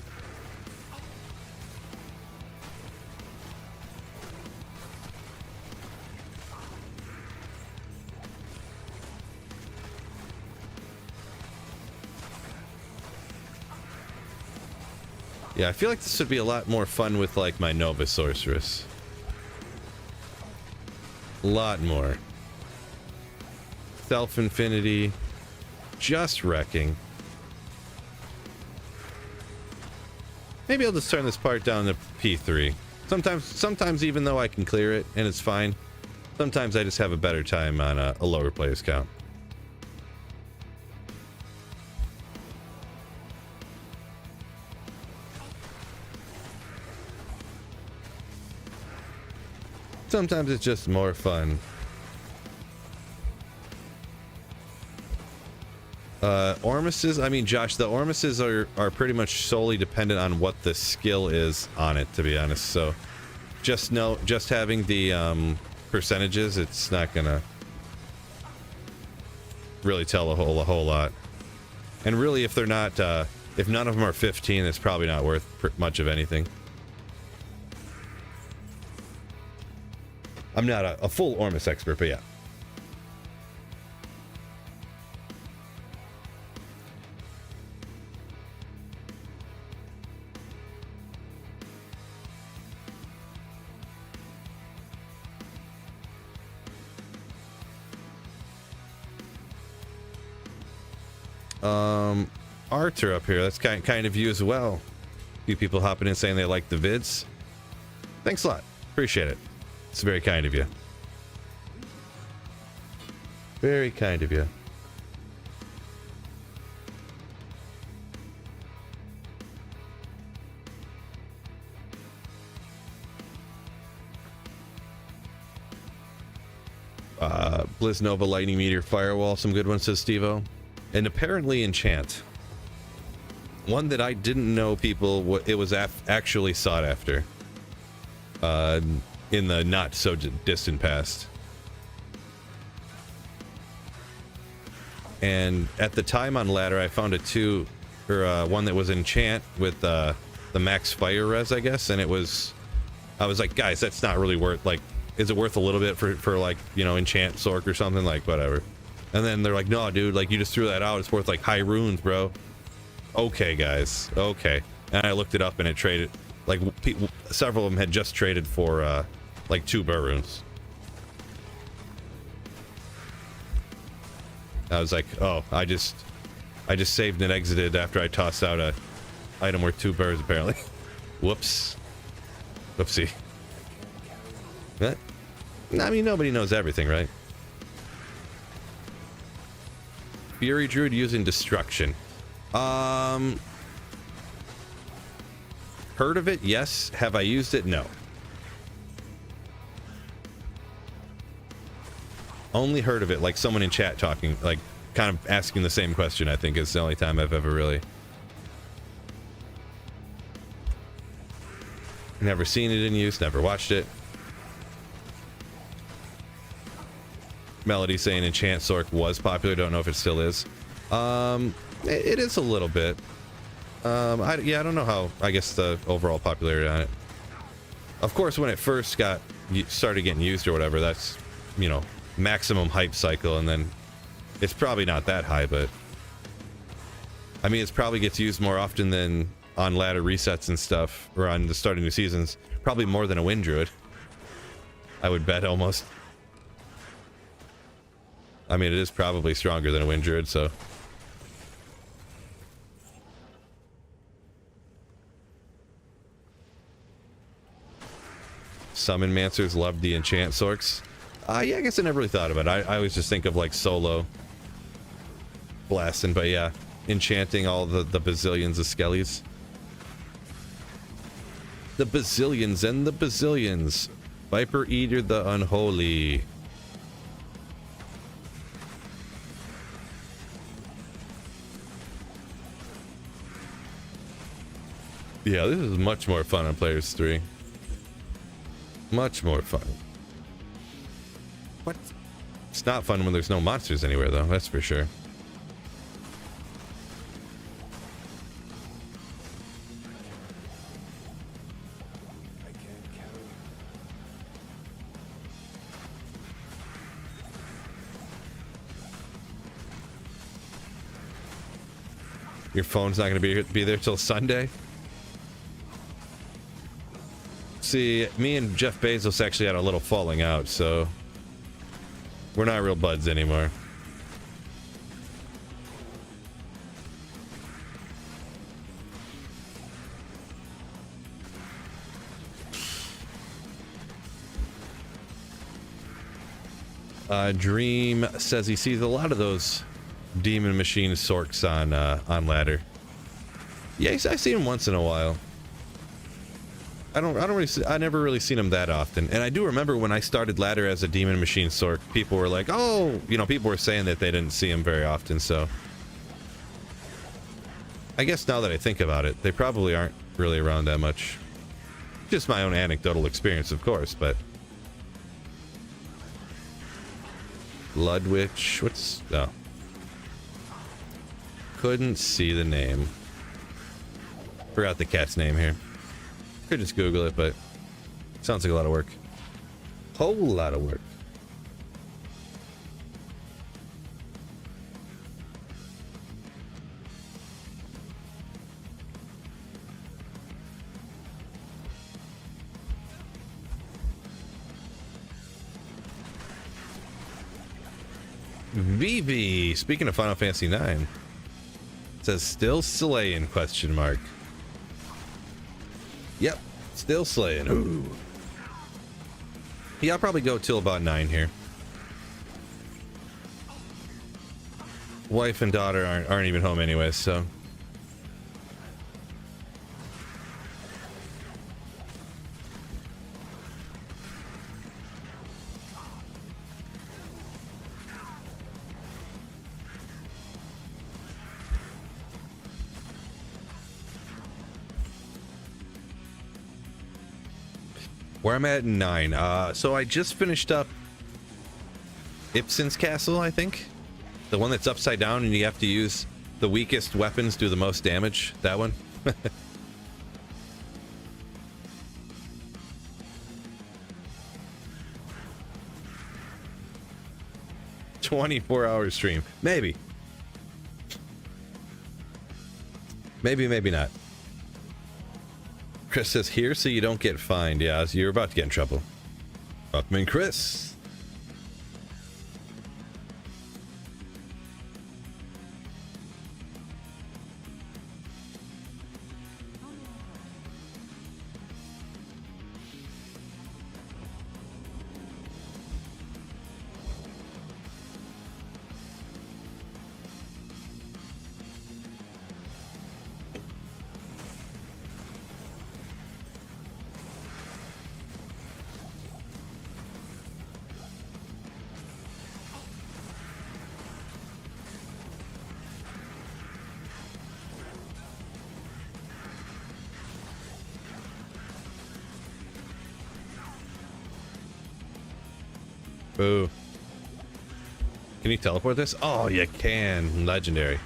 S1: Yeah, I feel like this would be a lot more fun with, like, my Nova Sorceress. A lot more. Self-Infinity. Just wrecking. Maybe I'll just turn this part down to P3. Sometimes even though I can clear it, and it's fine, sometimes I just have a better time on a lower players count. Sometimes it's just more fun. Ormuses, I mean, Josh, the Ormuses are pretty much solely dependent on what the skill is on it, to be honest. So just having the percentages, it's not gonna really tell a whole lot. And really, if they're not, if none of them are 15, it's probably not worth much of anything. I'm not a full Ormus expert, but yeah. Arthur up here, that's kind of you as well. A few people hopping in saying they like the vids. Thanks a lot. Appreciate it. It's very kind of you. Very kind of you. Blizz Nova Lightning Meteor Firewall, some good ones, says Steve-O. And apparently Enchant. One that I didn't know people, it was actually sought after. In the not so distant past. And at the time on ladder, I found one that was Enchant with the max fire res, I guess, and I was like, guys, that's not really worth, like, is it worth a little bit for like, you know, Enchant Sork or something, like, whatever. And then they're like, no, dude, like, you just threw that out, it's worth like high runes, bro. Okay, guys, okay. And I looked it up and it traded, like, several of them had just traded for like 2 burr runes. I was like, oh, I just saved and exited after I tossed out a item worth 2 burrs, apparently. Whoops. Whoopsie. What? I mean, nobody knows everything, right? Fury Druid using Destruction. Heard of it? Yes. Have I used it? No. Only heard of it, like someone in chat talking, like kind of asking the same question. I think is the only time I've ever really never seen it in use, never watched it. Melody saying Enchant Sork was popular. Don't know if it still is. It is a little bit. I don't know how, I guess, the overall popularity on it. Of course, when it first started getting used or whatever, that's, you know, maximum hype cycle, and then it's probably not that high, but I mean, it probably gets used more often than on ladder resets and stuff, or on the start of new seasons. Probably more than a Wind Druid. I would bet almost. I mean, it is probably stronger than a Wind Druid, so. Summon Mancers loved the enchant sorks. Yeah, I guess I never really thought about it. I always just think of like solo blasting, but yeah, enchanting all the bazillions of skellies. The bazillions and the bazillions. Viper Eater the Unholy. Yeah, this is much more fun on Players 3. Much more fun. What? It's not fun when there's no monsters anywhere, though. That's for sure. Your phone's not going to be there till Sunday? See, me and Jeff Bezos actually had a little falling out, so we're not real buds anymore. Dream says he sees a lot of those Demon Machine Sorks on ladder. Yeah, I see him once in a while. I never really seen him that often. And I do remember when I started ladder as a Demon Machine Sork, people were like, oh, you know, people were saying that they didn't see him very often, so I guess now that I think about it, they probably aren't really around that much. Just my own anecdotal experience, of course, but Bloodwitch, what's... oh. Couldn't see the name. Forgot the cat's name here. Could just Google it, but sounds like a lot of work. Whole lot of work. Vivi, speaking of Final Fantasy 9, says still SLAYIN question mark. Yep, still SLAYIN. Ooh. Yeah, I'll probably go till about 9 here. Wife and daughter aren't even home anyway, so. Where I'm at in 9. So I just finished up Ibsen's Castle, I think. The one that's upside down and you have to use the weakest weapons do the most damage. That one. 24-hour stream. Maybe. Maybe not. Chris says, here so you don't get fined. Yeah, you're about to get in trouble. Buckman Chris. Boo. Can you teleport this? Oh, you can. Legendary.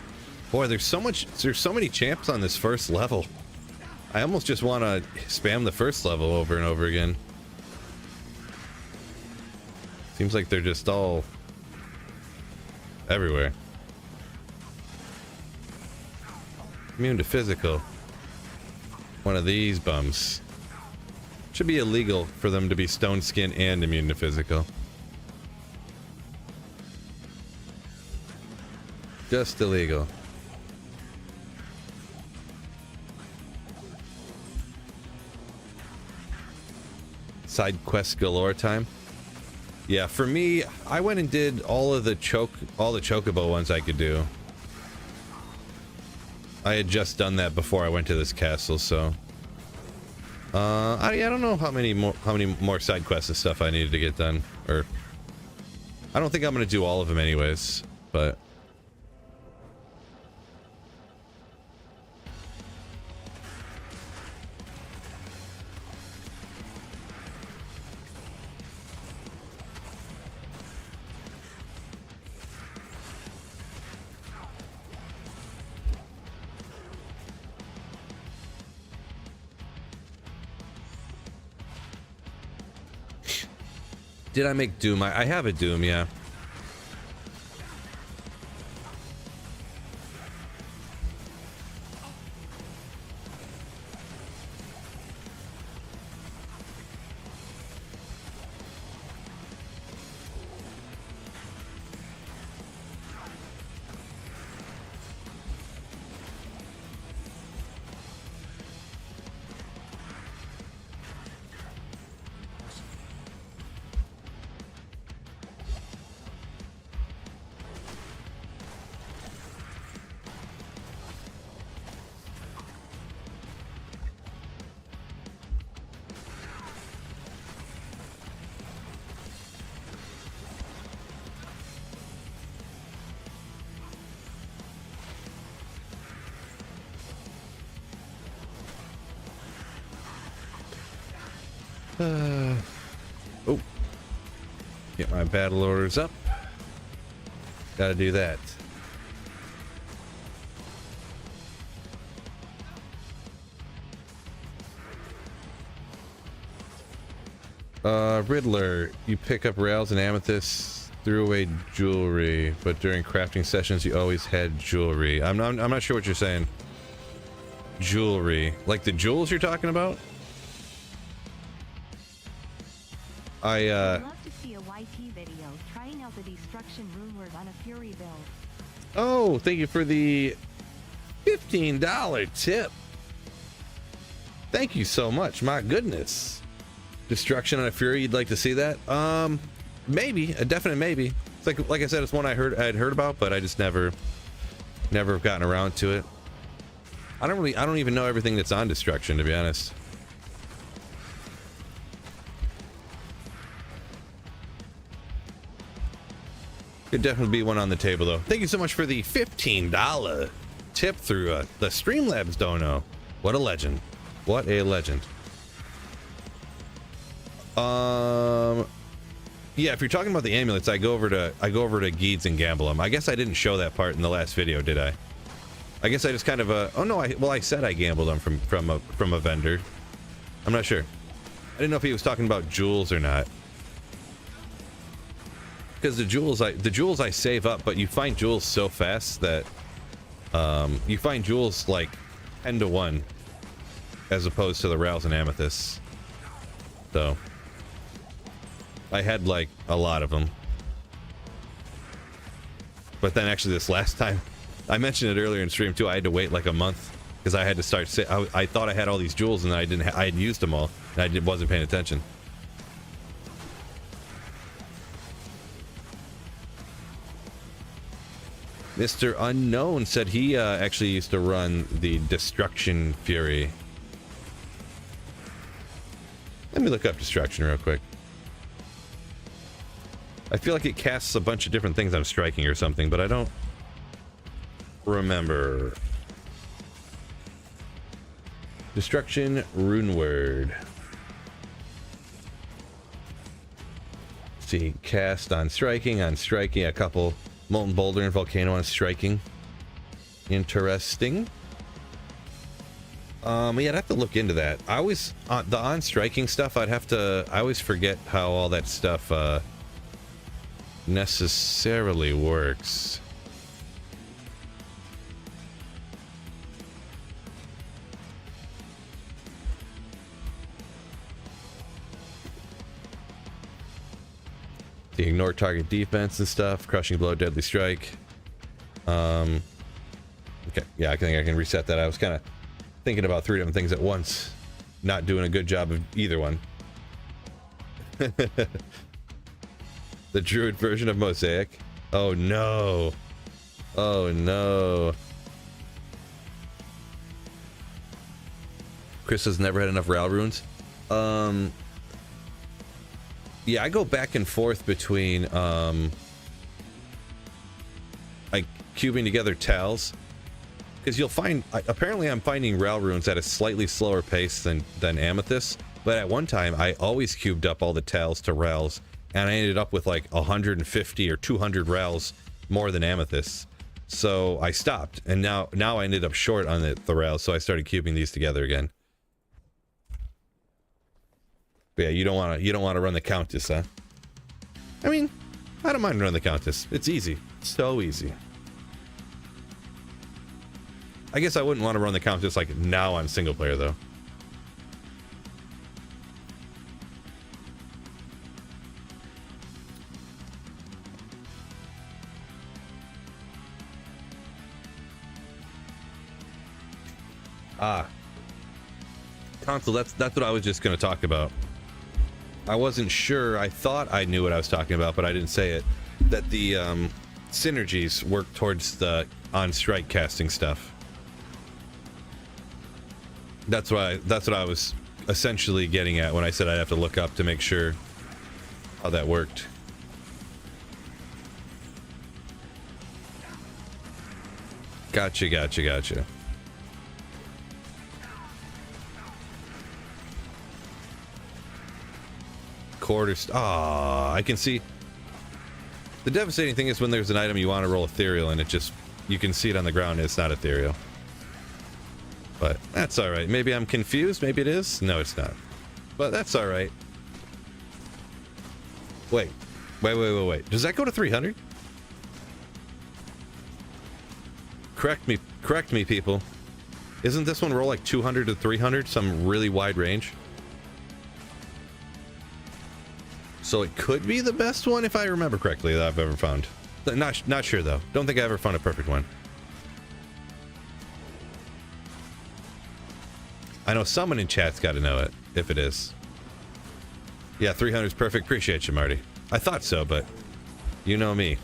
S1: Boy, there's so many champs on this first level. I almost just want to spam the first level over and over again. Seems like they're just all Immune to physical. One of these bums. Should be illegal for them to be stone skin and immune to physical. Just illegal. Side quest galore time. Yeah, for me, I went and did all the chocobo ones I could do. I had just done that before I went to this castle, so I don't know how many more side quests and stuff I needed to get done, or I don't think I'm gonna do all of them anyways, but did I make Doom? I have a Doom, yeah. Oh, get my battle orders up. Gotta do that. Riddler, you pick up rails and amethysts, threw away jewelry, but during crafting sessions you always had jewelry. I'm not sure what you're saying. Jewelry, like the jewels you're talking about?
S3: I'd love to see a YT video trying out the destruction rune word on a Fury build.
S1: Oh, thank you for the $15 tip. Thank you so much. My goodness. Destruction on a Fury, you'd like to see that? Maybe, a definite maybe. It's like I said, it's one I'd heard about, but I just never have gotten around to it. I don't even know everything that's on Destruction, to be honest. Could definitely be one on the table, though. Thank you so much for the $15 tip through the Streamlabs dono. What a legend. What a legend. Yeah, if you're talking about the amulets, I go over to Geeds and gamble them. I guess I didn't show that part in the last video, did I? I guess I just kind of oh no, I said I gambled them from a vendor. I'm not sure. I didn't know if he was talking about jewels or not. Because the jewels I save up, but you find jewels so fast that you find jewels like 10 to 1 as opposed to the rails and amethysts. So I had like a lot of them. But then actually this last time, I mentioned it earlier in stream too, I had to wait like a month because I had to start I thought I had all these jewels and I had used them all and I wasn't paying attention. Mr. Unknown said he actually used to run the Destruction Fury. Let me look up Destruction real quick. I feel like it casts a bunch of different things on striking or something, but I don't remember. Destruction Rune Word. Let's see, cast on striking, a couple. Molten Boulder and Volcano on striking. Interesting. Yeah, I'd have to look into that. I always the on striking stuff. I always forget how all that stuff necessarily works. ignore target defense and stuff. Crushing blow, deadly strike. Okay, yeah, I think I can reset that. I was kind of thinking about 3 different things at once. Not doing a good job of either one. The druid version of Mosaic. Oh no. Oh no. Chris has never had enough Ral runes. Yeah, I go back and forth between like cubing together tals, because you'll find apparently I'm finding Ral runes at a slightly slower pace than Amethyst, but at one time I always cubed up all the tals to Rals, and I ended up with like 150 or 200 Rals more than Amethyst. So I stopped, and now I ended up short on the Rals, so I started cubing these together again. But yeah, you don't want to run the Countess, huh? I mean, I don't mind running the Countess. It's easy. So easy. I guess I wouldn't want to run the Countess like now on single player though. Console, that's what I was just going to talk about. I wasn't sure. I thought I knew what I was talking about, but I didn't say it. That the synergies work towards the on-strike casting stuff. That's what I was essentially getting at when I said I'd have to look up to make sure how that worked. Gotcha. Quarters. Ah, I can see. The devastating thing is when there's an item you want to roll ethereal and it just, you can see it on the ground and it's not ethereal. But that's all right. Maybe I'm confused. Maybe it is. No, it's not. But that's all right. Wait. Does that go to 300? Correct me, people. Isn't this one roll like 200 to 300? Some really wide range? So it could be the best one if I remember correctly that I've ever found. Not sure though. Don't think I ever found a perfect one. I know someone in chat's got to know it, if it is. Yeah, 300 is perfect. Appreciate you, Marty. I thought so, but you know me.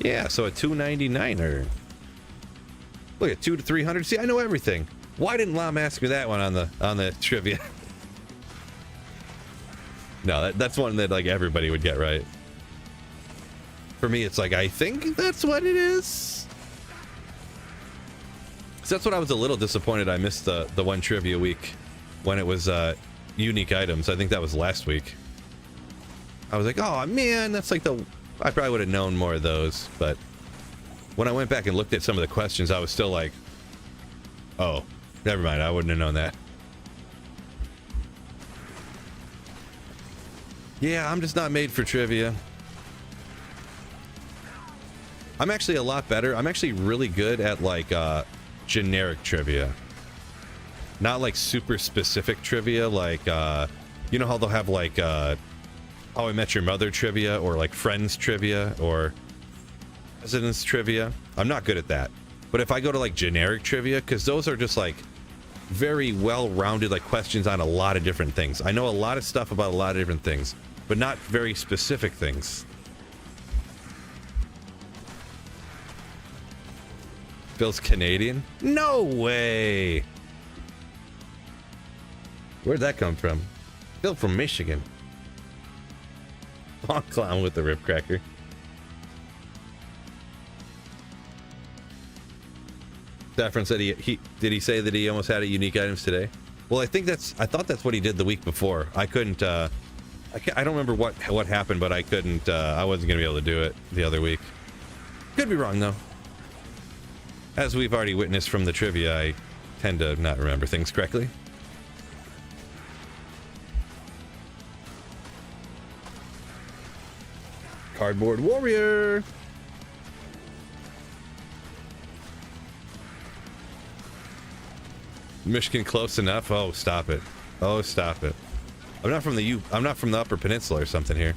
S1: Yeah, so a 299er. Look at 2 to 300. See, I know everything. Why didn't Lam ask me that one on the trivia? No, that's one that like everybody would get right. For me, it's like, I think that's what it is. So that's what I was a little disappointed. I missed the one trivia week when it was unique items. I think that was last week. I was like, oh man, that's like I probably would have known more of those. But when I went back and looked at some of the questions, I was still like, oh, never mind. I wouldn't have known that. Yeah, I'm just not made for trivia. I'm actually a lot better. I'm actually really good at like generic trivia. Not like super specific trivia, like you know how they'll have like How I Met Your Mother trivia, or like Friends trivia, or Residence trivia. I'm not good at that. But if I go to like generic trivia, because those are just like very well-rounded like questions on a lot of different things. I know a lot of stuff about a lot of different things, but not very specific things. Phil's Canadian? No way! Where'd that come from? Phil from Michigan. Long clown with the rip cracker. Saffron said did he say that he almost had a unique items today? Well, I thought that's what he did the week before. I couldn't I don't remember what happened, but I couldn't I wasn't gonna be able to do it the other week. Could be wrong though. As we've already witnessed from the trivia, I tend to not remember things correctly. Cardboard warrior. Michigan close enough. Oh, stop it. Oh, stop it. I'm not from the Upper Peninsula or something here.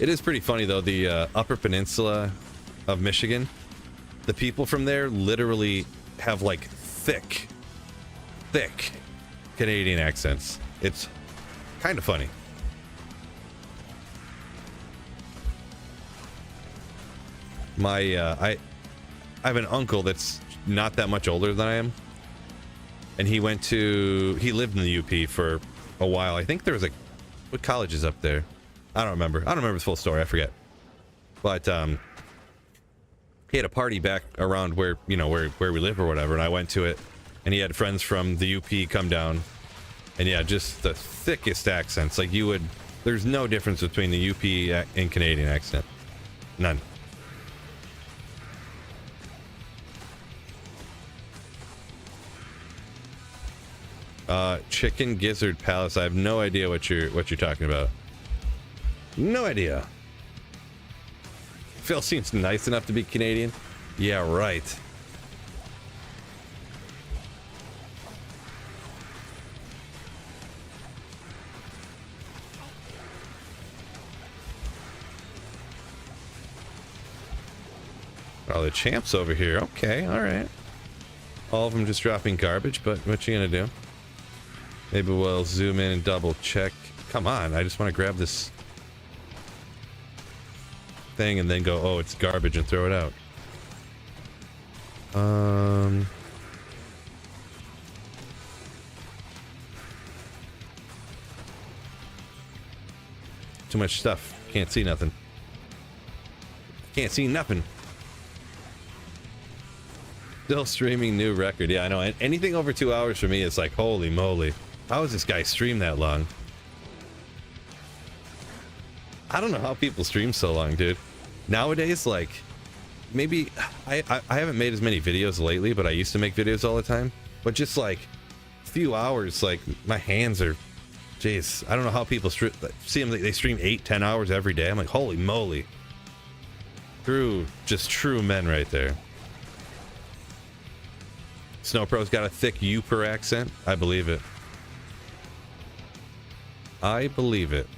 S1: It is pretty funny though, the Upper Peninsula of Michigan. The people from there literally have like thick Canadian accents. It's kind of funny. My I have an uncle that's not that much older than I am, and he lived in the UP for a while. I think there was what college is up there? I don't remember the full story. I forget. But he had a party back around where we live or whatever, and I went to it, and he had friends from the UP come down, and yeah, just the thickest accents. Like there's no difference between the UP and Canadian accent. None. Chicken Gizzard Palace. I have no idea what you're talking about. No idea. Phil seems nice enough to be Canadian. Yeah, right. Oh, the champ's over here. Okay, all right. All of them just dropping garbage, but what you gonna do? Maybe we'll zoom in and double check. Come on, I just want to grab this thing and then go, oh, it's garbage, and throw it out. Too much stuff. Can't see nothing. Can't see nothing. Still streaming new record. Yeah, I know. Anything over 2 hours for me is like, holy moly. How does this guy stream that long? I don't know how people stream so long, dude. Nowadays, like, maybe I haven't made as many videos lately, but I used to make videos all the time. But just like a few hours, like my hands are, jeez, I don't know how people see them. They stream 8-10 hours every day. I'm like, holy moly. True men right there. Snowpro's got a thick Uper accent. I believe it. I believe it.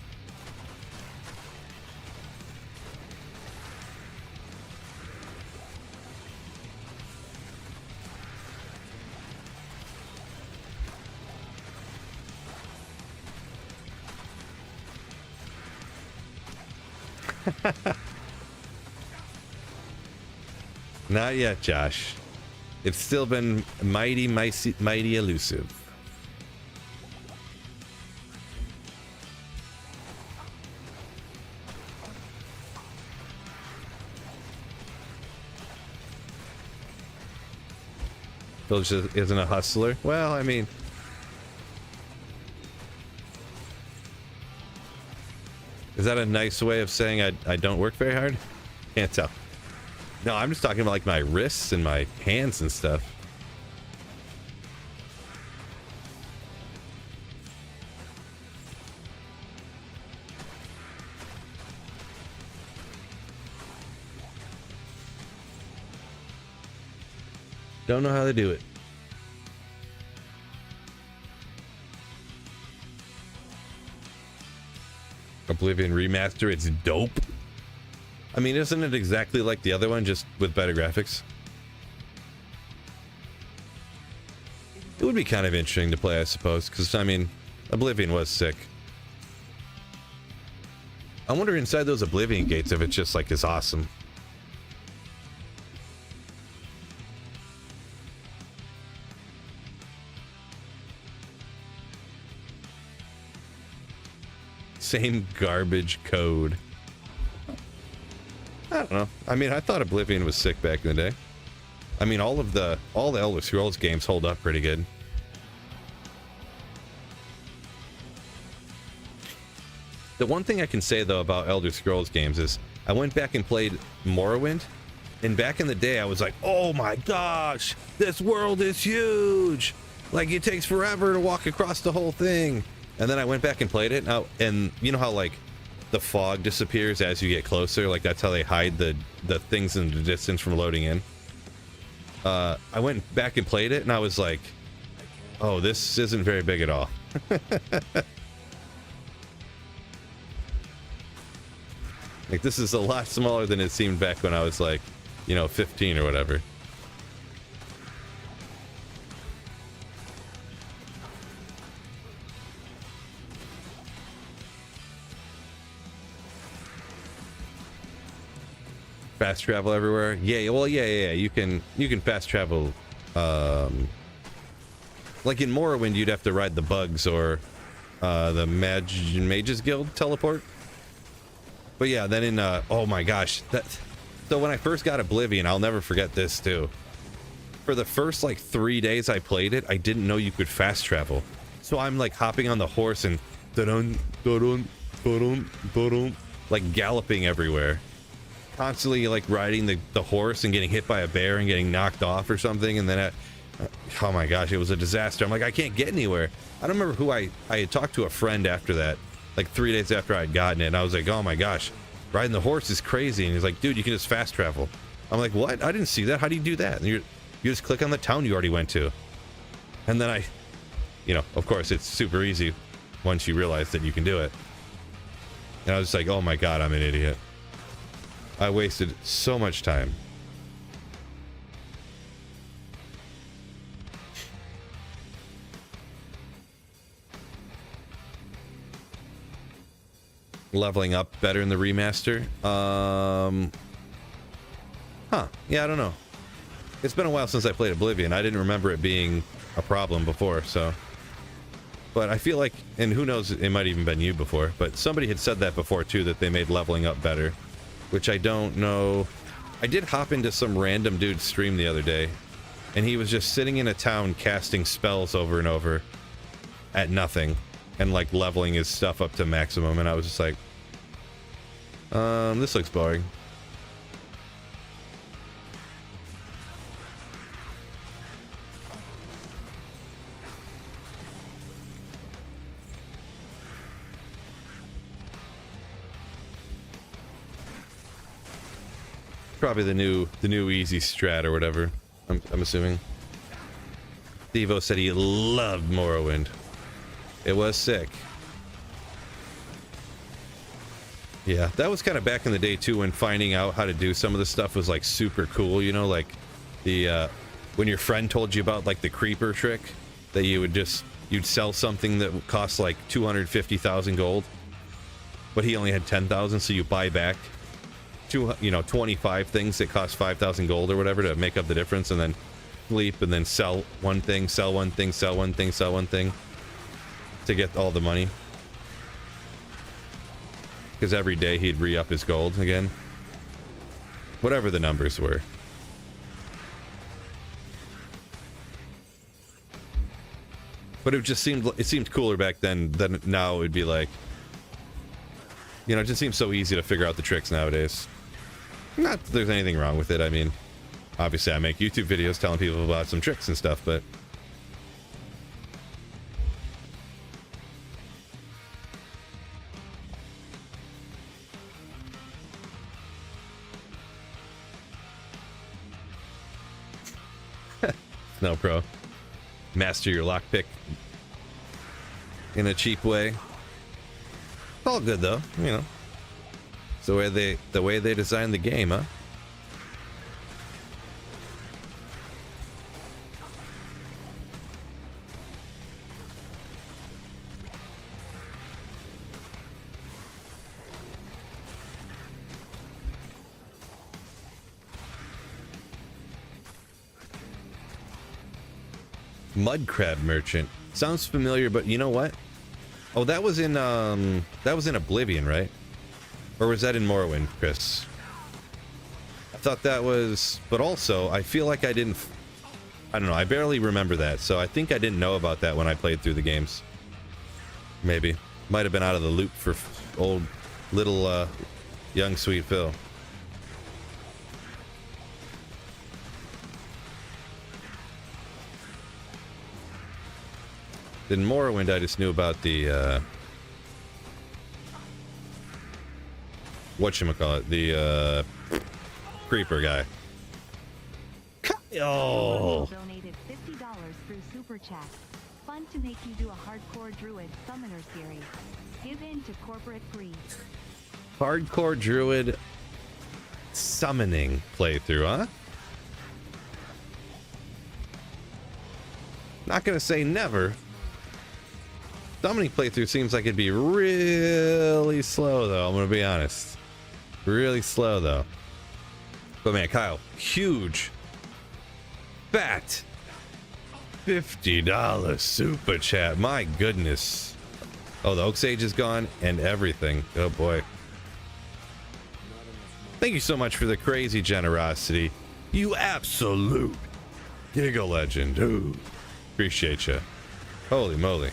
S1: Not yet, Josh. It's still been mighty elusive. Phil just isn't a hustler. Well, I mean, is that a nice way of saying I don't work very hard? Can't tell. No, I'm just talking about like my wrists and my hands and stuff. Don't know how to do it. Oblivion Remaster, it's dope. I mean, isn't it exactly like the other one, just with better graphics? It would be kind of interesting to play, I suppose, because, I mean, Oblivion was sick. I wonder inside those Oblivion gates if it's just like as awesome. Same garbage code. I don't know. I mean, I thought Oblivion was sick back in the day. I mean, all the Elder Scrolls games hold up pretty good. The one thing I can say though about Elder Scrolls games is I went back and played Morrowind, and back in the day I was like, oh my gosh, this world is huge. Like, it takes forever to walk across the whole thing. And then I went back and played it, and you know how like the fog disappears as you get closer? Like, that's how they hide the things in the distance from loading in. I went back and played it, and I was like, oh, this isn't very big at all. Like, this is a lot smaller than it seemed back when I was like, you know, 15 or whatever. Fast travel everywhere. Yeah, well, yeah. You can fast travel. Like in Morrowind, you'd have to ride the bugs or the Mages Guild teleport. But yeah, then in oh my gosh, so when I first got Oblivion, I'll never forget this too. For the first like 3 days I played it, I didn't know you could fast travel. So I'm like hopping on the horse and dun dun dun dun, like galloping everywhere, constantly like riding the horse and getting hit by a bear and getting knocked off or something. And then oh my gosh, it was a disaster. I'm like, I can't get anywhere. I don't remember who I had talked to a friend after that, like 3 days after I'd gotten it, and I was like, oh my gosh, riding the horse is crazy. And he's like, dude, you can just fast travel. I'm like, what? I didn't see that. How do you do that? And you just click on the town you already went to. And then you know, of course, it's super easy once you realize that you can do it. And I was just like, oh my god, I'm an idiot. I wasted so much time. Leveling up better in the remaster. Yeah, I don't know. It's been a while since I played Oblivion. I didn't remember it being a problem before, so. But I feel like, and who knows, it might even been you before, but somebody had said that before too, that they made leveling up better, which I don't know. I did hop into some random dude's stream the other day, and he was just sitting in a town casting spells over and over at nothing, and like leveling his stuff up to maximum, and I was just like, this looks boring. Probably the new easy strat or whatever. I'm assuming. Devo said he loved Morrowind. It was sick. Yeah, that was kind of back in the day too, when finding out how to do some of the stuff was like super cool, you know, like the when your friend told you about like the creeper trick, that you'd sell something that would cost like 250,000 gold, but he only had 10,000, so you buy back 25 things that cost 5,000 gold or whatever to make up the difference, and then sleep and then sell one thing, sell one thing, sell one thing, sell one thing to get all the money. Because every day he'd re-up his gold again. Whatever the numbers were. But it seemed cooler back then than now. It would be like, you know, it just seems so easy to figure out the tricks nowadays. Not that there's anything wrong with it. I mean, obviously I make YouTube videos telling people about some tricks and stuff, but no, pro. Master your lockpick in a cheap way. It's all good though, you know. It's the way they designed the game, huh? Mud crab merchant sounds familiar, but you know what? Oh, that was in Oblivion, right? Or was that in Morrowind, Chris? I thought that was, but also I feel like I don't know, I barely remember that, so I think I didn't know about that when I played through the games. Maybe. Might have been out of the loop for old little young sweet Phil. In Morrowind, I just knew about the whatchamacallit, the creeper guy. Oh.
S3: Donated $50 through Super Chat. Fun to make you do a hardcore druid summoner series. Give in to corporate greed.
S1: Hardcore druid summoning playthrough, huh? Not gonna say never. Summoning playthrough seems like it'd be really slow, though. I'm gonna be honest. Really slow, though. But man, Kyle, huge, fat, $50 super chat. My goodness. Oh, the Oak Sage is gone and everything. Oh boy. Thank you so much for the crazy generosity. You absolute Giga legend. Ooh, appreciate you. Holy moly.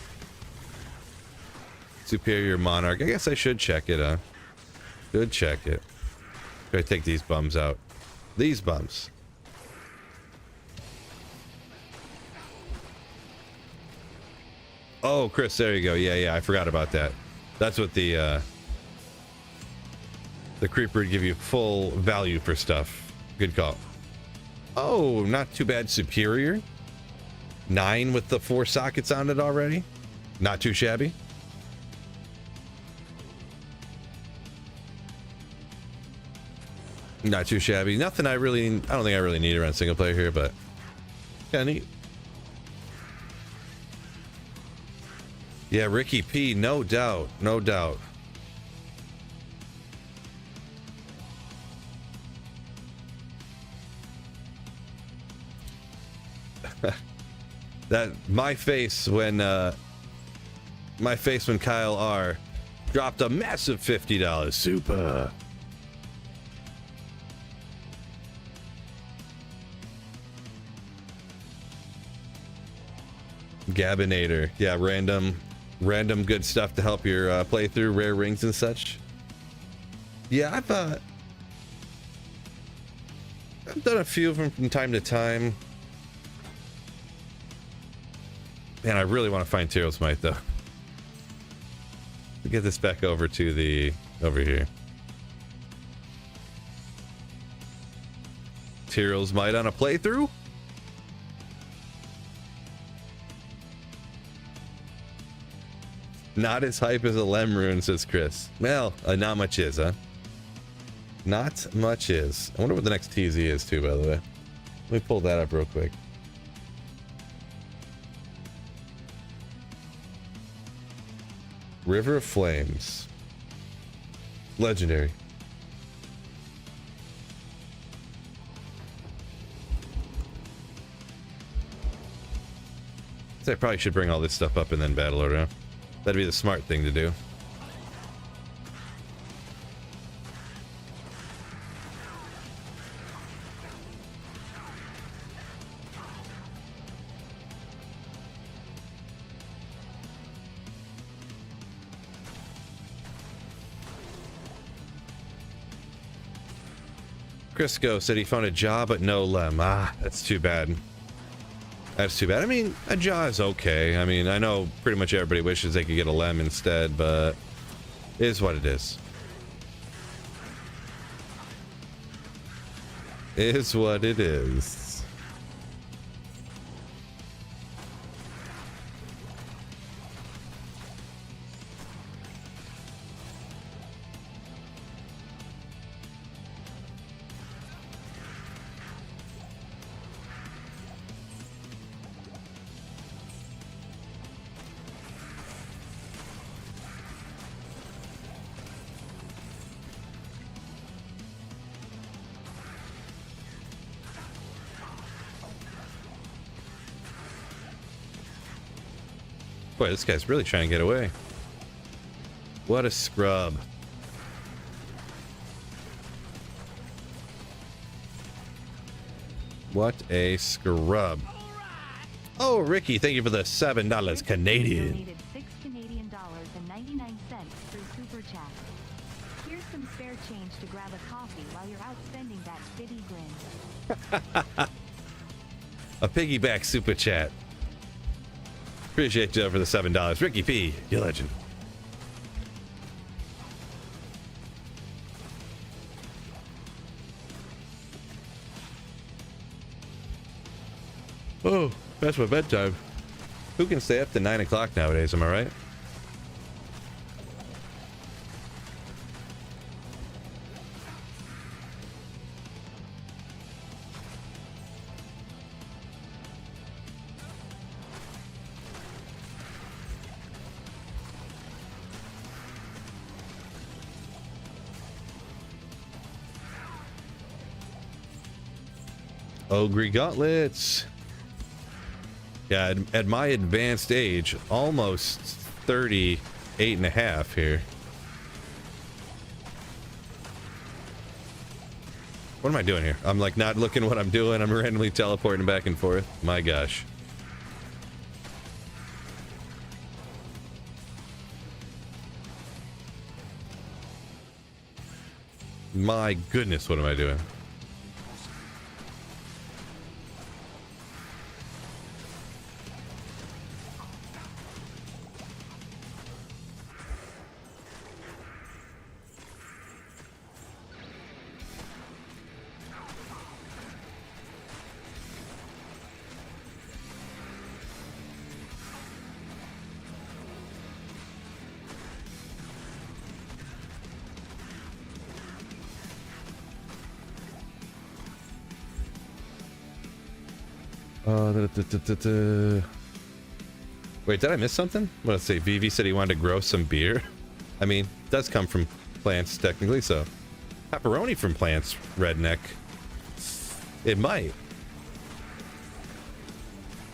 S1: Superior Monarch. I guess I should check it, huh? Should check it. Gotta take these bums out. These bums. Oh, Chris, there you go. Yeah, I forgot about that. That's what the creeper would give you full value for stuff. Good call. Oh, not too bad. Superior. 9 with the 4 sockets on it already. Not too shabby. Not too shabby. Nothing I don't think I really need around single player here, but kind of neat. Yeah, Ricky P, no doubt, no doubt. That my face when Kyle R dropped a massive $50 super. Gabinator, yeah, random good stuff to help your playthrough, rare rings and such. Yeah, I've done a few of them from time to time. Man, I really want to find Tyrell's Might though. Get this back over to over here. Tyrell's Might on a playthrough? Not as hype as a Lem rune, says Chris. Well, not much is, huh? Not much is. I wonder what the next TZ is too, by the way. Let me pull that up real quick. River of Flames. Legendary. So I probably should bring all this stuff up and then battle order. That'd be the smart thing to do. Crisco said he found a jaw but no lem. Ah, that's too bad. That's too bad. I mean, a jaw is okay. I mean, I know pretty much everybody wishes they could get a lem instead, but it is what it is. It is what it is. Boy, this guy's really trying to get away. What a scrub. What a scrub. Oh, Ricky, thank you for the $7 Canadian.
S3: Donated $6 Canadian and 99 cents through Super Chat. Here's some spare change to grab a coffee while you're out spending that bitty grin.
S1: A piggyback super chat. Appreciate you for the $7. Ricky P, you legend. Oh, that's my bedtime. Who can stay up to 9 o'clock nowadays, am I right? Ogre gauntlets. Yeah, at my advanced age, almost 38 and a half here. What am I doing here? I'm like not looking what I'm doing. I'm randomly teleporting back and forth. My gosh. My goodness, what am I doing? Wait, did I miss something? Let's say Vivi said he wanted to grow some beer. I mean, it does come from plants technically, so pepperoni from plants, redneck. It might.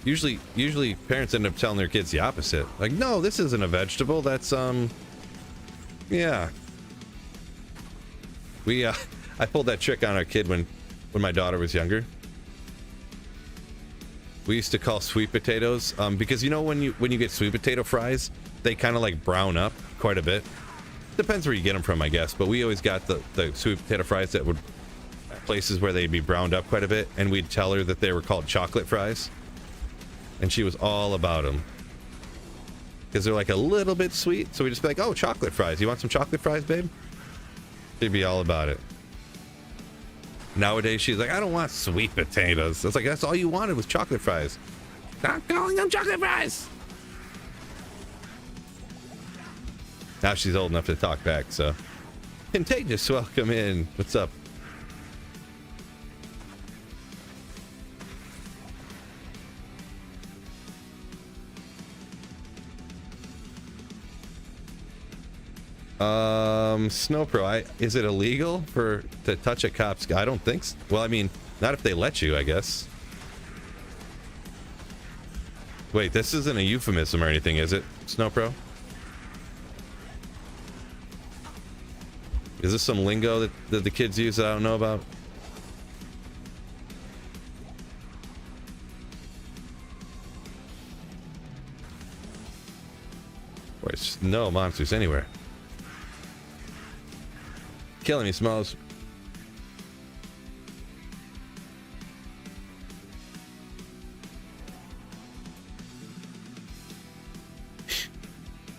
S1: Usually parents end up telling their kids the opposite. Like, no, this isn't a vegetable. That's yeah. I pulled that trick on our kid when my daughter was younger. We used to call sweet potatoes, because you know when you get sweet potato fries, they kind of like brown up quite a bit. Depends where you get them from, I guess. But we always got the sweet potato fries that would places where they'd be browned up quite a bit, and we'd tell her that they were called chocolate fries, and she was all about them because they're like a little bit sweet. So we just be like, "Oh, chocolate fries! You want some chocolate fries, babe?" She'd be all about it. Nowadays, she's like, I don't want sweet potatoes. It's like, that's all you wanted was chocolate fries. Stop calling them chocolate fries. Now she's old enough to talk back, so. Contagious, welcome in. What's up? Snowpro, is it illegal to touch a cop's? I don't think so. Well, I mean, not if they let you, I guess. Wait, this isn't a euphemism or anything, is it, Snowpro? Is this some lingo that the kids use that I don't know about? There's no monsters anywhere. Killing me, Smalls.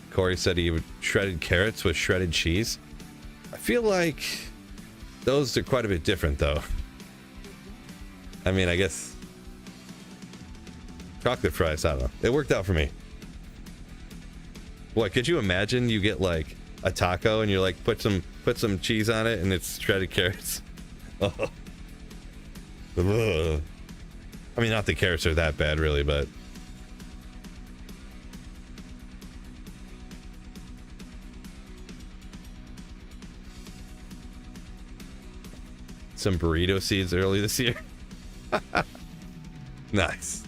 S1: Corey said he would shredded carrots with shredded cheese. I feel like those are quite a bit different, though. I mean, I guess chocolate fries, I don't know. It worked out for me. What, could you imagine you get like a taco and you're like put some cheese on it and it's shredded carrots? Oh. Ugh. I mean, not the carrots are that bad really, but some burrito seeds early this year. Nice.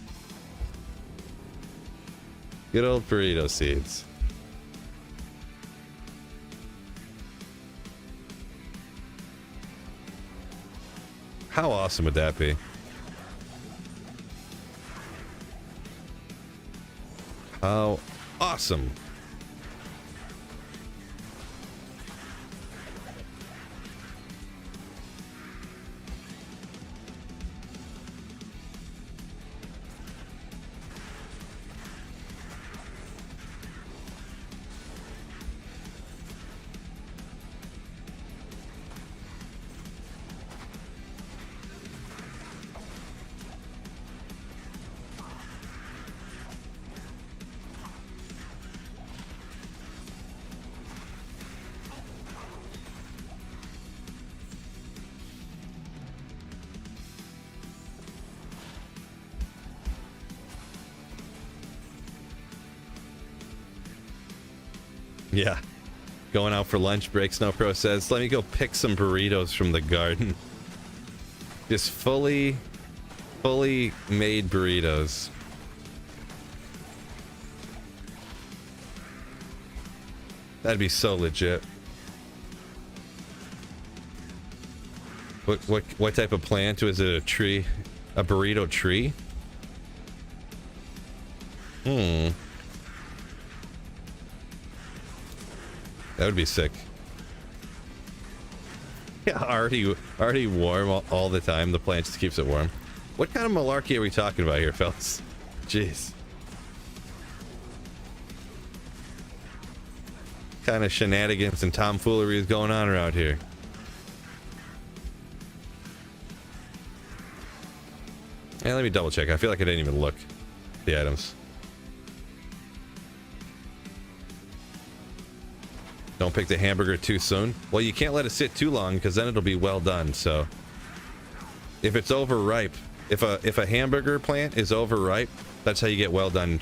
S1: Good old burrito seeds. How awesome would that be? How awesome. Yeah. Going out for lunch break, Snowpro says, let me go pick some burritos from the garden. Just fully Fully made burritos. That'd be so legit. What type of plant? Was it a tree? A burrito tree? That would be sick. Yeah, already warm all the time. The plant just keeps it warm. What kind of malarkey are we talking about here, fellas? Jeez. Kind of shenanigans and tomfoolery is going on around here. And let me double check. I feel like I didn't even look at the items. Don't pick the hamburger too soon. Well, you can't let it sit too long because then it'll be well done. So if it's overripe, if a hamburger plant is overripe, that's how you get well done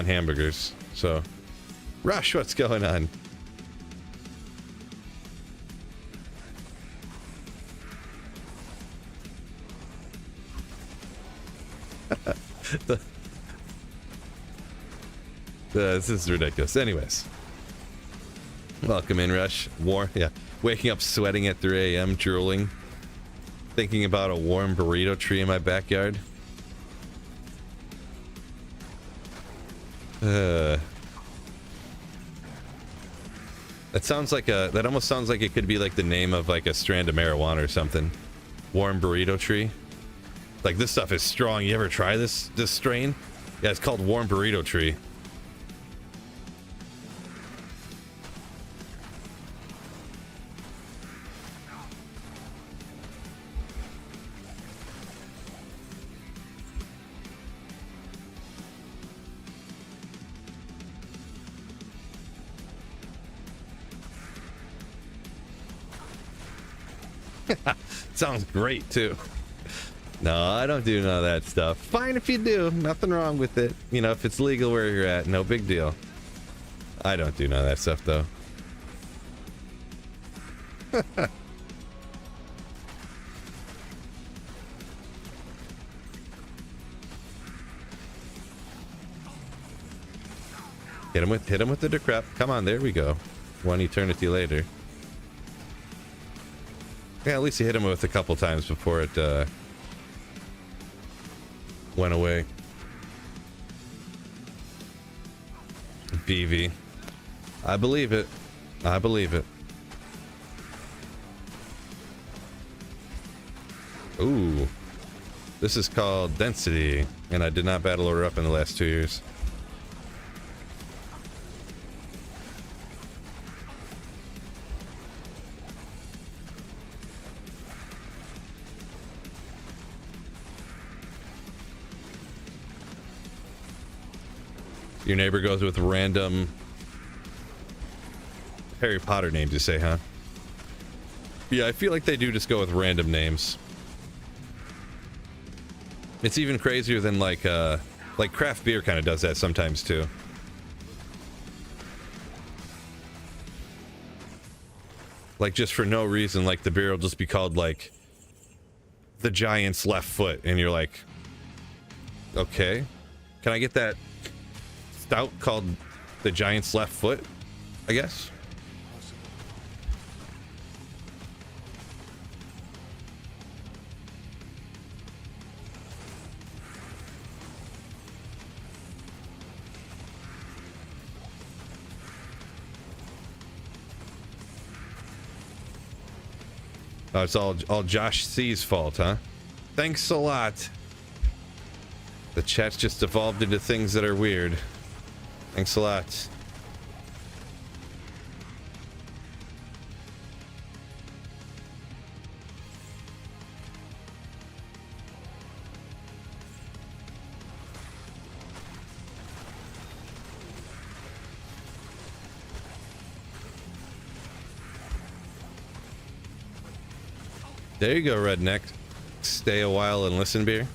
S1: hamburgers. So Rush, what's going on? This is ridiculous. Anyways, welcome in, Rush. Yeah, waking up sweating at 3 a.m. drooling, thinking about a warm burrito tree in my backyard. That sounds like that almost sounds like it could be like the name of like a strand of marijuana or something. Warm burrito tree. Like, this stuff is strong. You ever try this strain? Yeah, it's called warm burrito tree. Sounds great too. No, I don't do none of that stuff. Fine if you do. Nothing wrong with it. You know, if it's legal where you're at, no big deal. I don't do none of that stuff, though. Hit him with the decrep. Come on, there we go. One eternity later. Yeah, at least you hit him with a couple times before it went away. BV. I believe it. I believe it. Ooh. This is called Density, and I did not battle her up in the last 2 years. Your neighbor goes with random Harry Potter names, you say, huh? Yeah, I feel like they do just go with random names. It's even crazier than like craft beer kind of does that sometimes too. Like, just for no reason, like the beer will just be called like the Giant's Left Foot, and you're like, okay, can I get that stout called the Giant's Left Foot, I guess? Oh, it's all Josh C's fault, huh? Thanks a lot. The chat's just evolved into things that are weird. Thanks a lot. There you go, redneck. Stay a while and listen, beer.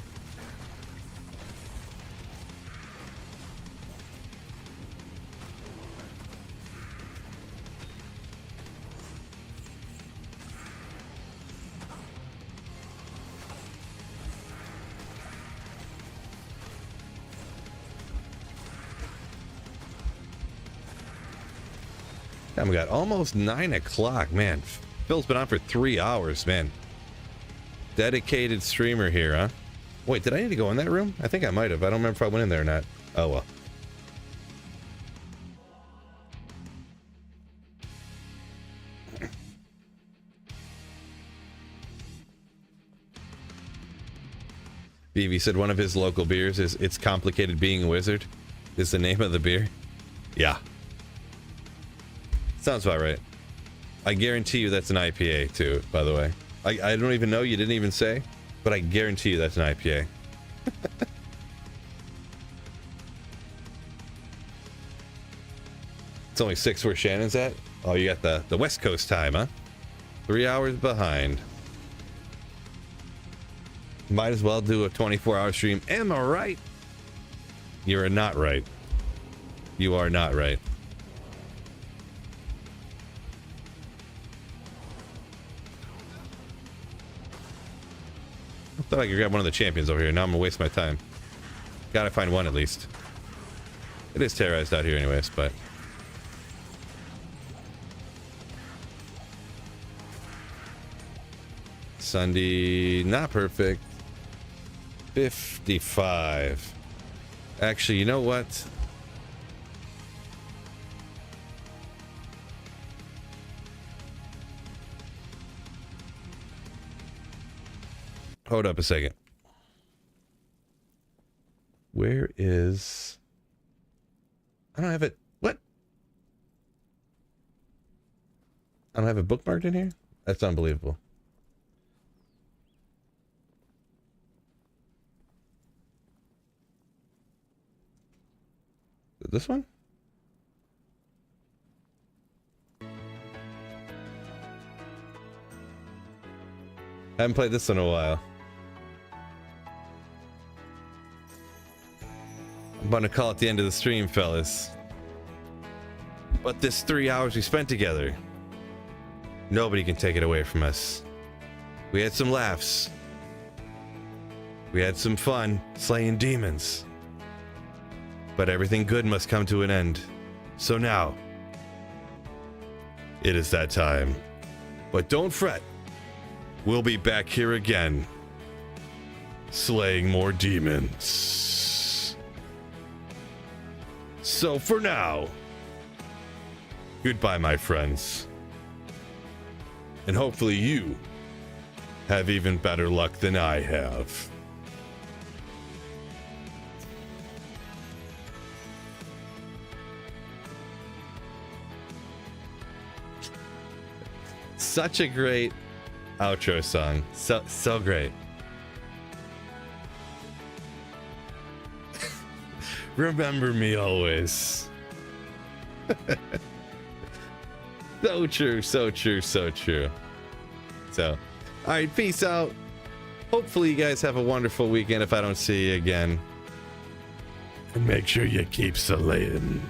S1: And we got almost 9 o'clock, man. Phil's been on for 3 hours, man. Dedicated streamer here, huh? Wait, did I need to go in that room? I think I might have. I don't remember if I went in there or not. Oh, well. BB said one of his local beers is It's Complicated Being a Wizard. Is the name of the beer? Yeah. Sounds about right. I guarantee you that's an IPA too, by the way. I don't even know, you didn't even say, but I guarantee you that's an IPA. It's only 6 where Shannon's at. Oh, you got the West Coast time, huh? 3 hours behind. Might as well do a 24-hour stream. Am I right? You are not right. You are not right. I thought I could grab one of the champions over here. Now I'm gonna waste my time. Gotta find one at least. It is terrorized out here anyways, but... Sunday, not perfect. 55. Actually, you know what? Hold up a second. Where is... I don't have it. What? I don't have it bookmarked in here? That's unbelievable. This one? Haven't played this in a while. I'm gonna call it the end of the stream, fellas. But this 3 hours we spent together, nobody can take it away from us. We had some laughs. We had some fun slaying demons. But everything good must come to an end. So now, it is that time. But don't fret. We'll be back here again, slaying more demons. So for now, goodbye, my friends. And hopefully you have even better luck than I have. Such a great outro song. So great. Remember me always. So true, so true, so true. So, all right, peace out. Hopefully you guys have a wonderful weekend if I don't see you again. And make sure you keep slaying.